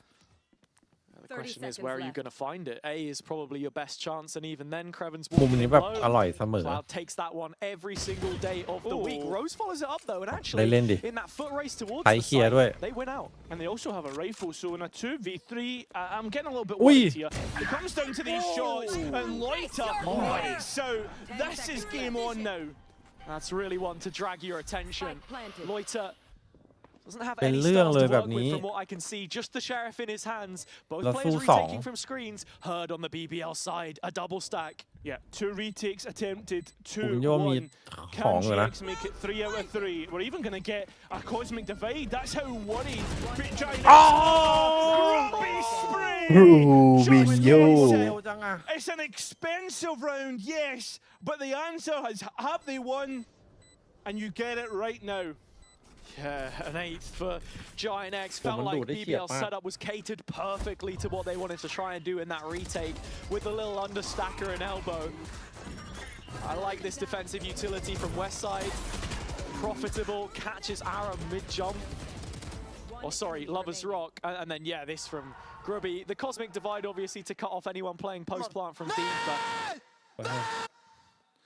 The question is, where are you going to find it? A is probably your best chance, and even then, Creven's มุม walking นี้ in แบบ low. อร่อยเสมอ Cloud takes that one every single day of the week. Rose follows it up though, and ได้ actually, เล่นดิ in that foot race towards ไทย the เคลียร์ด้วย site, they win out. And they also have a rifle, so in a 2v3, I'm getting a little bit Ui. worried here. It comes down to these shots, and Loiter lights out. This is game on now. That's really one to drag your attention. Loiter doesn't have เป็น any เรื่อง stars เลย to แบ work บ with นี้ from what I can see. Just the Sheriff in his hands. Both แล้ว players สู้สอง retaking from screens. Heard on the BBL side. A double stack. Yeah, 2 retakes attempted, 2 ผมคิดว่ามี 1. ของ Can อยู่นะ GX make it 3 out of 3? We're even going to get a cosmic divide. That's how worried Giant X are. Grumpy spray! วินโย It's an expensive round, yes, but the answer is, have they won? And you get it right now. Yeah, an 8th for Giant X. Felt like BBL's setup was catered perfectly to what they wanted to try and do in that retake with the little understacker and elbow. I like this defensive utility from Westside. Profitable, catches Aram mid-jump. Or sorry, Lover's Rock. And then, yeah, this from Grubby. The Cosmic Divide, obviously, to cut off anyone playing post-plant from Dean, but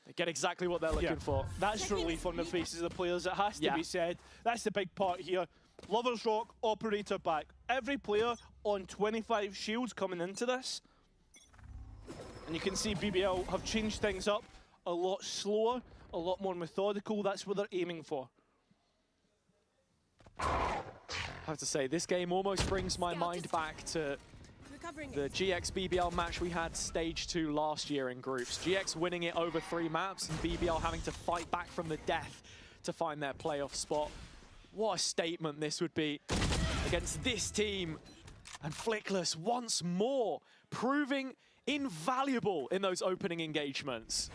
They get exactly what they're looking for. That's relief on the faces of the players. It has to be said. That's the big part here. Lovers Rock, Operator back. Every player on 25 shields coming into this. And you can see BBL have changed things up a lot slower, a lot more methodical. That's what they're aiming for. I have to say, this game almost brings my mind back to the GX BBL match we had stage 2 last year in groups. GX winning it over 3 maps and BBL having to fight back from the death to find their playoff spot. What a statement this would be against this team. And Flickless once more proving invaluable in those opening engagements.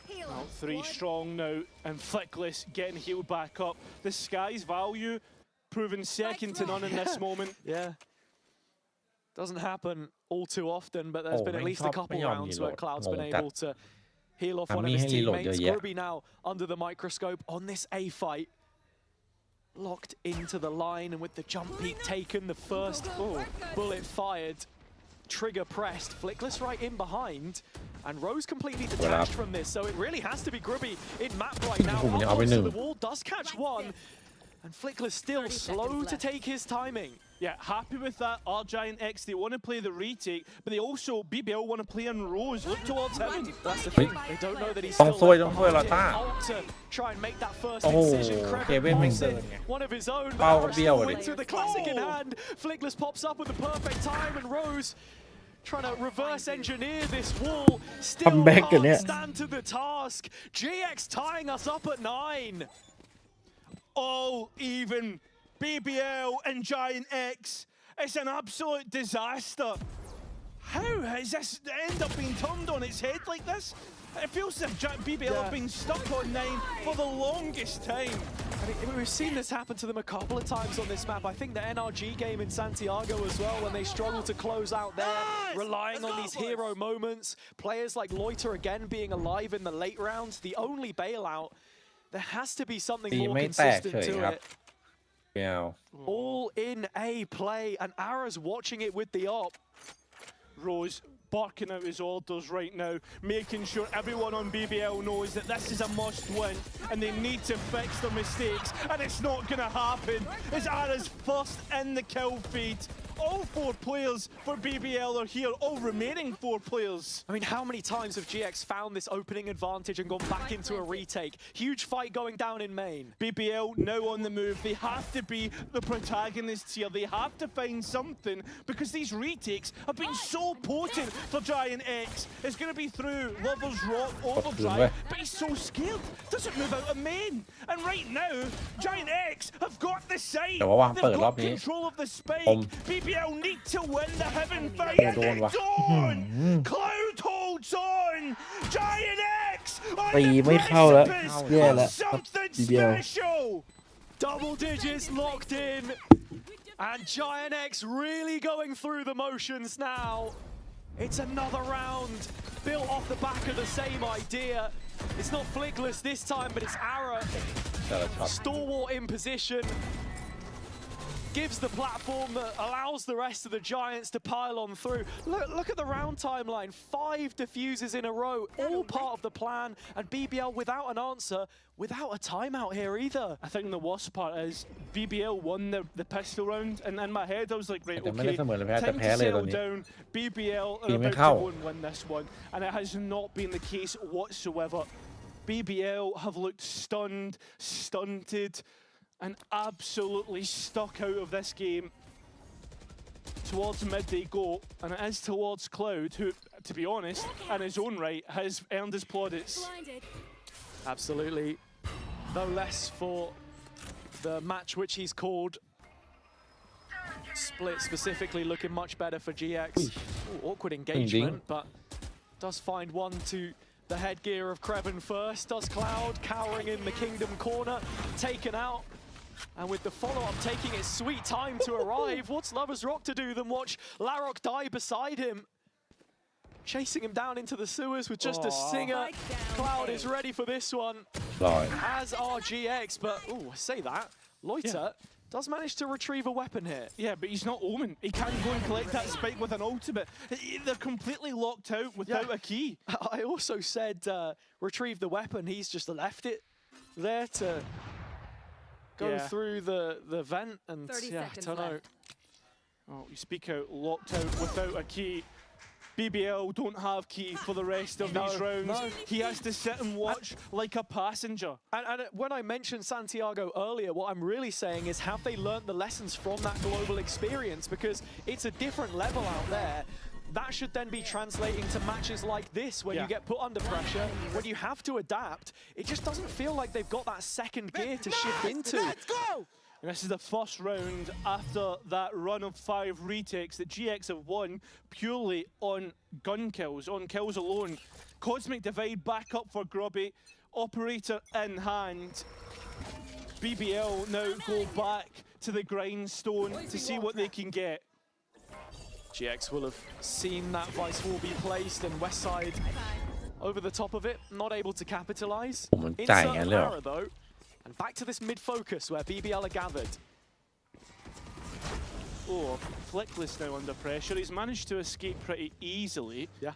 Well, 3 strong now, and Flickless getting healed back up. The Sky's value proven second to none in this moment. Yeah. Doesn't happen all too often, but there's been at least a couple rounds where Cloud's been able to heal off one of his teammates. Grubby now under the microscope on this A fight. Locked into the line, and with the jump peak taken, the first bullet fired. Trigger pressed, Flickless right in behind, and Rose completely detached from this, so it really has to be Grubby in map right now. Up close to the wall, does catch one, and Flickless still slow to take his timing. Yeah, happy with that. Our Giant X, they want to play the retake, but they also, BBL, want to play on Rose. Look towards him. That's the thing. They don't know that he's still out to try and make that first incision. Kevin one of his own. With the classic in hand, Flickless pops up with the perfect time, and Rose trying to reverse engineer this wall. Still can't stand to the task. GX tying us up at 9. All even. BBL and Giant X. It's an absolute disaster. How has this end up being turned on its head like this? It feels as if BBL have been stuck on 9 for the longest time. I mean, we've seen this happen to them a couple of times on this map. I think the NRG game in Santiago as well, when they struggle to close out there, relying on these hero moments. Players like Loiter again being alive in the late rounds, the only bailout. There has to be something more consistent to it. Yeah. All in A play, and Ara's watching it with the op. Rose barking out his orders right now, making sure everyone on BBL knows that this is a must-win and they need to fix their mistakes, and it's not going to happen. It's Ara's first in the kill feed. All 4 players for BBL are here, all remaining 4 players. I mean, how many times have GX found this opening advantage and gone back into a retake? Huge fight going down in main. BBL now on the move. They have to be the protagonists here. They have to find something, because these retakes have been so potent for Giant X. It's going to be through Lovers Rock, Overdrive, but he's so scared. Doesn't move out of main. And right now, Giant X have got the site. They've got control of the spike. BBL need to win the heaven fight, and it's on! Cloud holds on! Giant X on the precipice of something special! Double digits locked in, and Giant X really going through the motions now. It's another round built off the back of the same idea. It's not Flickless this time, but it's Ara. Stalwart in position. Gives the platform that allows the rest of the Giants to pile on through. Look at the round timeline. 5 diffuses in a row, all part of the plan, and BBL without an answer, without a timeout here either. I think the worst part is BBL won the pistol round, and in my head I was like, right, okay, time to settle down. BBL are about to go and win this one, and it has not been the case whatsoever. BBL have looked stunned, stunted, and absolutely stuck out of this game. Towards mid they go, and it is towards Cloud, who, to be honest, in his own right, has earned his plaudits. Absolutely. No less for the match which he's called. Split specifically looking much better for GX. Ooh, awkward engagement, but does find one to the headgear of Kreven first. Does Cloud cowering in the Kingdom corner, taken out. And with the follow-up taking its sweet time to arrive, what's Lovers Rock to do than watch Larok die beside him? Chasing him down into the sewers with just a singer. Cloud is ready for this one, as are GX, but, ooh, I say that. Loiter does manage to retrieve a weapon here. Yeah, but he's not Omen. He can't go and collect that spike with an ultimate. They're completely locked out without a key. I also said retrieve the weapon. He's just left it there to go through the vent, and 30 yeah, I seconds don't know. left. Oh, you speak out, locked out without a key. BBL don't have key for the rest of these rounds. He has to sit and watch like a passenger. And when I mentioned Santiago earlier, what I'm really saying is, have they learned the lessons from that global experience? Because it's a different level out there. That should then be translating to matches like this, when you get put under pressure, when you have to adapt. It just doesn't feel like they've got that second gear to shift into. Let's go! And this is the first round after that run of 5 retakes that GX have won purely on gun kills, on kills alone. Cosmic Divide back up for Grubby, Operator in hand. BBL now go back to the grindstone to see what they can get. GX will have seen that Vice Wall be placed, and Westside over the top of it, not able to capitalize. Insert Clara though, and back to this mid-focus where BBL are gathered. Oh, Flickless now under pressure. He's managed to escape pretty easily. Yeah.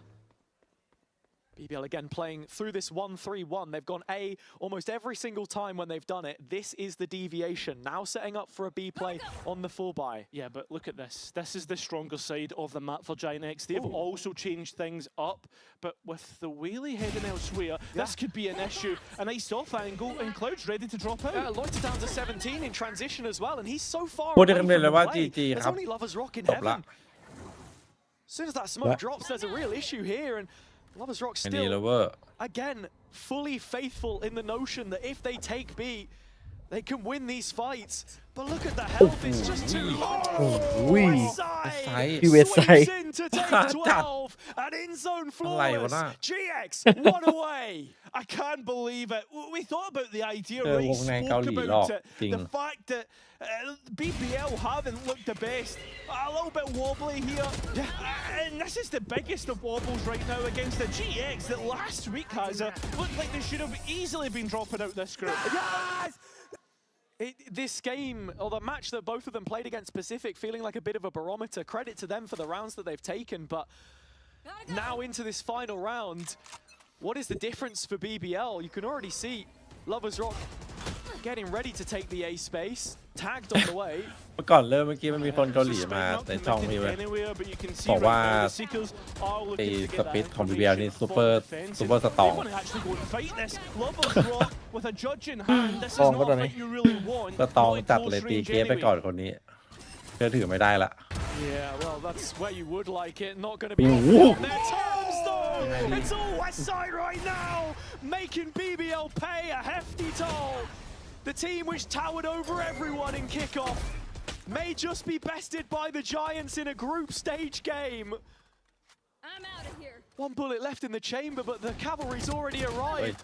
BBL again playing through this 1-3-1. They've gone A almost every single time when they've done it. This is the deviation. Now setting up for a B play on the full buy. Yeah, but look at this. This is the stronger side of the map for Giant X. They've also changed things up, but with the Whaley heading elsewhere, this could be an issue. A nice off angle, and Cloud's ready to drop out. Loiter down to 17 in transition as well, and he's so far พูด away ได้ from คำเดียวเลยว่า the play. GG There's ครับ only Lovers Rock in จบละ heaven. As soon as that smoke drops, there's a real issue here, and Lovers Rock อันนี้ still, เลเวอร์ again, fully faithful in the notion that if they take B, they can win these fights. But look at the health, it's just too low. Westside sweeps in to take 12, and in zone flawless. GX, one away. I can't believe it. We thought about the idea, เจอ right? วงในเกาหลี Spoke หรอก about it. จริง The fact that BBL haven't looked the best. A little bit wobbly here. And this is the biggest of wobbles right now against the GX that last week has looked like they should have easily been dropping out this group. Yes! This game, or the match that both of them played against Pacific, feeling like a bit of a barometer. Credit to them for the rounds that they've taken, but now into this final round, what is the difference for BBL? You can already see Lovers Rock getting ready to take the A space, tagged on the way. เมื่อก่อนเริ่มเมื่อกี้มันมีคนเกาหลีมาในช่องพี่เว้ยบอกว่าไอ้สปิดของ BBL นี่ซูเปอร์สตอง กองก็ตอนนี้ สตองจัดเลยตีเกสไปก่อนคนนี้เชื่อถือไม่ได้ละ Yeah, well, that's where you would like it. Not going to be on their terms, though. It's all Westside right now, making BBL pay a hefty toll. The team which towered over everyone in kickoff may just be bested by the Giants in a group stage game. I'm out of here. One bullet left in the chamber, but the cavalry's already arrived.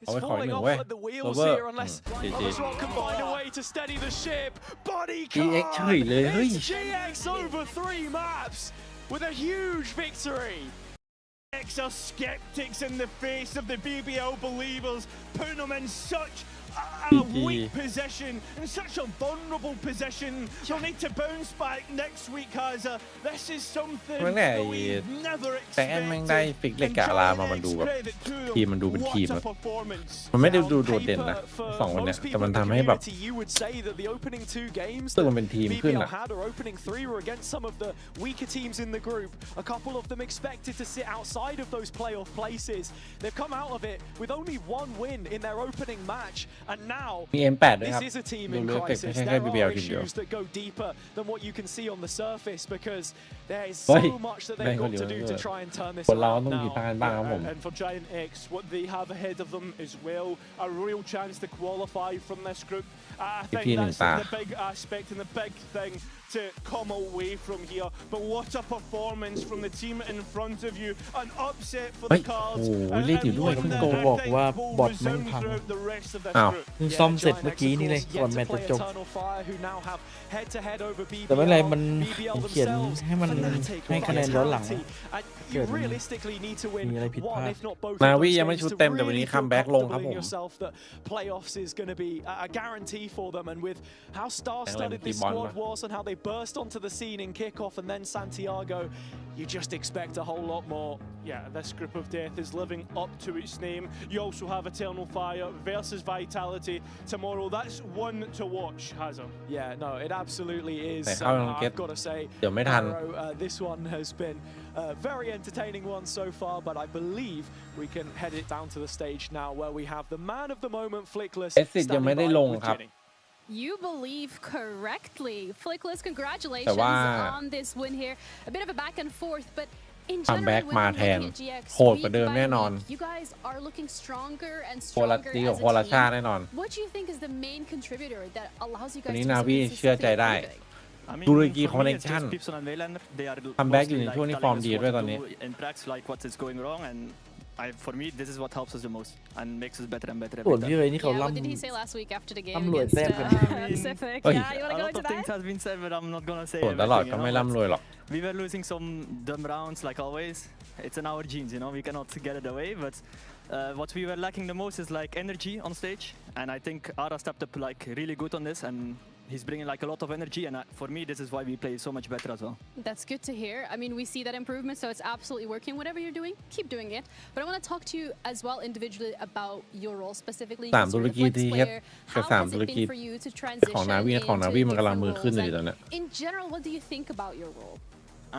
It's Oh, falling no off way. at the wheels Over. here unless Lovers Rock can find a way to steady the ship. Body GX เฉยเลยเฮ้ย It's GX over 3 maps with a huge victory. GX are skeptics in the face of the BBL believers, putting them in such a weak position, in such a vulnerable position. They'll need to bounce back next week, Haza. This is something ตั้งแต่ that we've never แต่แอนแม่งได้ expected. ฟิกเล็กกับอารามามันดูแบบทีมมันดูเป็นทีม What อะ a performance. มันไม่ได้ดูโดดเด่นนะสองคนเนี้ยแต่มันทำให้แบบ You would say that the opening 2 games ซึ่งมันเป็นทีมขึ้น BBL อะ had, or opening 3 were against some of the weaker teams in the group. A couple of them expected to sit outside of those playoff places. They've come out of it with only 1 win in their opening match, and now มี M8 ด้วยครับ this is a team ดู in เลือกเก็บ crisis. แค่ There BBL are ทีมเดียว issues that go deeper than what you can see on the surface, because there is เฮ้ย so much that แม่ง they've ก็ got เดี๋ยว to do to try and turn this คนเรา around ต้องมี now. ทางบ้างครับผม And for Giant X, what they have ahead of them as well, a real chance to qualify from this group. I think that's the big aspect and the big thing to come away from here. But what a performance from the team in front of you. An upset for the Cards. And one that I think will resound throughout the rest of this group. เพิ่งซ่อมเสร็จเมื่อกี้นี่เลยก่อนแมตช์จะจบ Eternal Fire, who now have head-to-head over BBL. แต่ไม่เป็นไรมัน BBL เขียน themselves ให้มัน ให้คะแนนย้อนหลัง You realistically need to win มีอะไรผิดพ one ลาด if not both นา of วี those ยังไม่ games ชุด to เต็มแต่วัน really นี้ feel คัมแบ็กลงครับ comfortable ผ in ม yourself that playoffs is going to be a guarantee for them, and with how star-studded this squad was and how they burst onto the scene in kickoff and then Santiago, you just expect a whole lot more. Yeah, this group of death is living up to its name. You also have Eternal Fire versus Vitality tomorrow. That's one to watch, Hazard. Yeah, no, it absolutely is. แต่เข้ายังเก็ต I've got to say, เดี๋ยวไม่ทัน this one has been a very entertaining one so far, but I believe we can head it down to the stage now where we have the man of the moment, Flickless, เอสซิดยังไม่ standing ได้ by ลง with ครับ Jenny. You believe correctly. Flickless, congratulations แต่ว่า on this win here. A bit of a back and forth, but in คัม general, แบ็ก when มา I'm แทน looking at GX โหดกว่าเดิม week แน่ by นอน week, you guys are looking stronger and โคลา stronger ตีกับ as โคลา a ชา team. แน่นอน What do you think is the main contributor that allows you วัน guys นี้ to นาวี consistently เชื่อใจได้ improving? ตุรกีคอนเนคชั่น คัมแบ็กอยู่ในช่วงที่ฟอร์มดีด้วยตอนนี้ in practice like what is going wrong, and for me this is what helps us the most and makes us better and better ส่วน every พี่ time. เอ๋ยนี่เขา Yeah, what ล่ำ did he say last week after the game ร่ำรวย against แต้มกัน Pacific? เฮ้ย Yeah, you want A to go lot into of things that? has been said, but I'm not gonna say ส่วนตลอด everything, ก็ you ไม่ know, ร่ำรวยหรอก we were losing some dumb rounds like always. It's in our genes, you know, we cannot get it away, but what we were lacking the most is like energy on stage, and I think Ara stepped up like really good on this, and he's bringing like a lot of energy, and for me this is why we play so much better as well. That's good to hear. I mean, we see that improvement, so it's absolutely working. Whatever you're doing, keep doing it. But I want to talk to you as well individually about your role specifically. สาม as ตุร you're a กี flex ที่เฮ็ด player. กับ How สาม has ตุ it รกี been for you to ของ transition นาวีของนาวี into มันกำลัง different มือขึ้น roles? อยู่ตอนเนี้ย And in general, what do you think about your role?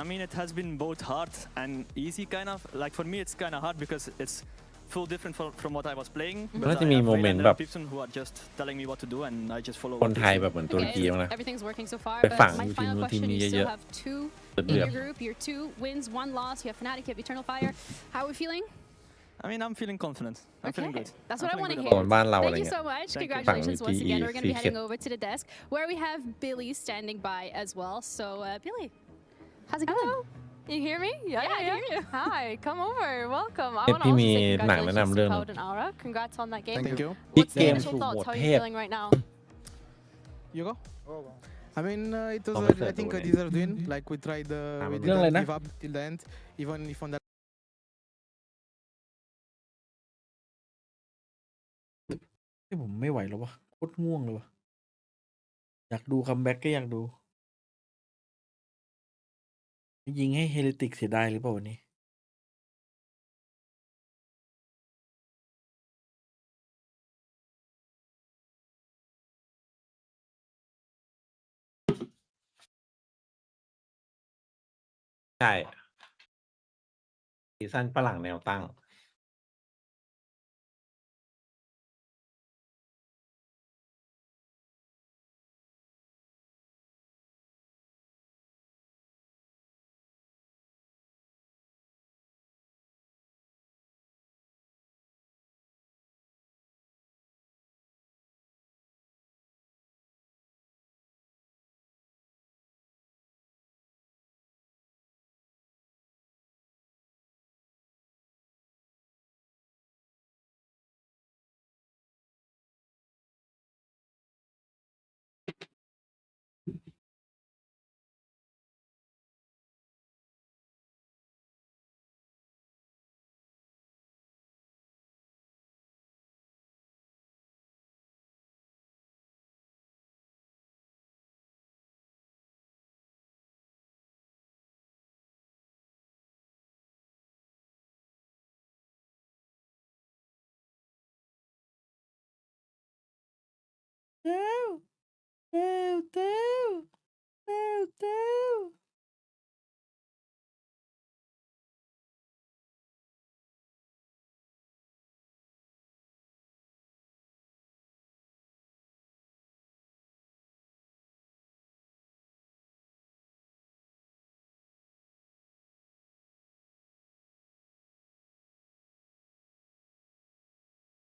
I mean, it has been both hard and easy, kind of. Like for me, it's kind of hard because it's full different from what I was playing. น่า But จะ I มี have โมเมน really ต์แบบ people who are just telling me what to do, and I just follow. คน what ไท they ย say. แบบเหมือนตุรกีมั้งนะ Everything's working so far, ไป but ฝัง my ทีม final นู้นทีม question, นี้ you เย still อะ have two ๆ in เดือด your group. Your 2 wins, 1 loss. You have Fnatic, you have Eternal Fire. How are we feeling? I mean, I'm feeling confident. I'm feeling Okay, good. that's I'm what I feeling want to good เห โซ ตุ นบ้านเราอะไร Thank you เงี้ย so much. Thank you. Congratulations once again. We're going to be Cricket. heading over to the desk where we have Billy standing by as well. So, Billy, how's it going? You hear me? Yeah, I can hear you. Hi, come over. Welcome. I เอ็ด want to พี่ also มี say หนังแนะนำ congratulations เรื่อง to Cloud and Aura. Congrats on that game. Thank you. Big What's the game initial สู่ thoughts? โหมด How are เท you พ feeling right now? You go. I mean, it was, Almost I think, a like deserved win. Like we tried, we รื่องอะไร didn't นะ give up till the end, even if on the ที่ผมไม่ไหวแล้ววะโคตรง่วงเลยวะอยากดูคัมแบ็กก็อยากดูยิงให้เฮลิติกเสียดายหรือเปล่าวันนี้ใช่ซีซั่นฝรั่งแนวตั้ง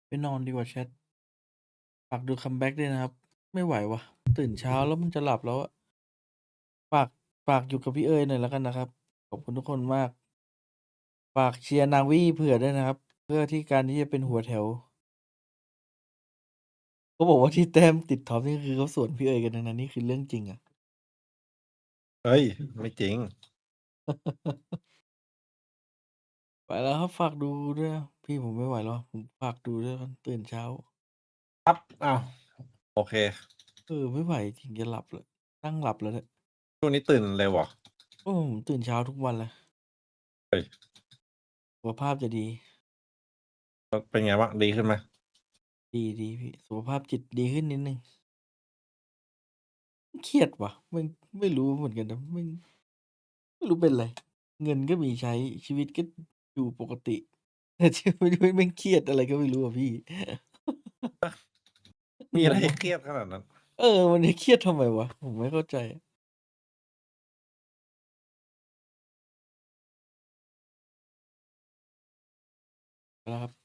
ไปนอนดีกว่าแชทฝากดูคัมแบ็กด้วยนะครับ ไม่ไหววะตื่นเช้าแล้วมันจะหลับแล้วอะฝากอยู่กับพี่เอ๋ยหน่อยแล้วกันนะครับ ขอบคุณทุกคนมาก ฝากเชียร์นางวี่เผื่อด้วยนะครับ เพื่อที่การที่จะเป็นหัวแถวเขาบอกว่าที่แต้มติดท็อปนี่คือเขาสวนพี่เอ๋ยกันทั้งนั้นนี่คือเรื่องจริงอะ เฮ้ย ไม่จริง ไปแล้วครับฝากดูด้วยนะพี่ผมไม่ไหวแล้วผมฝากดูด้วยกันตื่นเช้า ครับอ้าวโอเค ไม่ไหวจริงจะหลับเลยนั่งหลับแล้วเนี่ย ช่วงนี้ตื่นเร็วเหรอ ผมตื่นเช้าทุกวันเลย เฮ้ย สุขภาพจะดี เป็นไงบ้างดีขึ้นไหม ดีพี่สุขภาพจิตดีขึ้นนิดนึงเครียดว่ะไม่รู้เหมือนกันนะไม่รู้เป็นไรเงินก็มีใช้ชีวิตก็อยู่ปกติแต่ชีวิตไม่เครียดอะไรก็ไม่รู้อ่ะพี่ มีอะไรให้เครียดขนาดนั้น มันจะเครียดทำไมวะผมไม่เข้าใจแล้วครับ